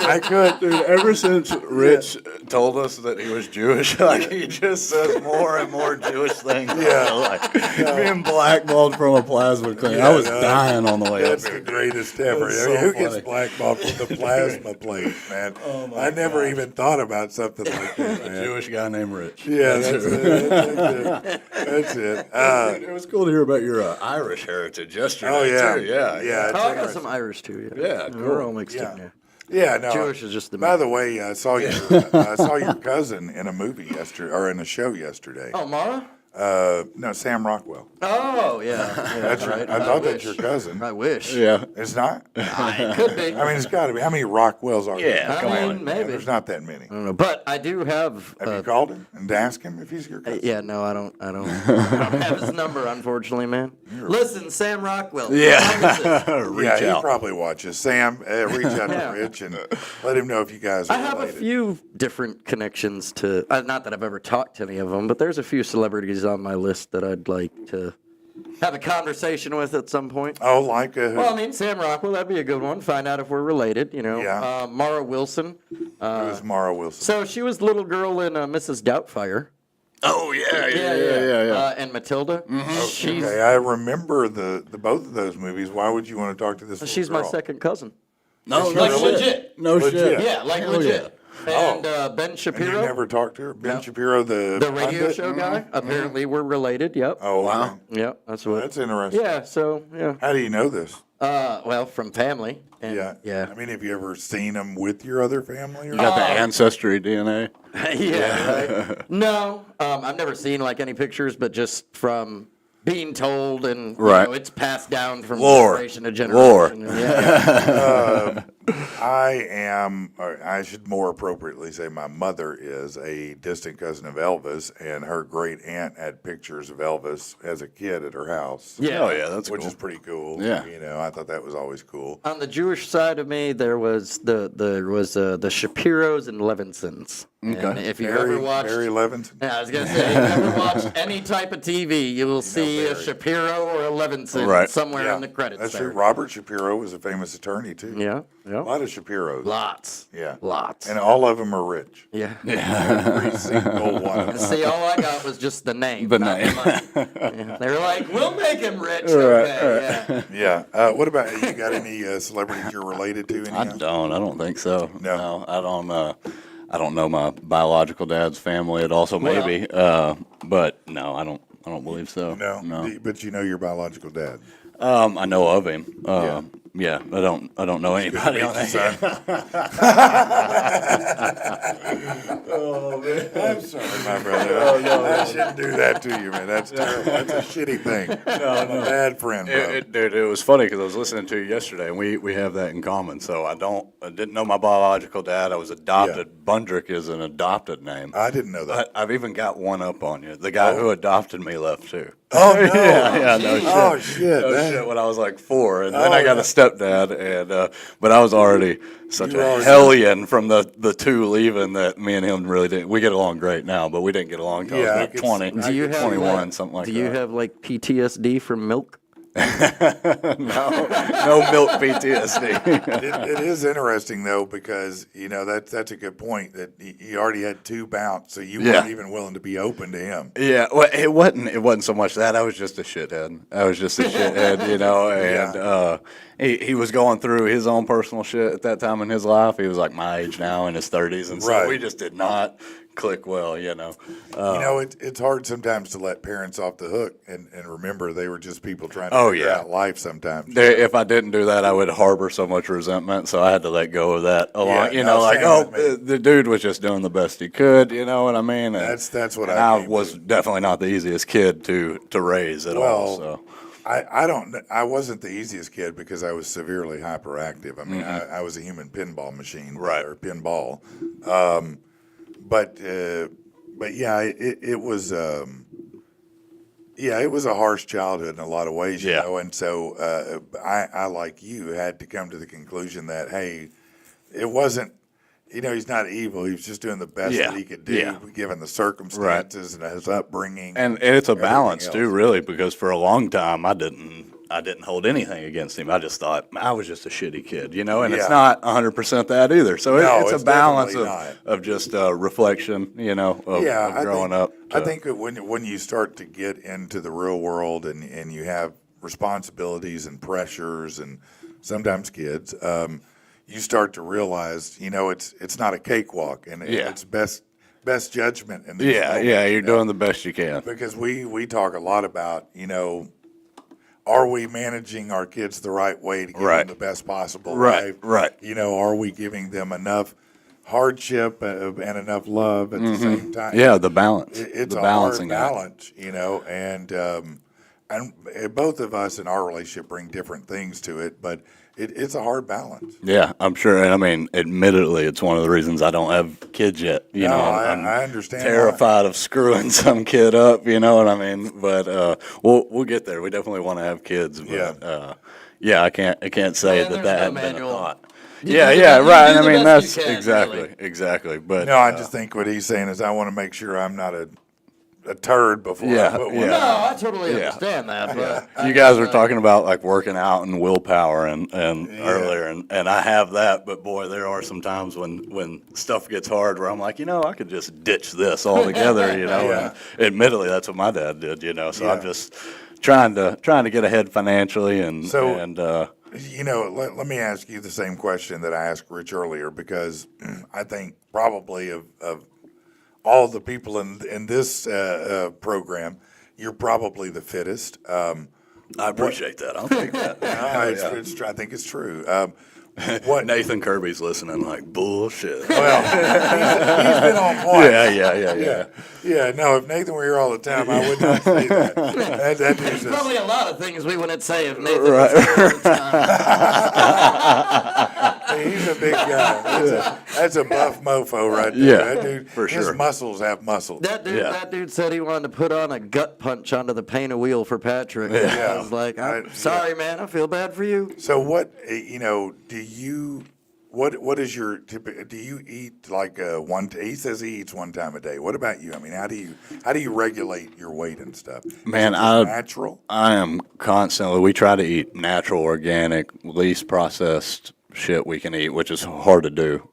I could. dude, ever since Rich told us that he was Jewish, like he just says more and more Jewish things. Yeah. Like being blackballed from a plasma clinic. Yeah, I was no, dying on the way up That's here. the greatest ever. That's I mean, so who gets funny. blackballed from the plasma plate, man? I never even thought about something like that, A man. Jewish guy named Rich. Yeah, that's it. That's it. It was cool to hear about your Irish heritage yesterday. Oh, yeah. too. Yeah, Yeah, Oh, I got interesting. some Irish too. Yeah, We're cool. all mixed Yeah. in there. Yeah, no. Jewish is just the By main. the way, I saw your cousin in a movie yesterday, or in a show yesterday. Oh, Mara? No, Sam Rockwell. Oh, yeah. That's right. I thought that's your cousin. I wish. Yeah. It's not. It could be. I mean, it's got to be. How many Rockwells are there? Yeah, I come mean, on. maybe. There's not that many. I don't know, but I do have. Have you called him and asked him if he's your cousin? Yeah, no, I don't have his number, unfortunately, man. Listen, Sam Rockwell. Yeah. Reach Yeah, he out. probably watches. Sam, reach out Yeah. to Rich and let him know if you guys are I have a related. few different connections to. Not that I've ever talked to any of them, but there's a few celebrities on my list that I'd like to have a conversation with at some point. Oh, like a, Well, I mean, Sam Rockwell, that'd be a good one. Find out if we're related, you know. Yeah. Mara Wilson. who's Mara Wilson? So she was the little girl in Mrs. Doubtfire. Oh, yeah. And Matilda. She's Okay, I remember the both of those movies. Why would you want to talk to this? she's little my girl? second cousin. No, Like no legit. shit. No Legit. shit. Yeah, like Hell legit. And Ben And you Shapiro, never talked to her? Ben No. Shapiro, the the radio pundit? show guy. Apparently, we're related. Yep. Oh, Wow. Yep. That's what. That's interesting. Yeah. So yeah. How do you know this? Well, from family. And, Yeah. Yeah. I mean, have you ever seen them with your other family? Or You got the ancestry DNA. yeah. Right. No, I've never seen like any pictures, but just from being told, and Right. it's passed down from Lore. generation to Lore. generation. Yeah. I am, or I should more appropriately say my mother is a distant cousin of Elvis, and her great aunt had pictures of Elvis as a kid at her house. Yeah. Oh, yeah, that's Which cool. is pretty cool. Yeah. You know, I thought that was always cool. On the Jewish side of me, there was the Shapiros and Levinsons. And Okay. if you ever watched, Barry Levinson? yeah, I was gonna say, if you ever watched any type of TV, you will see a Barry. Shapiro or a Levinson Right. somewhere in the credits. That's there. true. Robert Shapiro was a famous attorney, too. Yeah. A Yeah. lot of Shapiros. Lots. Yeah. Lots. And all of them are rich. Yeah. Every single one of them. See, all I got was just the name. The not name. money. Yeah. They were like, "We'll make him rich." Okay. Yeah. Yeah. What about you? Got any celebrities you're related to? I Anyhow? don't think so. No. I don't know my biological dad's family at all, so maybe. But no, I don't believe so. No. No. But you know your biological dad. I know of him. Yeah, I don't know anybody on that. Son. I'm sorry, my brother. I shouldn't do that to you, man. That's terrible. That's a shitty thing. I'm a bad friend, bro. Dude, it was funny because I was listening to you yesterday, and we have that in common. So I didn't know my biological dad. I was adopted. Yeah. Bundrick is an adopted name. I didn't know that. I've even got one up on you. The guy who adopted me left too. Oh, no. Yeah, no shit. Oh, shit. No man. shit, when I was like 4, and then Oh, I got yeah. a stepdad, and but I was already such You were a already- hellion from the two leaving that me and him really didn't. We get along great now, but we didn't get along until Yeah, I I was could- about 20, Do you have, 21, something like Do that. you have like PTSD from milk? no milk PTSD? It is interesting though, because you know that's a good point that he already had 2 bouts, so you Yeah. weren't even willing to be open to him. Yeah, well, it wasn't so much that. I was just a shithead. You know, and he was going through his own personal shit at that time in his life. He was like my age now, in his 30s, and so Right. we just did not click well, you know. You know, it's hard sometimes to let parents off the hook and remember they were just people trying to Oh, figure yeah. out life sometimes. If I didn't do that, I would harbor so much resentment, so I had to let go of that along. Yeah, You no, know, like, same with me. the dude was just doing the best he could. You know what I mean? And, That's what and I I came was to. definitely not the easiest kid to raise at all. Well, So I wasn't the easiest kid because I was severely hyperactive. I mean, I was a human pinball machine, Right. or pinball. But yeah, it was it was a harsh childhood in a lot of ways, you Yeah. know. And so I like you had to come to the conclusion that hey, it wasn't. You know, he's not evil. He was just doing the best Yeah, that he could do, yeah. given the circumstances and his upbringing. And it's a everything balance too, else. really, because for a long time I didn't hold anything against him. I just thought I was just a shitty kid, you know. And Yeah. it's not 100% that either. So No, it's it's a balance definitely of just reflection, you know, of I growing think, up. I think that when you start to get into the real world and you have responsibilities and pressures and sometimes kids, you start to realize, you know, it's not a cakewalk and Yeah. it's best judgment in these Yeah, moments, yeah, you you're know? doing the best you can. Because we talk a lot about, you know, are we managing our kids the right way to give Right. them the best possible Right, life? right. You know, are we giving them enough hardship and enough love at the same time? Mm-hmm. Yeah, the balance. It's the a balancing hard act. balance, you know, and both of us in our relationship bring different things to it, but it's a hard balance. Yeah, I'm sure. And I mean, admittedly, it's one of the reasons I don't have kids yet. You No, know, I understand why. terrified of screwing some kid up. You know what I mean? But we'll get there. We definitely want to have kids. But, Yeah. I can't say Man, that there's no hadn't been a manual. thought. You Yeah, do the yeah, best- right. you do I the mean, best that's you can, exactly, really. exactly. But No, I just think what he's saying is I want to make sure I'm not a turd before Yeah, I put one yeah. No, on. I totally understand that, but You guys were talking about like working out and willpower and earlier, and I have that, but boy, there are some times when stuff gets hard where I'm like, I could just ditch this altogether, Yeah. and admittedly, that's what my dad did, so I'm Yeah. just trying to get ahead financially and, So- and Let me ask you the same question that I asked Rich earlier, because I think probably of all the people in this program, you're probably the fittest. I appreciate that. I'll take that. I think it's true. Nathan Kirby's listening like bullshit. Well, he's been on point. Yeah. Yeah, no, if Nathan were here all the time, I would not say that. That dude's there's just- probably a lot of things we wouldn't say if Nathan was here all the time. he's a big guy. That's a buff mofo right there. Yeah, That dude, for his sure. muscles have muscle. That dude said he wanted to put on a gut punch onto the paint wheel for Patrick. Yeah. I was like, I'm sorry, man. I feel bad for you. So what, do you, what is your, do you eat like he says he eats one time a day. What about you? I mean, how do you regulate your weight and stuff? Man, Is it just natural? I am constantly. We try to eat natural, organic, least processed shit we can eat, which is hard to do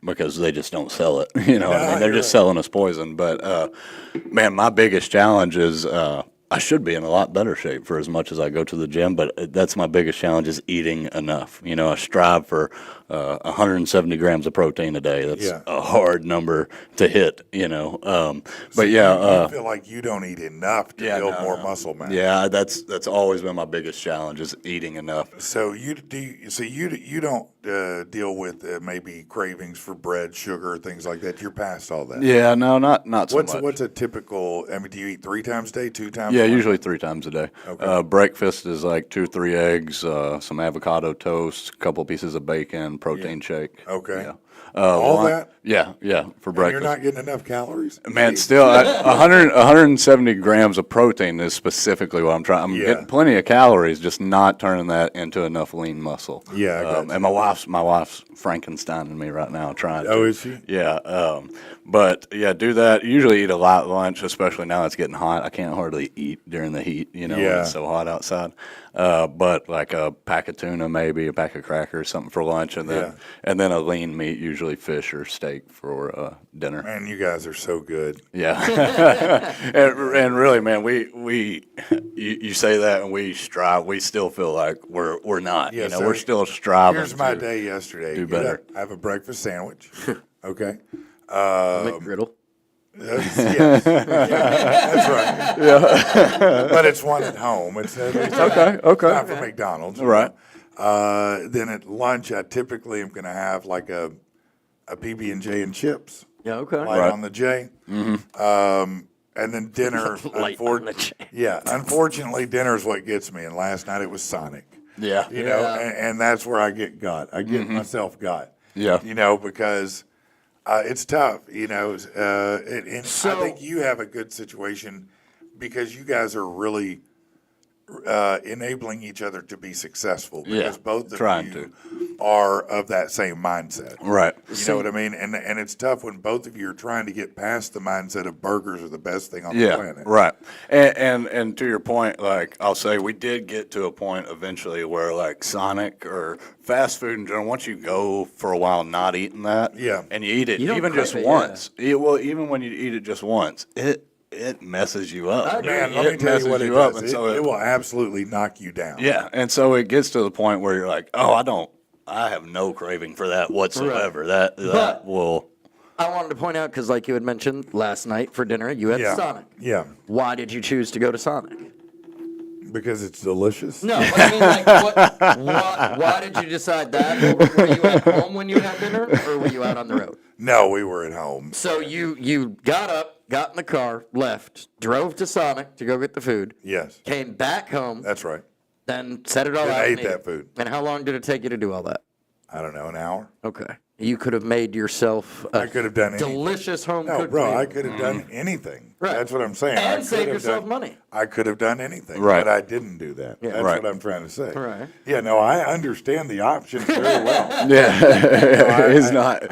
because they just don't sell it. You know what I mean? They're just selling us poison. But man, my biggest challenge is I should be in a lot better shape for as much as I go to the gym, but that's my biggest challenge is eating enough. I strive for 170 grams of protein a day. That's a hard number to hit, But You feel like you don't eat enough to build more muscle mass. yeah, that's always been my biggest challenge is eating enough. So you don't deal with maybe cravings for bread, sugar, things like that. You're past all that. Yeah, no, not so much. What's a typical? I mean, do you eat 3 times a day, 2 times? Yeah, a month? usually 3 times a day. Okay. Breakfast is like 2 or 3 eggs, some avocado toast, a couple pieces of bacon, protein shake. Okay. Yeah. All that? Yeah, for And breakfast. you're not getting enough calories. Man, still 170 grams of protein is specifically what I'm trying. I'm getting plenty of calories, just not turning that into enough lean muscle. Yeah, I got you. and my wife's Frankensteining me right now trying. Oh, to. is she? Yeah, but yeah, do that. Usually eat a light lunch, especially now it's getting hot. I can't hardly eat during the heat, when Yeah. it's so hot outside. But like a pack of tuna, maybe a pack of crackers, something for lunch, and then a lean meat, usually fish or steak for dinner. Man, you guys are so good. Yeah, and really, man, you say that, and we strive. We still feel like we're not. Yeah, so we're still striving. Here's my to day yesterday. do Get better. up, I have a breakfast sandwich. Okay. McGriddle. Yes, that's right. Yeah, but it's one at home. It's Okay. not for McDonald's. Right. Then at lunch, I typically am going to have like a PB&J and chips, Yeah, okay. light Right. on the J. And then dinner. Light on the J. Yeah, unfortunately, dinner is what gets me. And last night it was Sonic. Yeah. You know, and that's where I get got. I get myself got. Yeah. Because it's tough. And I think you have a good situation because you guys are really enabling each other to be successful because both of trying you are of that same mindset. Right. You know what I mean? And it's tough when both of you are trying to get past the mindset of burgers are the best thing on the planet. Right. And to your point, like I'll say, we did get to a point eventually where like Sonic or fast food in general, once you go for a while not eating that, and you eat it You don't even crave just it, once, even when you eat it just once, it messes you up. Man, let me tell you what it up, does. and so It will absolutely knock you down. yeah, and so it gets to the point where you're like, oh, I have no craving for that whatsoever. That But- will. I wanted to point out, because like you had mentioned last night for dinner, you had Yeah. Sonic. Yeah. Why did you choose to go to Sonic? Because it's delicious. No, but I mean, like, why did you decide that? Were you at home when you had dinner, or were you out on the road? No, we were at home. So you got up, got in the car, left, drove to Sonic to go get the food, Yes, came back home, that's right. then set it all Then out. ate and that food. And how long did it take you to do all that? I don't know, an hour. Okay. You could have made yourself I could have done anything. delicious home No, cooked bro, meal. I could have done anything. Right. That's what I'm saying. I And could save have yourself done- money. I could have done anything, Right. but I didn't do that. Yeah. That's Right. what I'm trying to say. Right. Yeah, no, I understand the options very well. Yeah, it's not.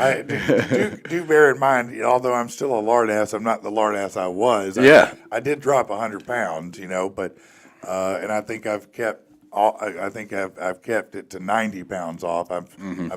Do bear in mind, although I'm still a lard ass, I'm not the lard ass I was. Yeah. I did drop 100 pounds, but, and I think I've kept. I think I've kept it to 90 pounds off. I've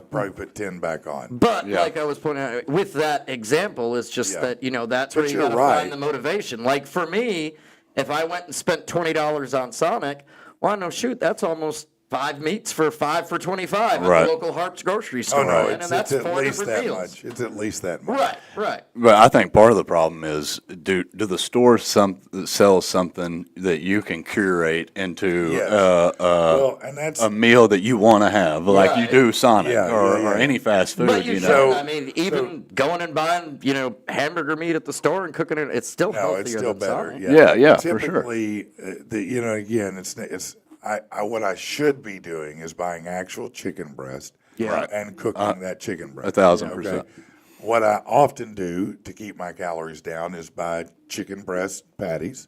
probably put 10 back on. But Yeah. like I was pointing out, with that example, it's just Yeah. that, that's where But you you're got to right. find the motivation. Like for me, if I went and spent $20 on Sonic, well, no, shoot, that's almost 5 meats for 5 for 25 at Right. the local Harps grocery store. Oh no, man, it's and that's at 4 least different that meals. much. It's at least that much. Right, right. But I think part of the problem is, do the stores sell something that you can curate into Yes. Well, and that's a meal that you want to have, like you Right. do Sonic Yeah, or, yeah, or yeah. any fast food, But you you should. know. I mean, even going and buying, hamburger meat at the store and cooking it, it's still no, healthier it's still than better. Sonic. Yeah, for sure. Typically, again, it's what I should be doing is buying actual chicken breast, Yeah. Right. and cooking that chicken breast. 1,000%. What I often do to keep my calories down is buy chicken breast patties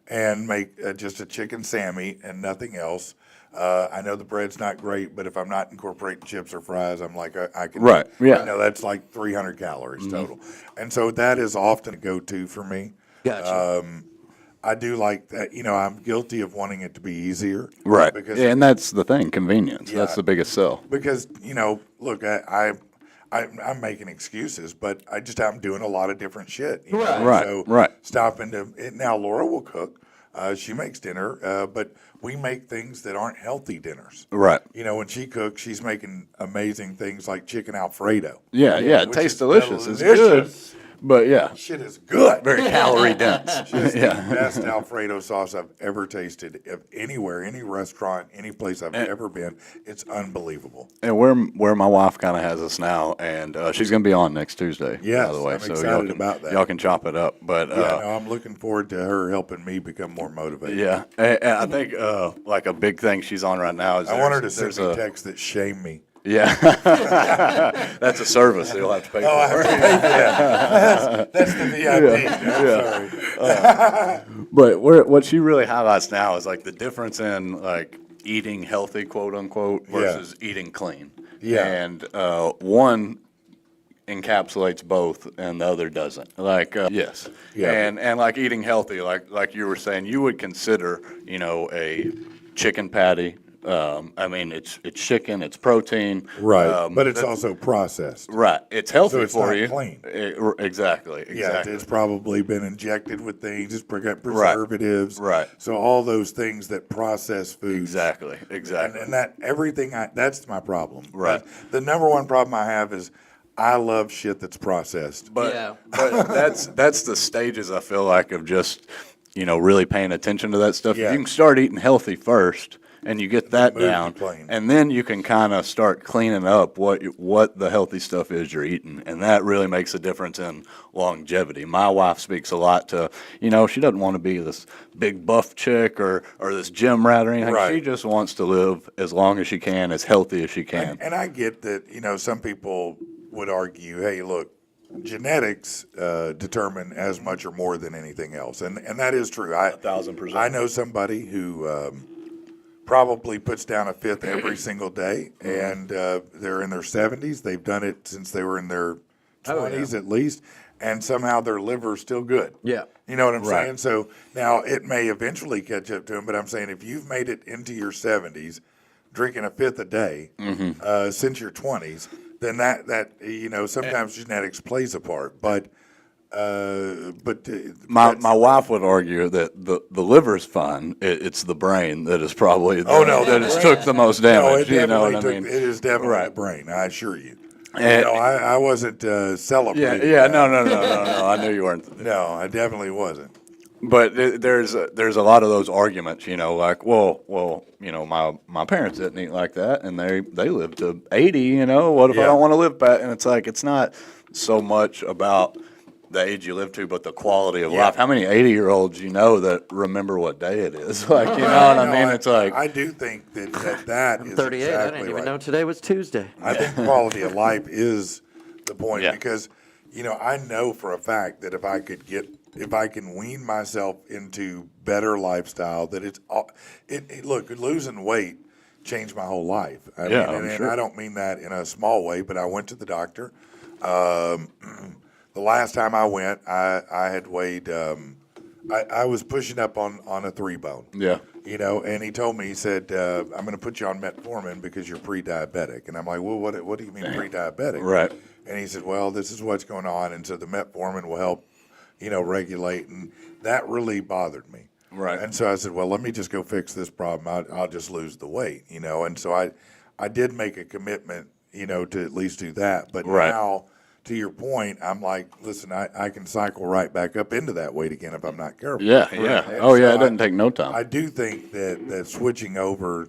and make just a chicken Sammy and nothing else. I know the bread's not great, but if I'm not incorporating chips or fries, I'm like, I can. Right, yeah. That's like 300 calories total. And so that is often a go-to for me. Gotcha. I do like that. I'm guilty of wanting it to be easier. Right. Because, Yeah, and that's the thing, convenience. Yeah. That's the biggest sell. because look, I'm making excuses, but I'm doing a lot of different shit. Right. Right, So right. stopping to now, Laura will cook. She makes dinner, but we make things that aren't healthy dinners. Right. When she cooks, she's making amazing things like chicken Alfredo. Yeah, it Which tastes is delicious. It's delicious. good. But yeah, Shit is good. very calorie dense. It's Yeah. the best Alfredo sauce I've ever tasted anywhere, any restaurant, any place I've ever been. It's unbelievable. And where my wife kind of has us now, and she's going to be on next Tuesday, Yes, by the way. I'm so excited y'all can, about that. Y'all can chop it up. But Yeah, no, I'm looking forward to her helping me become more motivated. yeah, and I think like a big thing she's on right now is I want her to there's send me a- texts that shame me. Yeah, that's a service you'll have to pay for. I have to pay for that. That's the VIP. I'm sorry. But what she really highlights now is like the difference in like eating healthy, quote unquote, versus eating clean. Yeah. And one encapsulates both, and the other doesn't. Like yes. Yeah. And like eating healthy, like you were saying, you would consider a chicken patty. I mean, it's chicken, it's protein. Right, but it's also processed. Right. It's healthy So it's for not you. clean. Exactly. Yeah, Exactly. it's probably been injected with things, it's got preservatives. Right. So all those things that process foods. Exactly. And, Exactly. and that everything, that's my problem. Right. The number one problem I have is I love shit that's processed. But, Yeah. but that's the stages I feel like of just really paying attention to that stuff. Yeah. You can start eating healthy first, and you get that move to down, clean. and then you can kind of start cleaning up what the healthy stuff is you're eating, and that really makes a difference in longevity. My wife speaks a lot to she doesn't want to be this big buff chick or this gym rat or anything. Right. She just wants to live as long as she can, as healthy as she can. And I get that, some people would argue, hey, look, genetics determine as much or more than anything else. And that is true. 1,000%. I know somebody who probably puts down a fifth every single day, and they're in their 70s. They've done it since they were in their 20s at least, and somehow their liver's still good. Yeah. You know what I'm Right. saying? So now it may eventually catch up to them, but I'm saying if you've made it into your 70s, drinking a fifth a day since your 20s, then that sometimes genetics plays a part. But My wife would argue that the liver's fine. It's the brain that is probably that has took the most damage. No, it You know what I definitely mean? it is definitely Right. the brain. I assure you. And- I wasn't Yeah, celebrating. yeah, that. no. I knew you weren't. No, I definitely wasn't. But there's a lot of those arguments, like, well, my parents didn't eat like that, and they lived to 80. What if I Yeah. don't want to live back? And it's like it's not so much about the age you live to, but the quality of life. How many 80-year-olds you know that remember what day it is? Like, you know what I mean? It's like, I do think that is 38. exactly I didn't even right. know today was Tuesday. I think quality of life is the point Yeah. because, I know for a fact that if I can wean myself into better lifestyle, that look, losing weight changed my whole life. I mean, I'm and sure. I don't mean that in a small way, but I went to the doctor. The last time I went, I had weighed, I was pushing up on a 3-bone. yeah. And he told me, he said, I'm going to put you on metformin because you're pre-diabetic. And I'm like, well, what do you mean pre-diabetic? Right. And he said, well, this is what's going on. And so the metformin will help, regulate. And that really bothered me. Right. And so I said, well, let me just go fix this problem. I'll just lose the weight, And so I did make a commitment, to at least do that. But Right. now, to your point, I'm like, listen, I can cycle right back up into that weight again if I'm not careful. Yeah, And yeah. so Oh, yeah, it doesn't take no time. I do think that switching over,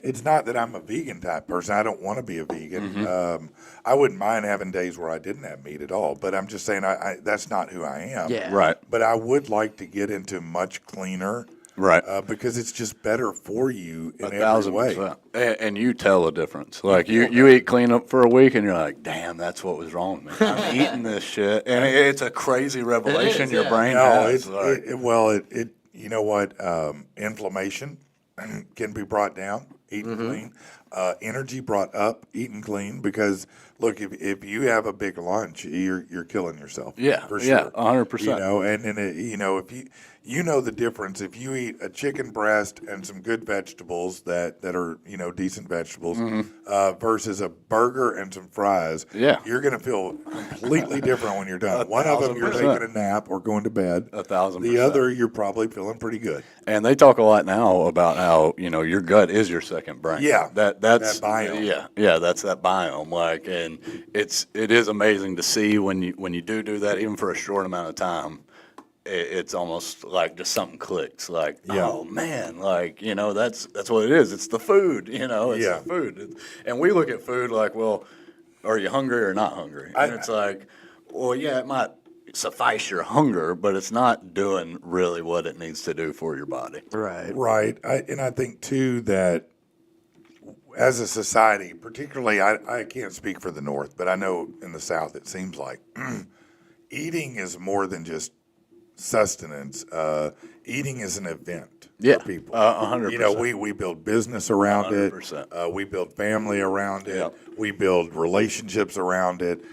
it's not that I'm a vegan type person. I don't want to be a vegan. Mm-hmm. I wouldn't mind having days where I didn't have meat at all. But I'm just saying that's not who I am. Yeah. Right. But I would like to get into much cleaner. Right. Because it's just better for you in every way. 1,000%. And you tell a difference. Like you eat clean up for a week and you're like, damn, that's what was wrong with me. I'm eating this shit. And it's a crazy revelation your brain No, has. you know what? Inflammation can be brought down, eating clean. Energy brought up, eating clean. Because look, if you have a big lunch, you're killing yourself. Yeah, for yeah, sure. 100%. And then if you know the difference if you eat a chicken breast and some good vegetables that are decent vegetables versus a burger and some fries. Yeah. You're gonna feel completely different when you're done. One of them you're 1,000%. taking a nap or going to bed. 1,000%. The other you're probably feeling pretty good. And they talk a lot now about how, your gut is your second brain. Yeah, That's that biome. Yeah, that's that biome. Like, and it is amazing to see when you do that, even for a short amount of time. It's almost like just something clicks. Like, Yeah. oh man, like, that's what it is. It's the food, it's Yeah. the food. And we look at food like, well, are you hungry or not hungry? And it's like, well, yeah, it might suffice your hunger, but it's not doing really what it needs to do for your body. Right. Right. I think too that as a society, particularly, I can't speak for the North, but I know in the South it seems like eating is more than just sustenance. Eating is an event Yeah, for people. 100%. We build business around 100%. it. We build family around it. Yep. We build relationships around it.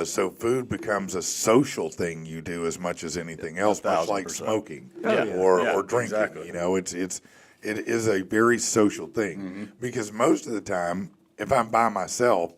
So food becomes a social thing you do as much as anything else, much like 1,000%. smoking Yeah. or Yeah, drinking. exactly. It is a very social thing because most of the time, if I'm by myself,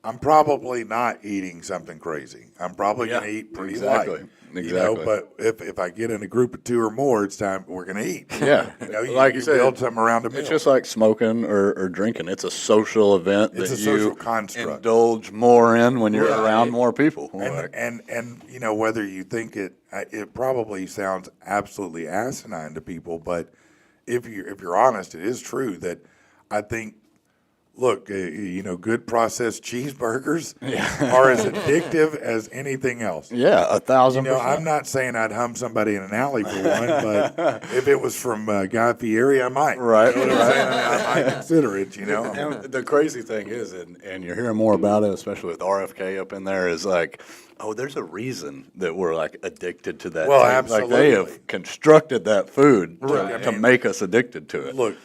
I'm probably not eating something crazy. I'm probably going to eat pretty exactly. light. Exactly. But if I get in a group of two or more, it's time we're going to eat. Yeah, like you said, build something around a meal. it's just like smoking or drinking. It's a social event It's that a social you construct. indulge more in when you're Right. around more people. And whether you think it probably sounds absolutely asinine to people, but if you're honest, it is true that I think. Look, good processed cheeseburgers are as addictive as anything else. Yeah, 1,000%. I'm not saying I'd hum somebody in an alley for one, but if it was from Guy Fieri, I might. Right, You know what I'm saying? I might consider it, And the crazy thing is, and you're hearing more about it, especially with RFK up in there, is like, oh, there's a reason that we're like addicted to that. Well, thing. Like they absolutely. have constructed that food Right. to make us addicted to it. Look,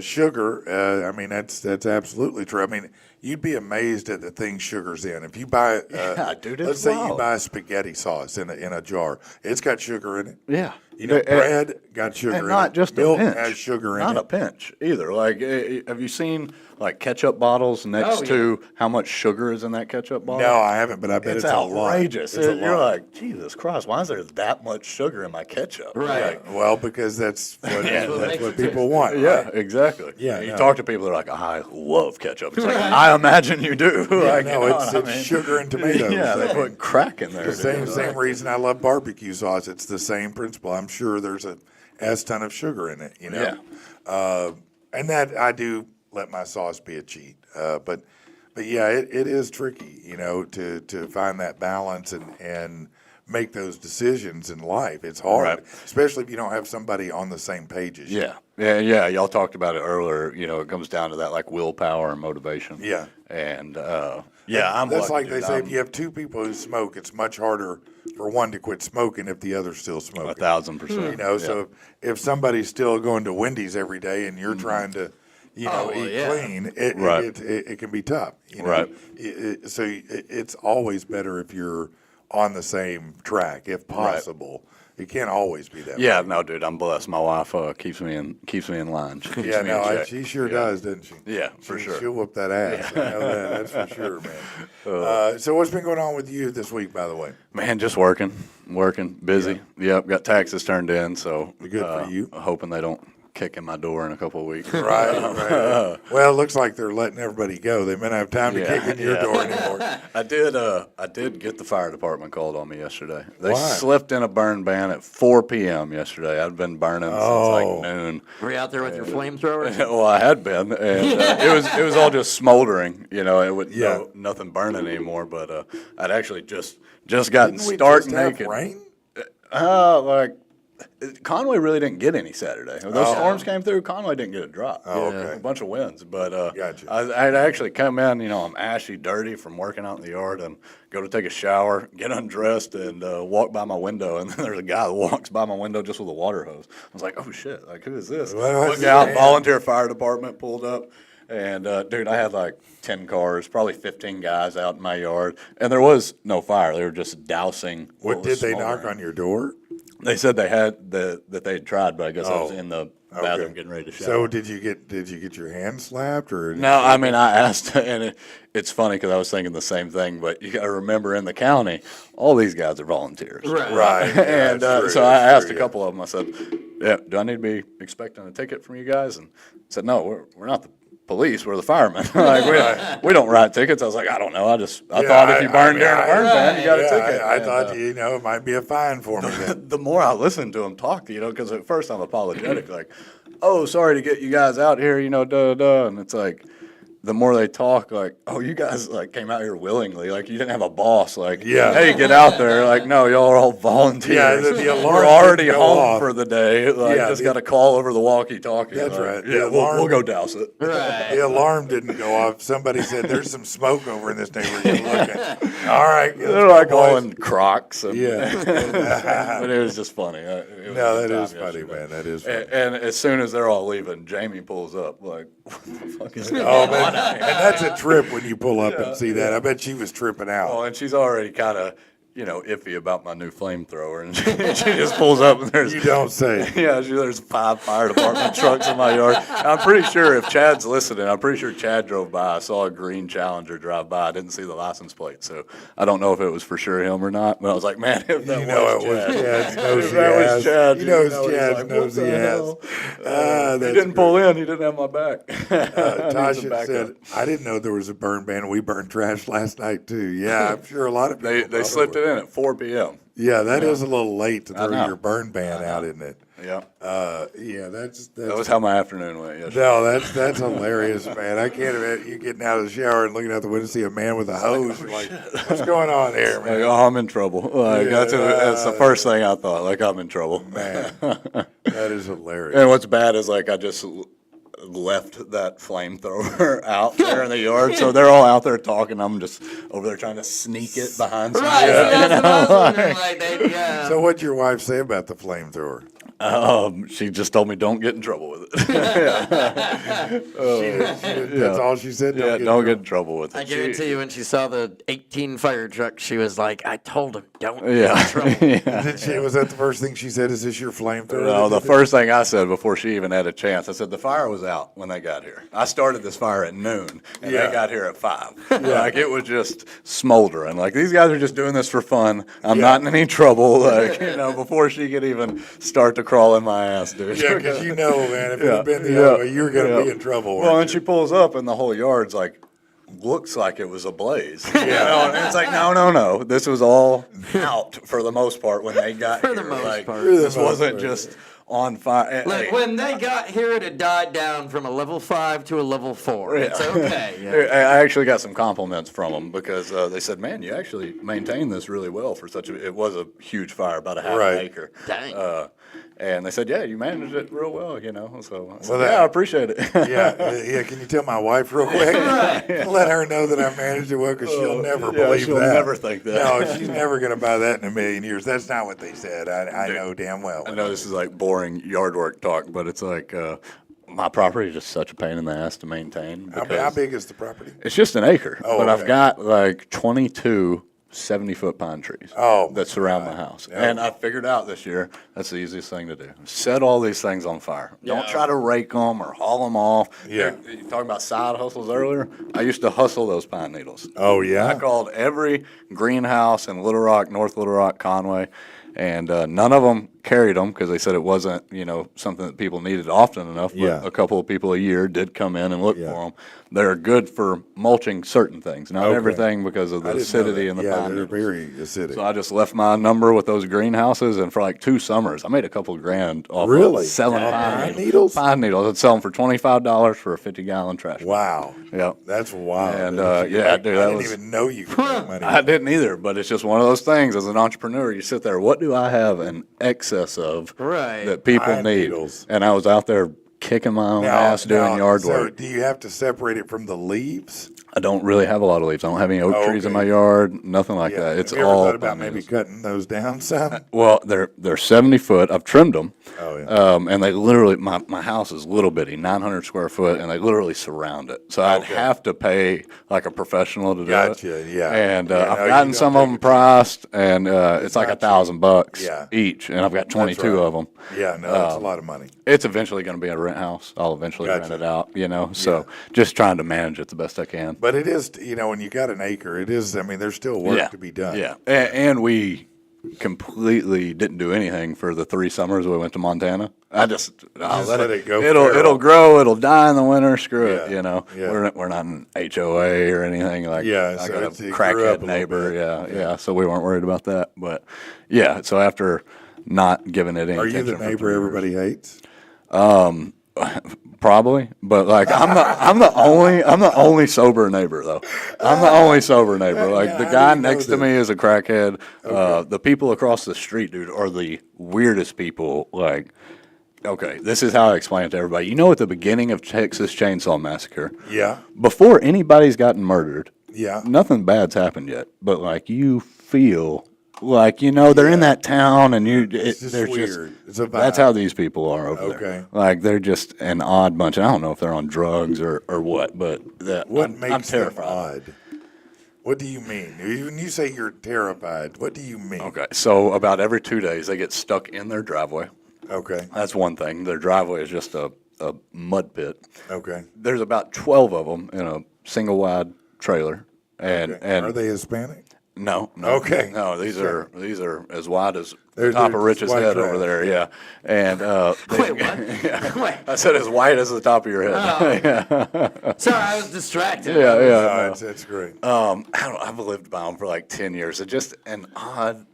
sugar. That's absolutely true. I mean, you'd be amazed at the things sugar's in. If you buy, Yeah, dude, it's let's say you wild. buy spaghetti sauce in a jar, it's got sugar in it. Yeah. Bread got sugar And in not it. just Milk a pinch. has sugar in Not it. a pinch either. Like, have you seen like ketchup bottles next to how much sugar is in that ketchup bottle? No, I haven't, but I bet It's it's a lot. outrageous. It's a You're lot. like, Jesus Christ, why is there that much sugar in my ketchup? Right. Well, because that's what, That's what that's makes what it people taste want. Yeah, right? exactly. Yeah, You no. talk to people, they're like, I love ketchup. It's like, I imagine you do. Yeah, Like, no, you know it's what I mean? sugar and tomatoes. Yeah, they put crack in there. The dude. same reason I love barbecue sauce. It's the same principle. I'm sure there's a ton of sugar in it, and that I do let my sauce be a cheat. But But yeah, it is tricky, to find that balance and make those decisions in life. It's hard, Right. especially if you don't have somebody on the same page as you. Yeah. Y'all talked about it earlier. It comes down to that like willpower and motivation. Yeah. And I'm. That's lucky, like they dude. say, I'm if you have two people who smoke, it's much harder for one to quit smoking if the other's still smoking. 1,000%. So if somebody's still going to Wendy's every day and you're trying to, well, eat yeah. clean, Right. it can be tough. Right. So it's always better if you're on the same track, if possible. It can't always be that Yeah, way. no, dude, I'm blessed. My wife keeps me in line. She keeps Yeah, me in no, check. she sure does, doesn't she? Yeah, for sure. She'll whoop that ass. I know that. That's for sure, man. So what's been going on with you this week, by the way? Man, just working, busy. Yep, got taxes turned in, so Good for you. hoping they don't kick in my door in a couple of weeks. Right. Well, it looks like they're letting everybody go. They may not have time to Yeah, kick in your yeah. door anymore. I did get the fire department called on me yesterday. They Why? slipped in a burn ban at 4 p.m. yesterday. I'd been burning since like noon. Were you out there with your flamethrower? Well, I had been, and it was all just smoldering. It would Yeah. nothing burning anymore. But I'd actually just gotten Didn't we stark just have naked. rain? Like Conway really didn't get any Saturday. When those storms came through, Conway didn't get a drop. Oh, okay. A bunch of winds, but Gotcha. I'd actually come in. I'm ashy, dirty from working out in the yard, and go to take a shower, get undressed, and walk by my window. And then there's a guy that walks by my window just with a water hose. I was like, oh shit! Like, who is this? Well, Look out! man. Volunteer fire department pulled up. And, dude, I had like 10 cars, probably 15 guys out in my yard, and there was no fire. They were just dousing. What was did they knock smoldering. on your door? They said they had that they had tried, but I guess I was Oh, in the bathroom okay. getting ready to shower. So did you get your hand slapped or? No, I mean I asked, and it's funny because I was thinking the same thing. But you got to remember, in the county, all these guys are volunteers, Right. Yeah, and that's true, so I that's asked true, a couple of them. I said, "Yeah, do I need to be expecting a ticket from you guys?" And said, "No, we're not the police. We're the firemen. Like we don't write tickets." I was like, "I don't know. I thought if you burned during a burn ban, you got a ticket." I And, thought it might be a fine for me. Then. the more I listened to him talk, because at first I'm apologetic, like, oh, sorry to get you guys out here, and it's like, the more they talk, like, oh, you guys like came out here willingly, like you didn't have a boss, like, Yeah. hey, get out there, like, no, y'all are all volunteers. Yeah, the alarm We're already didn't go home off. for the day, like, Yeah, just the- got a call over the walkie-talkie. That's like, right. The Yeah, alarm- we'll go douse it. Right. The alarm didn't go off. Somebody said there's some smoke over in this neighborhood. Look at. All right, They're like boys. all in Crocs. And, Yeah. but it was just funny. It was No, a good that time is funny, yesterday. man. That is funny. And as soon as they're all leaving, Jamie pulls up like, what the fuck is going Oh on? man, and that's a trip when you pull up and see that. I bet she was tripping out. Oh, and she's already kind of, iffy about my new flamethrower, and she just pulls up and there's You don't say. there's 5 fire department trucks in my yard. I'm pretty sure if Chad's listening, I'm pretty sure Chad drove by. I saw a green Challenger drive by. I didn't see the license plate, so I don't know if it was for sure him or not. But I was like, man, if that You know was it was Chad. Chad's nosy If that was ass. Chad, You know it's he's Chad's like, nosy what the ass. hell? He That's didn't pull in. He didn't have my back. I need some Tasha backup. said, I didn't know there was a burn ban. We burned trash last night, too. Yeah, I'm sure a lot of people. They probably slipped would. it in at 4 p.m. Yeah, that is a little late to throw know. your burn ban out, isn't it? Yeah, Yeah, that's that was how my afternoon went yesterday. no, that's hilarious, man. I can't imagine you getting out of the shower and looking out the window and see a man with a hose. You're like, what's going on here, Like, man? oh, I'm in trouble. Like, that's the first thing I thought. Like, I'm in trouble. Man, that is hilarious. And what's bad is, like, I just left that flamethrower out there in the yard. So they're all out there talking. I'm just over there trying to sneak it behind some Right. shit. That's what I was wondering. Like, yeah. So what'd your wife say about the flamethrower? She just told me don't get in trouble with it. That's all she said? Yeah, don't get in trouble with it. I guarantee you, when she saw the 18 fire truck, she was like, I told him, don't get Yeah. in trouble. Was that the first thing she said? Is this your flamethrower? No, the first thing I said before she even had a chance, I said the fire was out when they got here. I started this fire at noon, and Yeah. they got here at 5. Like, it was just smoldering. Like, these guys are just doing this for fun. I'm not in any trouble. Like, before she could even start to crawl in my ass, dude. Yeah, because you know, man, if it had been the other way, you were going to be in trouble. Well, weren't and she pulls up, and the whole yard's like, looks like it was ablaze. Yeah. And it's like, no. This was all out for the most part when they got For here. the most Like, part. For the This most wasn't part. just on fire. Like when they got here, it had died down from a level 5 to a level 4. It's okay. Yeah. I actually got some compliments from them because they said, "Man, you actually maintained this really well for such a." It was a huge fire, about a half Right. an acre. Dang. And they said, "Yeah, you managed it real well, you know." So I said, that- "Yeah, I appreciate it." Yeah. Can you tell my wife real quick? Let her know that I managed it well, because she'll never believe she'll that. never think that. No, she's never going to buy that in a million years. That's not what they said. I know damn well. I know this is like boring yard work talk, but it's like my property is just such a pain in the ass to maintain. How because big is the property? It's just an acre, Oh, but okay. I've got like 22 70-foot pine trees that surround my house. Yeah. And I figured out this year that's the easiest thing to do. Set all these things on fire. Don't Yeah. try to rake them or haul them off. Yeah. You talking about side hustles earlier? I used to hustle those pine needles. Oh, I yeah? called every greenhouse in Little Rock, North Little Rock, Conway, and none of them carried them because they said it wasn't, something that people needed often enough. But Yeah. a couple of people a year did come in and look Yeah. for them. They're good for mulching certain things, not Okay. everything because of the I didn't know acidity that. in the Yeah, pine they're needles. very acidic. So I just left my number with those greenhouses, and for like 2 summers, I made a couple of grand off Really? of selling Off pine pine needles. needles? Pine needles. I'd sell them for $25 for a 50-gallon trash bag. Wow. Yep. That's wild. And, dude. yeah, dude, I that didn't was- even know you could make money. I didn't either, but it's just one of those things. As an entrepreneur, you sit there, what do I have an excess of Right. that people Pine need? needles. And I was out there kicking my own ass doing yard so work. do you have to separate it from the leaves? I don't really have a lot of leaves. I don't have any oak trees in okay. my yard, nothing like that. It's Have you ever all thought about pine maybe needles. cutting those down some? Well, they're 70 foot. I've trimmed them. Oh, yeah. And they literally, my house is little bitty, 900 square foot, and they literally surround it. So I'd Okay. have to pay like a professional to do Gotcha, it. yeah. And Yeah, I've no, you gotten don't some of take them it cheap. priced, and it's like not $1,000 Yeah. each, and I've got 22 right. of them. Yeah, no, that's a lot of money. It's eventually going to be a rent house. I'll eventually Gotcha. rent it out, So just trying to manage it the best I can. But it is, when you got an acre, it is, there's still work to be done. Yeah, and we completely didn't do anything for the 3 summers we went to Montana. I'll let it go It'll feral. grow. It'll die in the winter. Screw it. Yeah, yeah. We're not an HOA or anything like. Yeah, I so got a it grew up a crackhead little neighbor. bit. Yeah. So we weren't worried about that. But yeah. So after not giving it any Are you attention the for neighbor 3 years. everybody hates? Probably, but like I'm the only sober neighbor though. I'm the only sober neighbor. Like Yeah, the how guy do you know next to this? me is a crackhead. The people across the street, dude, are the weirdest people. Like, okay, this is how I explain it to everybody. At the beginning of Texas Chainsaw Massacre, Yeah, before anybody's gotten murdered, yeah. nothing bad's happened yet. But like you feel like they're in that town, and just they're weird. It's a that's vibe. how these people are over there. Okay. Like they're just an odd bunch. And I don't know if they're on drugs or what, but What I'm makes terrified. them odd? What do you mean? When you say you're terrified, what do you mean? Okay, so about every 2 days they get stuck in their driveway. Okay. That's one thing. Their driveway is just a mud pit. Okay. There's about 12 of them in a single wide trailer, and Are they Hispanic? No. Okay. No, these are as wide as They're- the top they're of Rich's white head trash. over there. Yeah, and Wait, what? Wait. I said as white as the top of your head. Sorry, I was distracted. Yeah, yeah. No, it's great. I've lived by them for like 10 years. It's just an odd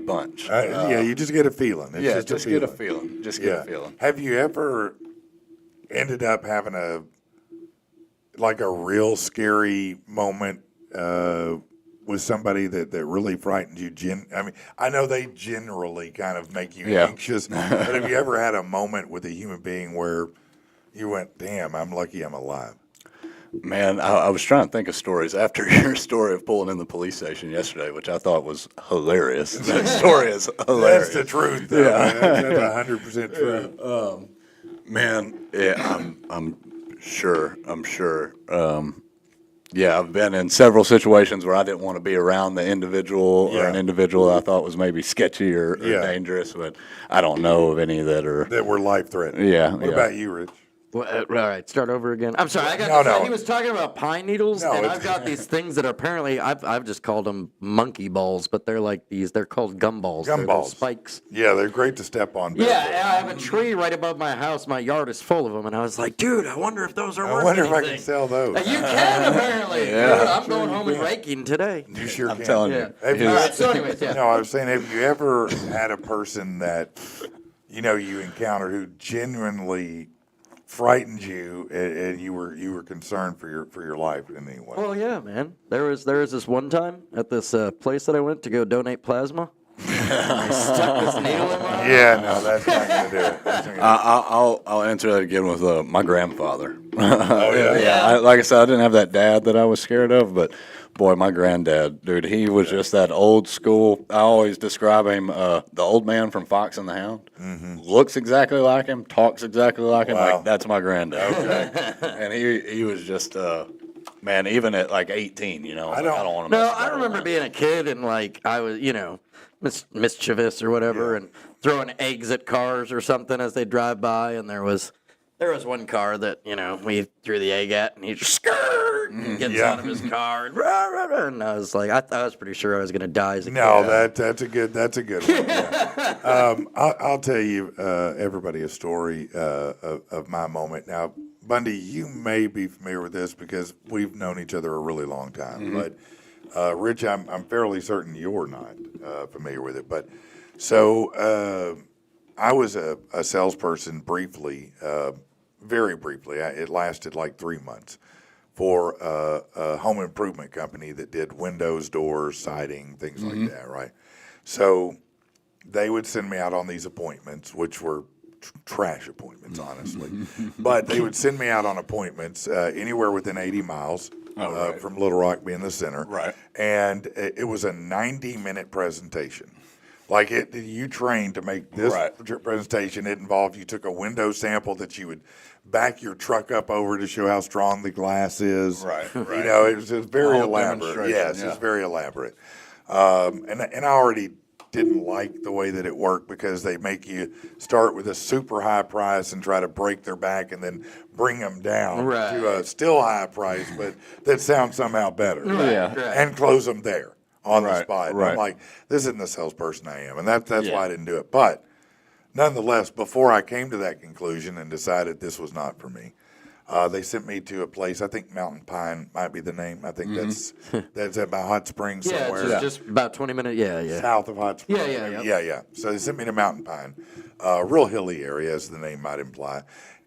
bunch. Yeah, you just get a feeling. It's Yeah, just get a feeling. Just get Yeah. a feeling. Have you ever ended up having a real scary moment with somebody that really frightened you? I know they generally kind of make you Yeah. anxious, but have you ever had a moment with a human being where you went, "Damn, I'm lucky I'm alive"? Man, I was trying to think of stories after your story of pulling in the police station yesterday, which I thought was hilarious. That story is hilarious. That's the truth, though. Yeah. Man. That's 100% true. Man, yeah, I'm sure. Yeah, I've been in several situations where I didn't want to be around the individual or an Yeah. individual I thought was maybe sketchy or Yeah. dangerous, but I don't know of any that are. That were life threatening. Yeah, What yeah. about you, Rich? Well, all right, start over again. I'm sorry, I got No, this- no. He was talking about pine needles, No, and it's- I've got these things that are apparently I've just called them monkey balls, but they're like these. They're called gumballs. They're those Gumballs. spikes. Yeah, they're great to step on. Yeah, barefoot. and I have a tree right above my house. My yard is full of them, and I was like, dude, I wonder if those are I worth wonder if I anything. can sell those. You can apparently. Yeah. Dude, I'm going home and raking today. You sure I'm can. telling Yeah. you. Have All you- right. So anyways, yeah. No, I was saying, have you ever had a person that you encountered who genuinely frightened you, and you were concerned for your life in any way? Well, yeah, man. There was this one time at this place that I went to go donate plasma. I stuck this needle in my arm. Yeah, no, that's not going to do it. That's not gonna I'll answer that again with my grandfather. Oh, yeah? Yeah. Like I said, I didn't have that dad that I was scared of, but boy, my granddad, dude, he was just that old school. I always describe him, the old man from Fox and the Hound. Looks exactly like him, talks exactly like him. Wow. Like that's my granddad. Okay. And he was just, man, even at like 18, I don't want to. No, I remember being a kid and like I was, mischievous or whatever, and throwing eggs at cars or something as they drive by. And there was one car that we threw the egg at, and he just skirt and gets out of his car and rah, rah, rah, and I was like, I was pretty sure I was gonna die as a No, kid. that's a good one. Yeah. I'll tell you everybody a story of my moment. Now, Bundy, you may be familiar with this because we've known each other a really long time. But Rich, I'm fairly certain you're not familiar with it. But so I was a salesperson briefly, very briefly. It lasted like 3 months for a home improvement company that did windows, doors, siding, things like that, right? So they would send me out on these appointments, which were trash appointments, honestly. But they would send me out on appointments anywhere within 80 miles from Little Rock being the center. Right. And it was a 90-minute presentation. Like you trained to make this presentation. It involved you took a window sample that you would back your truck up over to show how strong the glass is. Right. It was very elaborate. demonstration, Yes, yeah. it's very elaborate. And I already didn't like the way that it worked because they make you start with a super high price and try to break their back and then bring them down to a still high price, but that sounds somehow better. And close them there on the spot. And I'm like, this isn't the salesperson I am. And that's why I didn't do it. But nonetheless, before I came to that conclusion and decided this was not for me, they sent me to a place. I think Mountain Pine might be the name. I think that's at by Hot Springs somewhere. Yeah, it's just about 20 minutes. South of Hot Springs. Yeah. So they sent me to Mountain Pine, a real hilly area, as the name might imply,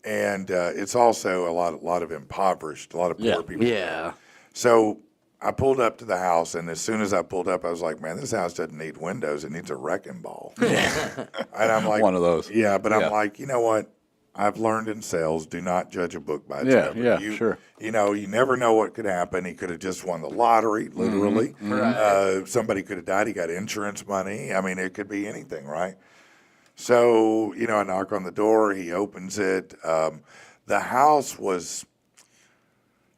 and it's also a lot of impoverished, a lot of poor people. Yeah. So I pulled up to the house, and as soon as I pulled up, I was like, "Man, this house doesn't need windows; it needs a wrecking ball." And I'm like, One of those. Yeah, but I'm like, you know what? I've learned in sales, do not judge a book by its cover. Sure. You never know what could happen. He could have just won the lottery, literally. Somebody could have died. He got insurance money. I mean, it could be anything, right? So, I knock on the door. He opens it. The house was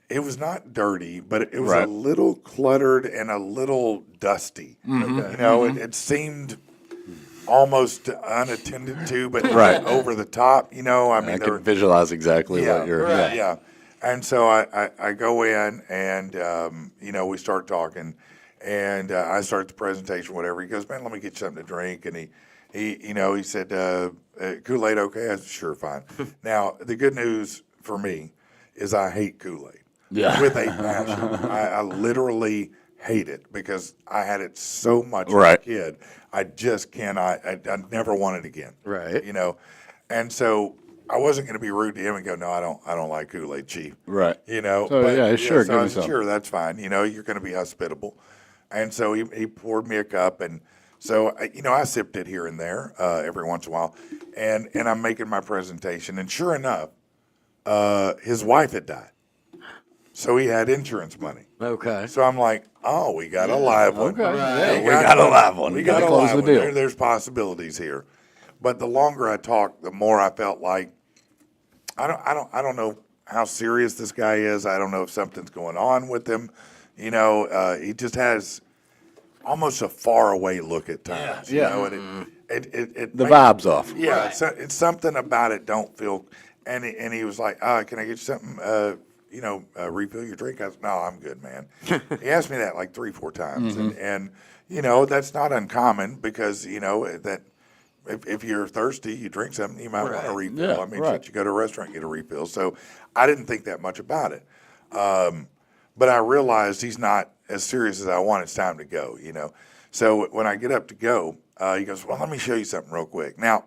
not dirty, but it was a little cluttered and a little dusty. It seemed almost unattended to, but over the top, I mean, I can visualize exactly what you're. Yeah. And so I go in and, we start talking and I start the presentation, whatever. He goes, man, let me get you something to drink. And he said, Kool-Aid, okay? I said, sure, fine. Now, the good news for me is I hate Kool-Aid. Yeah. With a passion. I literally hate it because I had it so much as a kid. I just cannot. I never want it again. Right. And so I wasn't going to be rude to him and go, no, I don't like Kool-Aid, Chief. Right. So sure. So I said, sure, that's fine. You're going to be hospitable. And so he poured me a cup, and so I sipped it here and there every once in a while, and I'm making my presentation, and sure enough, his wife had died. So he had insurance money. Okay. So I'm like, oh, we got a live one. Okay. Yeah, we got a live one. We got a close live the one. deal. There's possibilities here. But the longer I talked, the more I felt like I don't know how serious this guy is. I don't know if something's going on with him. He just has almost a faraway look at times. And The vibe's off. Yeah, it's something about it don't feel. And he was like, can I get you something? Refill your drink? I said, no, I'm good, man. He asked me that like 3-4 times. And that's not uncommon because, that if you're thirsty, you drink something, you might want a refill. Yeah, I mean, you go to a restaurant, get a refill. So I didn't think that much about it. But I realized he's not as serious as I want. It's time to go, So when I get up to go, he goes, well, let me show you something real quick. Now,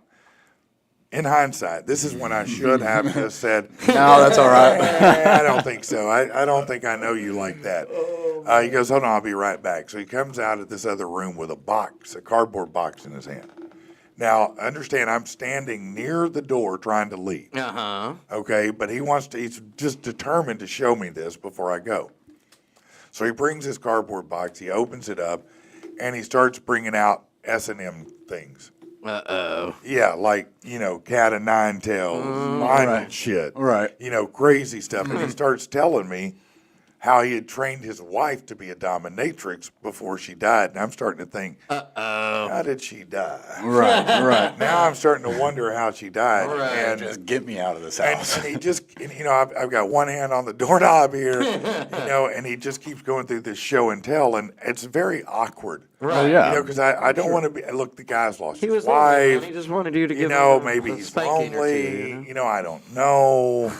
in hindsight, this is when I should have just said, No, that's all right. I don't think so. I don't think I know you like that. He goes, hold on, I'll be right back. So he comes out of this other room with a cardboard box in his hand. Now, understand, I'm standing near the door trying to leave. Uh-huh. Okay, but he's just determined to show me this before I go. So he brings his cardboard box, he opens it up, and he starts bringing out S&M things. Uh-oh. Yeah, like, cat of nine tails, vinyl shit. Right. Crazy stuff. And he starts telling me how he had trained his wife to be a dominatrix before she died. And I'm starting to think, how did she die? Right. Now I'm starting to wonder how she died. Right. And Just get me out of this house. and he just, I've got one hand on the doorknob here, and he just keeps going through this show and tell, and it's very awkward. Right. yeah. Because I don't want to be, look, the guy's lost He his was lonely, man. wife. He just wanted you to give him Maybe a he's spanking or lonely. two, I don't know.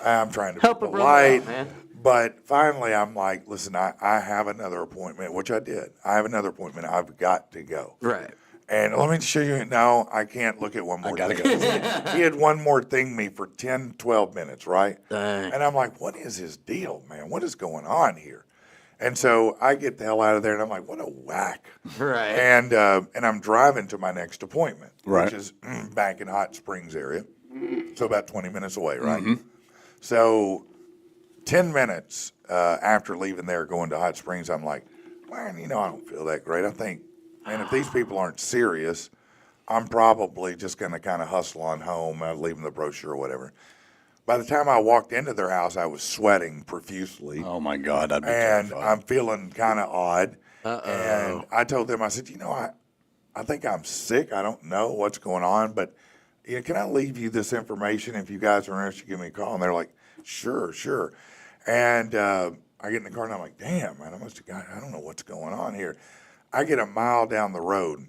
I'm trying to Help be a brother out, polite. man. But finally, I'm like, listen, I have another appointment, which I did. I have another appointment. I've got to go. Right. And let me show you. No, I can't look at one more gotta thing. go. He had one more thing me for 10, 12 minutes, right? Dang. And I'm like, what is his deal, man? What is going on here? And so I get the hell out of there, and I'm like, what a whack. Right. And I'm driving to my next appointment, Right. which is back in Hot Springs area, so about 20 minutes away, right? Mm-hmm. So 10 minutes after leaving there, going to Hot Springs, I'm like, man, I don't feel that great. I think, man, if these people aren't serious, I'm probably just going to kind of hustle on home, leave them the brochure or whatever. By the time I walked into their house, I was sweating profusely. Oh my God, I'd be And terrified. I'm feeling kind of odd. And I told them, I said, I think I'm sick. I don't know what's going on, but can I leave you this information? If you guys are interested, give me a call. And they're like, sure. And I get in the car and I'm like, damn, man, I don't know what's going on here. I get a mile down the road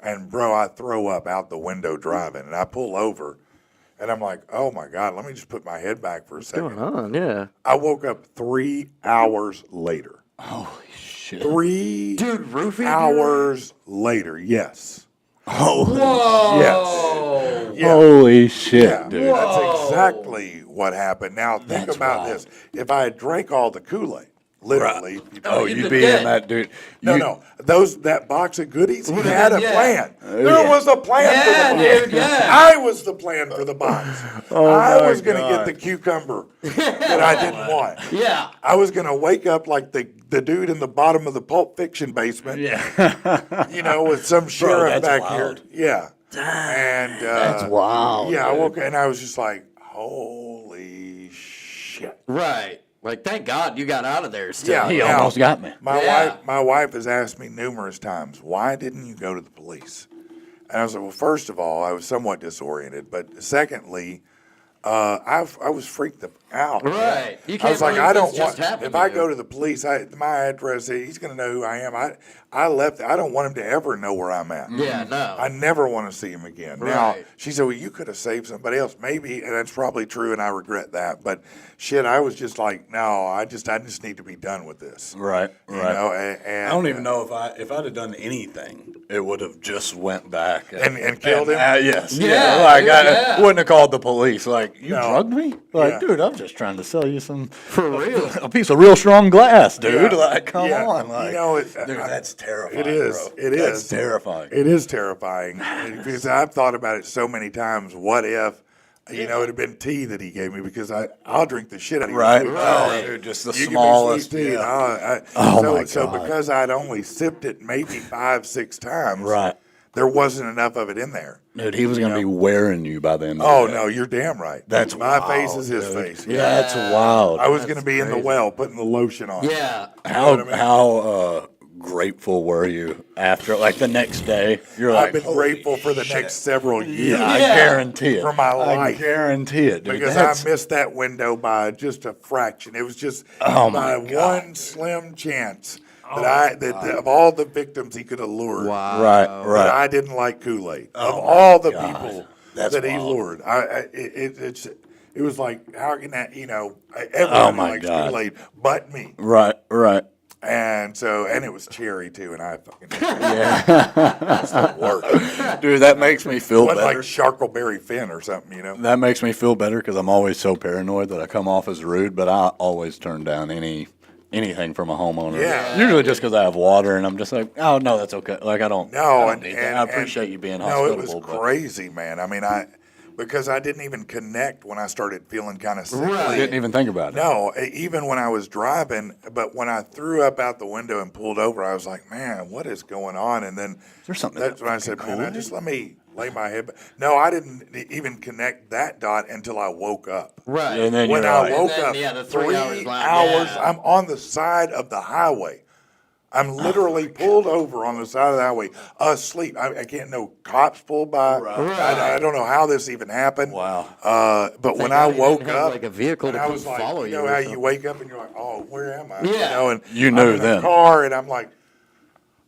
and bro, I throw up out the window driving and I pull over. And I'm like, oh, my God, let me just put my head back for a second. What's going on? Yeah. I woke up 3 hours later. Holy shit. 3 Dude, roofie? hours later, yes. Holy Yes. Yeah. Holy shit, Yeah, dude. that's exactly what happened. Now, think That's about wild. this. If I had drank all the Kool-Aid, literally. Oh, you'd you'd been be dead. in that, dude. No. That box of goodies, he had a yeah. plan. There was a plan for the box. dude, yeah. I was the plan for the box. I my was going to get God. the cucumber that I didn't want. Yeah. I was going to wake up like the dude in the bottom of the Pulp Fiction basement, with some sheriff that's back wild. here. Yeah. And That's wild. yeah, I dude. woke up and I was just like, holy shit. Right. Like, thank God you got out of there still. Yeah. He Now, almost got me. My wife has asked me numerous times, why didn't you go to the police? And I was like, well, first of all, I was somewhat disoriented, but secondly, I was freaked out. Right. You I can't was like, believe I this don't just want. happened If to I you. go to the police, my address, he's going to know who I am. I left. I don't want him to ever know where I'm at. Yeah, no. I never want to see him again. Now, Right. she said, well, you could have saved somebody else. Maybe, and that's probably true, and I regret that. But shit, I was just like, no, I just need to be done with this. Right. You know, and I don't even know if I'd have done anything, it would have just went back And killed him? Yes. Yeah, Like dude, I yeah. wouldn't have called the police. Like you No. drugged me. Like Yeah. dude, I'm just trying to sell you some For real. a piece of real strong glass, dude. Yeah. Like come Yeah. on, like dude, I- that's terrifying. It is. Bro. It That's is. terrifying. It is terrifying because I've thought about it so many times. What if, it'd have been tea that he gave me because I'll drink the shit out of your Right. sweet Oh, tea. dude, just the You give me smallest. sweet tea, and Yeah. so, my so God. because I'd only sipped it maybe 5-6 times, Right. there wasn't enough of it in there. Dude, he was gonna be wearing you by the end of Oh the day. no, you're damn right. That's my wild, face is his dude. face. Yeah, that's wild. I was going to be in the well putting the lotion on. Yeah. How grateful were you after, like the next day? You're like, I've been "Holy grateful for the shit." next several years. I guarantee it. For my I life. guarantee it, dude. Because That's- I missed that window by just a fraction. It was just Oh, by my God. one slim chance that of all the victims he could have lured, Wow. right, that right. I didn't like Kool-Aid. Of Oh, all the God. people That's that he wild. lured, it was like, how can that, everyone Oh, my likes God. Kool-Aid but me. Right, right. And so, and it was cherry too, and I fucking work. Dude, that makes me feel What, like better. Sharkleberry Finn or something, you know? That makes me feel better because I'm always so paranoid that I come off as rude, but I always turn down anything from a homeowner. Yeah. Usually just because I have water and I'm just like, oh, no, that's okay. Like, I don't need that. I appreciate you being No, hospitable. it was but crazy, man. I mean, because I didn't even connect when I started feeling kind of sickly. I didn't even think about it. No, even when I was driving, but when I threw up out the window and pulled over, I was like, man, what is going on? And then There's something that's when I said, man, just let me lay my head. No, I didn't even connect that dot until I woke up. Right. And then When you're I like, woke And then, up, yeah, the 3 3 hours, hours yeah. I'm on the side of the highway. I'm literally pulled over on the side of the highway, asleep. I can't know cops pulled by. I don't know how this even happened. Wow. But when Thank I God you woke didn't have, up, like, a vehicle and to I come was like, follow you you know or how something. you wake up and you're like, oh, where am I? Yeah. You know, and You I'm knew in then. a car, and I'm like,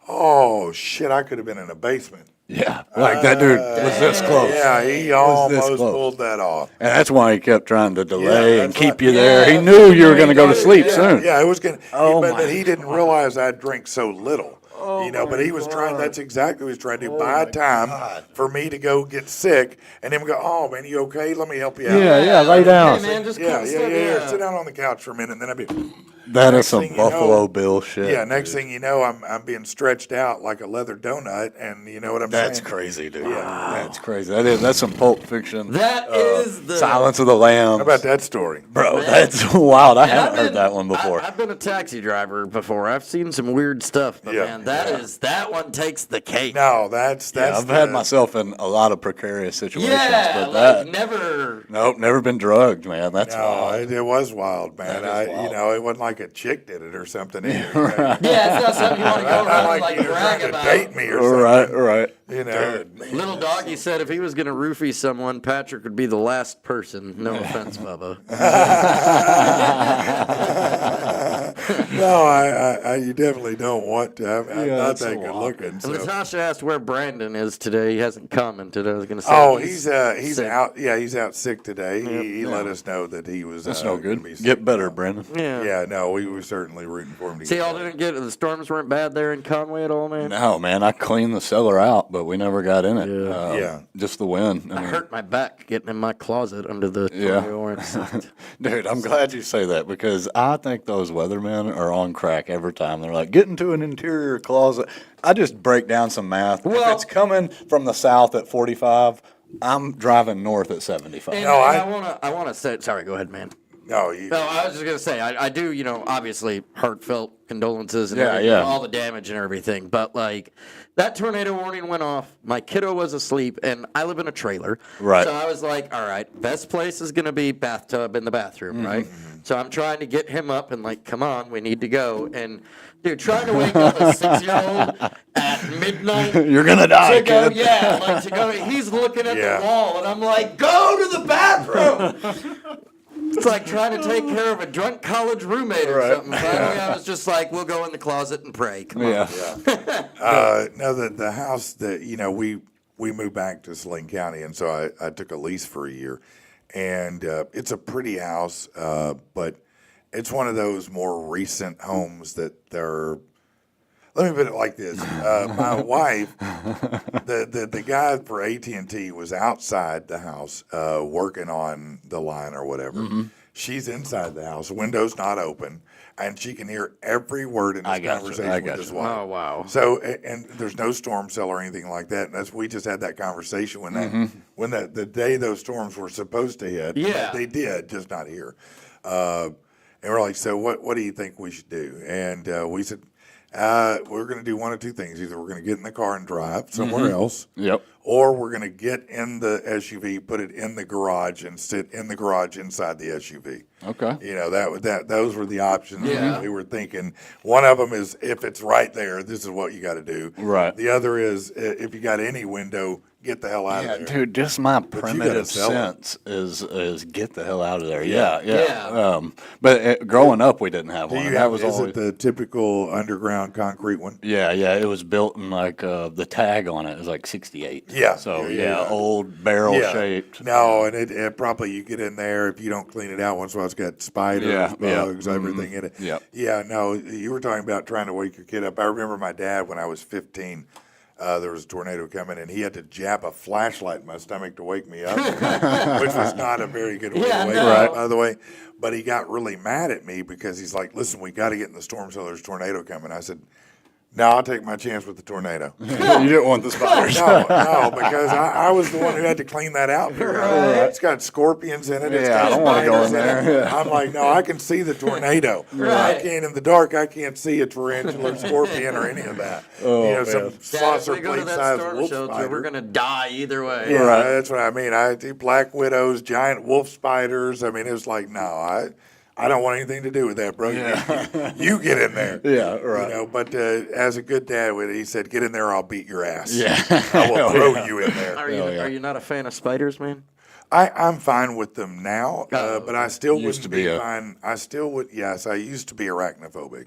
oh shit, I could have been in a basement. yeah. Like, that dude was this close. Yeah, he Was this almost close. pulled that off. And that's why he kept trying to delay Yeah, and that's keep right. you there. Yeah, He knew you were going to go to yeah, sleep yeah. soon. Yeah, it was gonna. Oh but my he didn't realize I drink so little. Oh you know, but my he was trying. God. That's exactly what he was trying to do. Oh Buy my time God. for me to go get sick, and then go. Oh man, you okay? Let me help you out. Yeah, lay down. Hey, man, just Yeah, come yeah, sit- yeah. Sit down on the couch for a minute, and then I'd be. That is Next some thing you know- Buffalo Bill shit. Yeah, next dude. thing you know, I'm being stretched out like a leather donut, and you know what I'm That's saying? crazy, dude. Yeah. That's crazy. That's some Pulp Fiction. That is the- Silence of the Lambs. How about that story? Bro, that's wild. I And haven't I've heard been- that one before. I've been a taxi driver before. I've seen some weird stuff, but Yeah, man, yeah. that one takes the cake. No, that's Yeah, I've had myself in a lot of precarious situations, Yeah, but like that never. nope, never been drugged, man. That's No, wild. it was wild, man. That is wild. You know, it wasn't like a chick did it or something either. Yeah, it's not something you want to go Not around like and you like were brag trying to about. date me or something. Right, right. You know, Little doggy said if he was going to roofie someone, Patrick would be the last person. No offense, Bubba. no, you definitely don't want to. I'm Yeah, not that's that a good lot. looking. So. Natasha asked where Brandon is today. He hasn't commented. I was going to say. Oh, he's sick. out. Yeah, he's out sick today. He let us know that he was. That's no gonna good. be sick. Get better, Brandon. Yeah. Yeah, no, we were certainly rooting for him to See, get y'all better. didn't get the storms weren't bad there in Conway at all, man. No, man, I cleaned the cellar out, but we never got in it. Yeah. Yeah. Just the wind. I hurt my back getting in my closet under the Yeah. tornado warning sign. Dude, I'm glad you say that because I think those weathermen are on crack every time. They're like, get into an interior closet. I just break down some math. Well- if it's coming from the south at 45, I'm driving north at 75. And, No, I want to say, sorry, go ahead, man. No, you. No, I was just gonna say, I do, obviously heartfelt condolences and Yeah, everything, yeah. all the damage and everything, but like that tornado warning went off. My kiddo was asleep, and I live in a trailer, Right. So I was like, all right, best place is gonna be bathtub in the bathroom, right? So I'm trying to get him up and like, come on, we need to go. And dude, trying to wake up a 6-year-old at midnight. You're going to die, To go, kid. yeah, like to go. He's looking at Yeah. the wall, and I'm like, "Go to the bathroom." It's like trying to take care of a drunk college roommate or Right. something. Finally, I was just like, "We'll go in the closet and pray." Come on. Yeah. No, the house that we moved back to Saline County, and so I took a lease for a year, and it's a pretty house, but it's one of those more recent homes that they're. Let me put it like this: my wife, the guy for AT&T was outside the house working on the line or whatever. She's inside the house, windows not open, and she can hear every word in this I got you, conversation I with got his you. wife. Oh wow. So, and there's no storm cell or anything like that. And we just had that conversation when the day those storms were supposed to hit. Yeah. They did, just not here. And we're like, so what do you think we should do? And we said, we're going to do one of two things. Either we're going to get in the car and drive somewhere else, Yep. or we're going to get in the SUV, put it in the garage, and sit in the garage inside the SUV. Okay. You know, those were the options Yeah. we were thinking. One of them is if it's right there, this is what you got to do. Right. The other is if you got any window, get the hell out Yeah, of there. dude, just my you gotta primitive sell it. sense is get the hell out of there. Yeah, yeah. Yeah. But growing up, we didn't have Do one. you and that have, was is always. it the typical underground concrete one? Yeah, yeah. It was built in like the tag on it is like 68. Yeah, So yeah, yeah. old barrel Yeah. shaped. No, and it probably you get in there if you don't clean it out once in a while. It's got spiders, Yeah, yeah. bugs, everything in it. Yep. Yeah, no, you were talking about trying to wake your kid up. I remember my dad when I was 15. There was a tornado coming, and he had to jab a flashlight in my stomach to wake me up, which was not a very good way Yeah, to wake no. me up, by the way. But he got really mad at me because he's like, "Listen, we got to get in the storm so there's a tornado coming." I said, "No, I'll take my chance with the tornado." You didn't want the spiders. No, because I was the one who had to clean that out. It's got scorpions in it. It's Yeah, got I don't wanna go spiders in there. it. I'm like, no, I can see the tornado. I can't in the dark. I can't see a tarantula, scorpion, or any of that. Some Dad, if saucer we go to plate that sized storm wolf shelter, spider. we're gonna die either way. Yeah, Right. that's what I mean. I see black widows, giant wolf spiders. I mean, it was like, no, I don't want anything to do with that, bro. You get in there. Yeah, right. But as a good dad, he said, "Get in there, or I'll beat your ass." Yeah. I will throw you in there. Are you not a fan of spiders, man? I'm fine with them now, but I still Used to wouldn't be be a- fine. I still would. Yes, I used to be arachnophobic.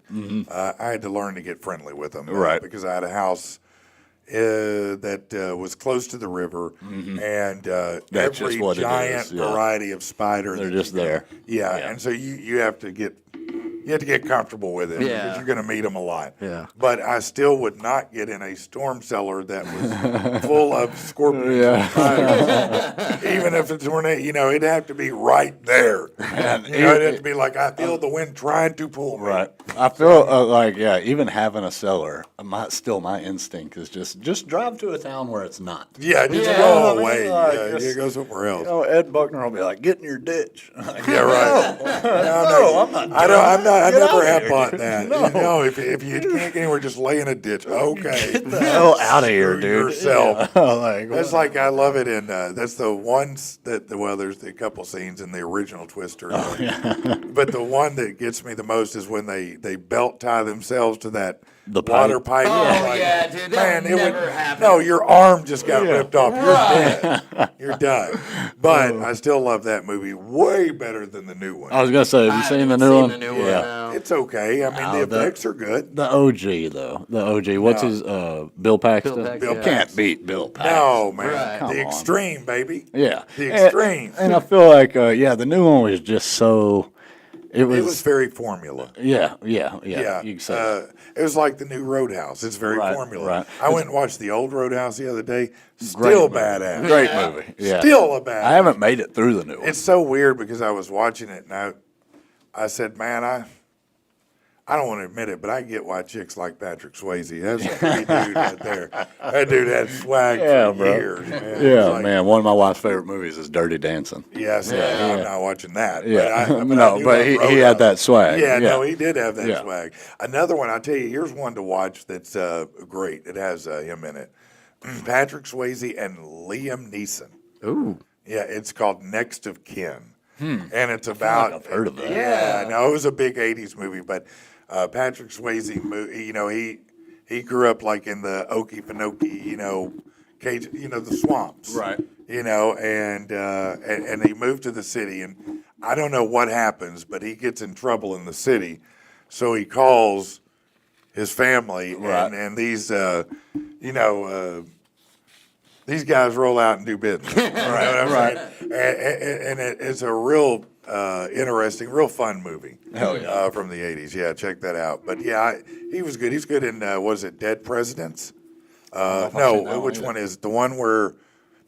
I had to learn to get friendly with them, Right. Because I had a house that was close to the river, and That's every just what it giant is, yeah. variety of spider. They're that just you can- there. Yeah, Yeah. and so you have to get. You have to get comfortable with it Yeah. because you're going to meet them a lot. Yeah. But I still would not get in a storm cellar that was full of scorpions. Yeah. And spiders. Even if it's tornado, it'd have to be right there. It'd have to be like I feel the wind trying to pull me. Right. I feel even having a cellar, my instinct is just drive to a town where it's not. Yeah, just Yeah. go I mean, away. like, Yeah, just- you go somewhere else. Ed Buckner will be like, "Get in your ditch." Yeah, right. No, I'm not I Get never out have here, bought dude. that. No. If you can't get anywhere, just lay in a ditch. Okay. Get the hell out of here, Screw dude. yourself. Yeah, like, That's like I love it in that's the ones that there's a couple scenes in the original Twister, but the one that gets me the most is when they belt tie themselves to that The water pipe. pipe. Oh, It's like, yeah, dude, that man, would it never would happen. no, your arm just got ripped off. You're dead. You're done. But I still love that movie way better than the new one. I was gonna say, have you seen the new one? The new one, Yeah. no. It's okay. I mean, the that- effects are good. The OG though. The OG. What's his Bill Paxton? Paxton, Bill yeah. Can't beat Bill Paxton. No, man. Right. Come The on. extreme, baby. Yeah. The extreme. And I feel like the new one was just so it was, It was very formula. yeah. Yeah, You can say that. it was like the new Roadhouse. It's very Right, formula. right. I went and watched the old Roadhouse the other day. Great Still movie. badass. Great movie. Yeah. Still a badass. I haven't made it through the new one. It's so weird because I was watching it and I said, man, I don't want to admit it, but I get why chicks like Patrick Swayze. That's a pretty dude right there. That dude had swag Yeah, for bro. years, man. It's Yeah, like, man. One of my wife's favorite movies is Dirty Dancing. Yes, I'm not watching that. Yeah. But I No, do but love he Roadhouse. had that swag. Yeah, Yeah. no, he did have that Yeah. swag. Another one, I'll tell you, here's one to watch that's great. It has him in it. Patrick Swayze and Liam Neeson. Ooh. Yeah, it's called Next of Kin. And it's about. I've heard of that. Yeah, no, it was a big 80s movie, but Patrick Swayze, he grew up like in the Okefenokee, cage, the swamps. Right. And he moved to the city, and I don't know what happens, but he gets in trouble in the city, so he calls his family, Right. and these, these guys roll out and do business. Right. And it's a real interesting, real fun movie. Hell yeah. From the 80s. Yeah, check that out. But yeah, he was good. He's good in, was it Dead Presidents? I've seen that No, one which either. one is it? The one where,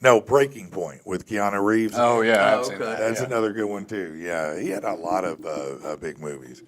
no, Breaking Point with Keanu Reeves. Oh yeah, Oh, I've seen okay. that. That's yeah. another good one too. Yeah, he had a lot of big movies.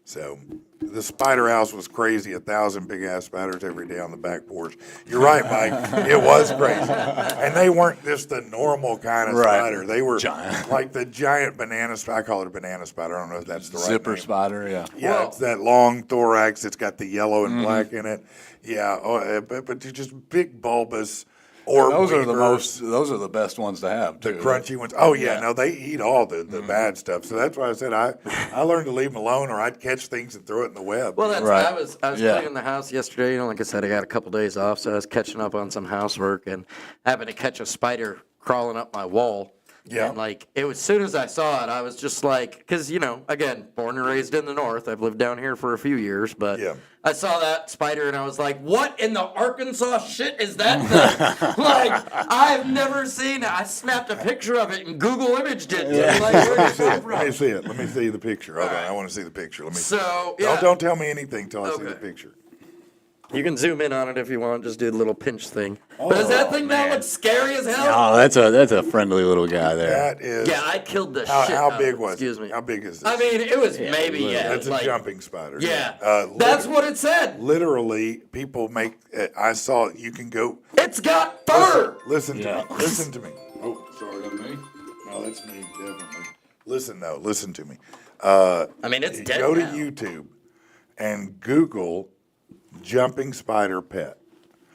So the Spider House was crazy. 1,000 big ass spiders every day on the back porch. You're right, Mike. It was crazy, and they weren't just the normal kind of Right. spider. They were Giant. like the giant banana spider. I call it a banana spider. I don't know if that's the right Zipper name. spider. Yeah. Yeah, Well- it's that long thorax. It's got the yellow Mm-hmm. and black in it. Yeah, but they're just big bulbous Or Those are Weavers, those are the best ones to have, the too. crunchy ones. Oh yeah, Yeah. no, they eat all the bad stuff. So that's why I said I learned to leave them alone, or I'd catch things and throw it in the web. Well, that's Right. I was Yeah. cleaning the house yesterday. You know, like I said, I got a couple days off, so I was catching up on some housework and happened to catch a spider crawling up my wall. Yeah. And like it was, as soon as I saw it, I was just like, because again, born and raised in the north. I've lived down here for a few years, but Yeah. I saw that spider and I was like, "What in the Arkansas shit is that thing?" Like I've never seen it. I snapped a picture of it and Google imaged it. Yeah. Like, where did it come from? Let me see it. Let me see the picture. Hold on, I want to see the picture. Let me. So yeah. Don't tell me anything till I see the Okay. picture. You can zoom in on it if you want. Just do the little pinch thing. But does that thing now look scary as hell? Oh, that's a friendly little guy there. That is. Yeah, I killed the shit How out big of it. was? Excuse it? me. How big is this? I mean, it was maybe, yeah. That's a like, jumping spider. Yeah. That's what it said. Literally, people make. I saw. You can go. It's got fur. Listen to Yeah. me. Listen to me. Oh, sorry, that's me. No, that's me, definitely. Listen, though. Listen to me. I mean, it's dead Go to now. YouTube and Google jumping spider pet.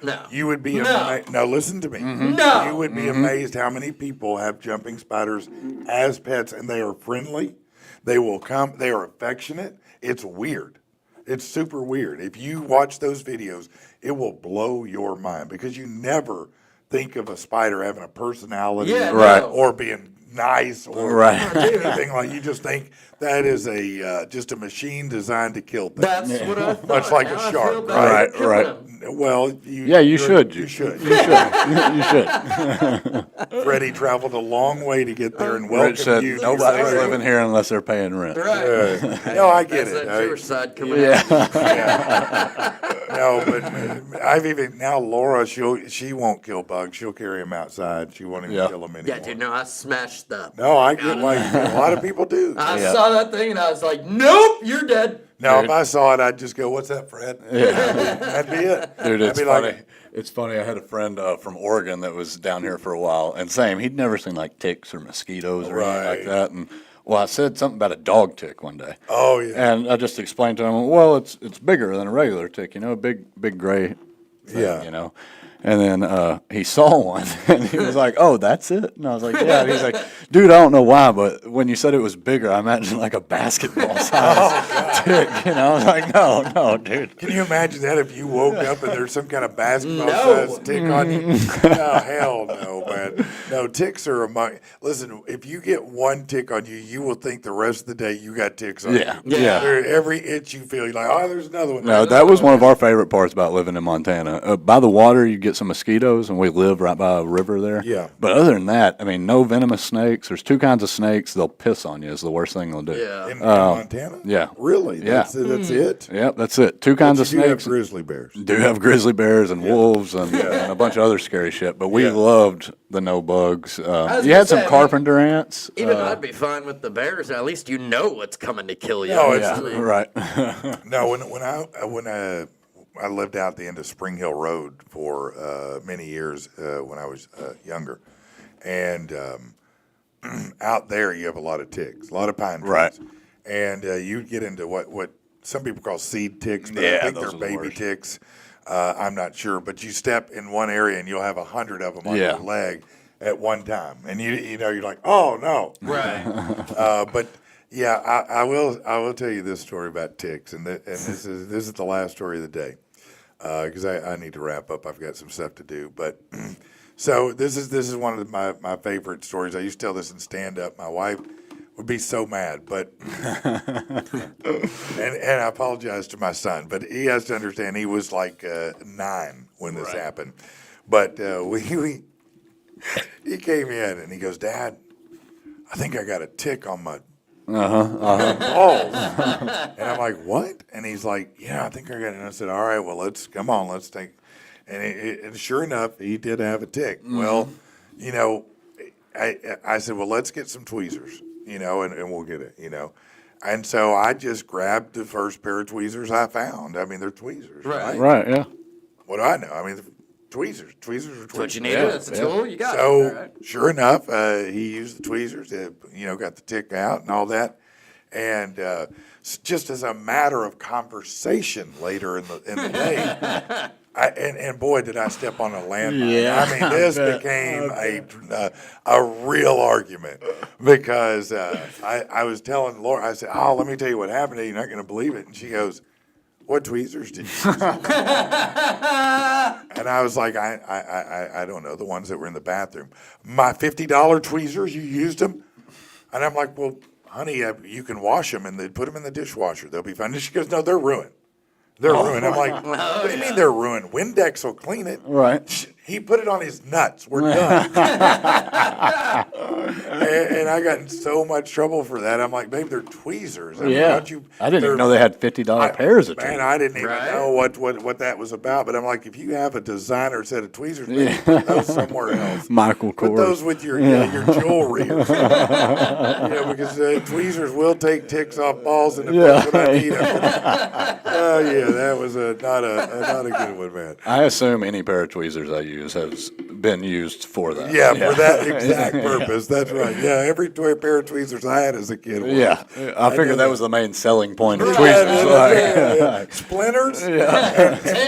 No. You would be No. amazed. No, listen to me. No. You would be amazed how many people have jumping spiders as pets, and they are friendly. They will come. They are affectionate. It's weird. It's super weird. If you watch those videos, it will blow your mind because you never think of a spider having a personality, Yeah, Right. no. or being nice, or Right. anything like. You just think that is a just a machine designed to kill things. That's what I thought. Much like a Now I shark, feel bad right? for killing Right. him. Well, Yeah, you should. You should. You should. Freddie traveled a long way to get there and Rich welcome said you. to nobody's your living here unless they're paying rent. Right. No, I get That's it. that Jewish side coming Yeah. out. No, but I've even now Laura. She won't kill bugs. She'll carry them outside. She won't even Yeah. kill them anymore. Yeah, dude, no, I smashed the. No, I get like a lot of people do. I Yeah. saw that thing and I was like, nope, you're dead. Now, if I saw it, I'd just go, "What's that, Fred?" That'd be it. Dude, I'd it's be funny. like, It's funny. I had a friend from Oregon that was down here for a while, and same. He'd never seen like ticks or mosquitoes or anything like Right. that. And well, I said something about a dog tick one day. "Oh yeah, And I just explained to him, well, it's bigger than a regular tick, big gray thing, Yeah. And then he saw one, and he was like, "Oh, that's it." And I was like, "Yeah." And he's like, "Dude, I don't know why, but when you said it was bigger, I imagined like a basketball size tick." I was like, "No, dude." Can you imagine that if you woke up and there's some kind of basketball No. size tick on you? No, hell no, man. No, ticks are among. Listen, if you get one tick on you, you will think the rest of the day you got ticks on Yeah, you. yeah. Every itch you feel, you're like, oh, there's another one. No, that was one of our favorite parts about living in Montana. By the water, you get some mosquitoes, and we live right by a river there. Yeah. But other than that, I mean, no venomous snakes. There's two kinds of snakes. They'll piss on you is the worst thing they'll do. Yeah. In Montana? yeah. Really? Yeah. That's it? Yep, that's it. Two kinds of But you do have snakes. grizzly bears. Do have grizzly bears and wolves and a bunch of other scary shit. But we Yeah. loved the no bugs. was You gonna had some say, carpenter ants. Even I'd be fine with the bears. At least you know what's coming to kill you. No, it's- I mean, Right. No, when I lived out the end of Spring Hill Road for many years when I was younger, and out there you have a lot of ticks, a lot of pine trees, Right. and you get into what some people call seed ticks, but I Yeah, think those they're are the baby worst. ticks. I'm not sure, but you step in one area and you'll have 100 of them on Yeah. your leg at one time, and you're like, oh no, Right. but yeah, I will tell you this story about ticks, and this is the last story of the day, because I need to wrap up. I've got some stuff to do, but so this is one of my favorite stories. I used to tell this in stand up. My wife would be so mad, but and I apologize to my son, but he has to understand he was like 9 when this happened, but he came in and he goes, "Dad, I think I got a tick on my balls." And I'm like, "What?" And he's like, "Yeah, I think I got it." And I said, "All right, well, let's take." And sure enough, he did have a tick. Well, I said, "Well, let's get some tweezers, and we'll get it, And so I just grabbed the first pair of tweezers I found. I mean, they're tweezers, right? Right, yeah. What do I know? I mean, tweezers are tweezers. That's what you needed. That's a tool. You got it. So, All right. sure enough, he used the tweezers, got the tick out and all that. And just as a matter of conversation later in the day, And boy, did I step on a landmine. Yeah, I mean, this I bet. became a real argument because I was telling Laura, I said, "Oh, let me tell you what happened. You're not going to believe it." And she goes, "What tweezers did you use?" And I was like, I don't know, the ones that were in the bathroom. My $50 tweezers, you used them? And I'm like, well, honey, you can wash them and then put them in the dishwasher. They'll be fine. And she goes, no, they're ruined. They're ruined. I'm like, what do you mean they're ruined? Windex will clean it. Right. He put it on his nuts. We're done. and I got in so much trouble for that. I'm like, babe, they're tweezers. I mean, Yeah. don't you, I didn't even they're- know they had $50 pairs of Man, tweezers. I didn't even Right? know what that was about. But I'm like, if you have a designer set of tweezers, maybe put those somewhere else. Michael Put Kors. those with your jewelry. Or something. Because tweezers will take ticks off balls in the place when I need them. Oh yeah, that was not a good one, man. I assume any pair of tweezers I use has been used for that. Yeah, for that exact purpose. That's right. Yeah, every pair of tweezers I had as a kid. Was. Yeah, I figured that was the main selling point of Yeah, tweezers. yeah. Splinters and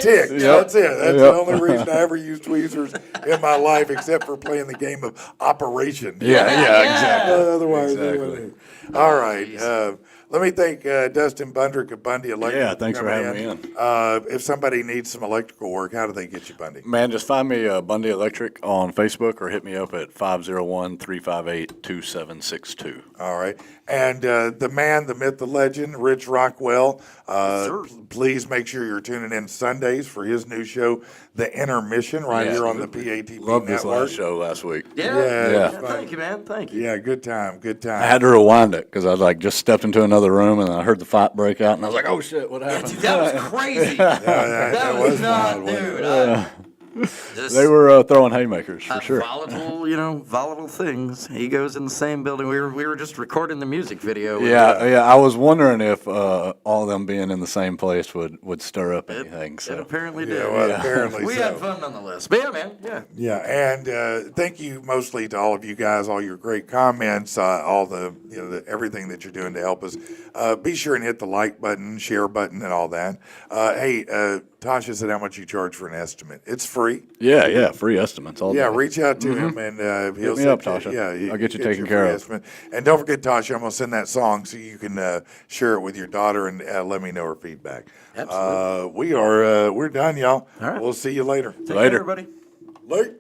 ticks. That's it. That's the only reason I ever used tweezers in my life, except for playing the game of Operation. Yeah, exactly. Otherwise, Exactly. all right. Let me thank Dustin Bundrick of Bundy Electric. Yeah, thanks for coming having me in. If somebody needs some electrical work, how do they get you, Bundy? Man, just find me Bundy Electric on Facebook or hit me up at 501-358-2762. All right. And the man, the myth, the legend, Rich Rockwell. Please make sure you're tuning in Sundays for his new show, The Intermission, right here on the PATP Loved this network. last show last week. Yeah. Thank you, man. Thank you. Yeah, good time, good time. I had to rewind it because I just stepped into another room and I heard the fight break out and I was like, oh shit, what happened? Dude, that was crazy. that was not, wild, wasn't dude. Just They were throwing haymakers for sure. volatile things. He goes in the same building. We were just recording the music video. Yeah. I was wondering if all of them being in the same place would stir up anything. It So apparently did. Yeah, well, apparently We so. had fun nonetheless. But yeah, man. Yeah. Yeah, and thank you mostly to all of you guys, all your great comments, all the everything that you're doing to help us. Be sure and hit the like button, share button, and all that. Hey, Tasha said how much you charge for an estimate. It's free. yeah, free estimates all Yeah, day. reach out to him and he'll me send up, you- Tasha. Yeah, I'll get you get taken your care free of. estimate. And don't forget, Tasha, I'm gonna send that song so you can share it with your daughter and let me know her feedback. Absolutely. We're done, y'all. All right. We'll see you later. Take care, Later. everybody. Late.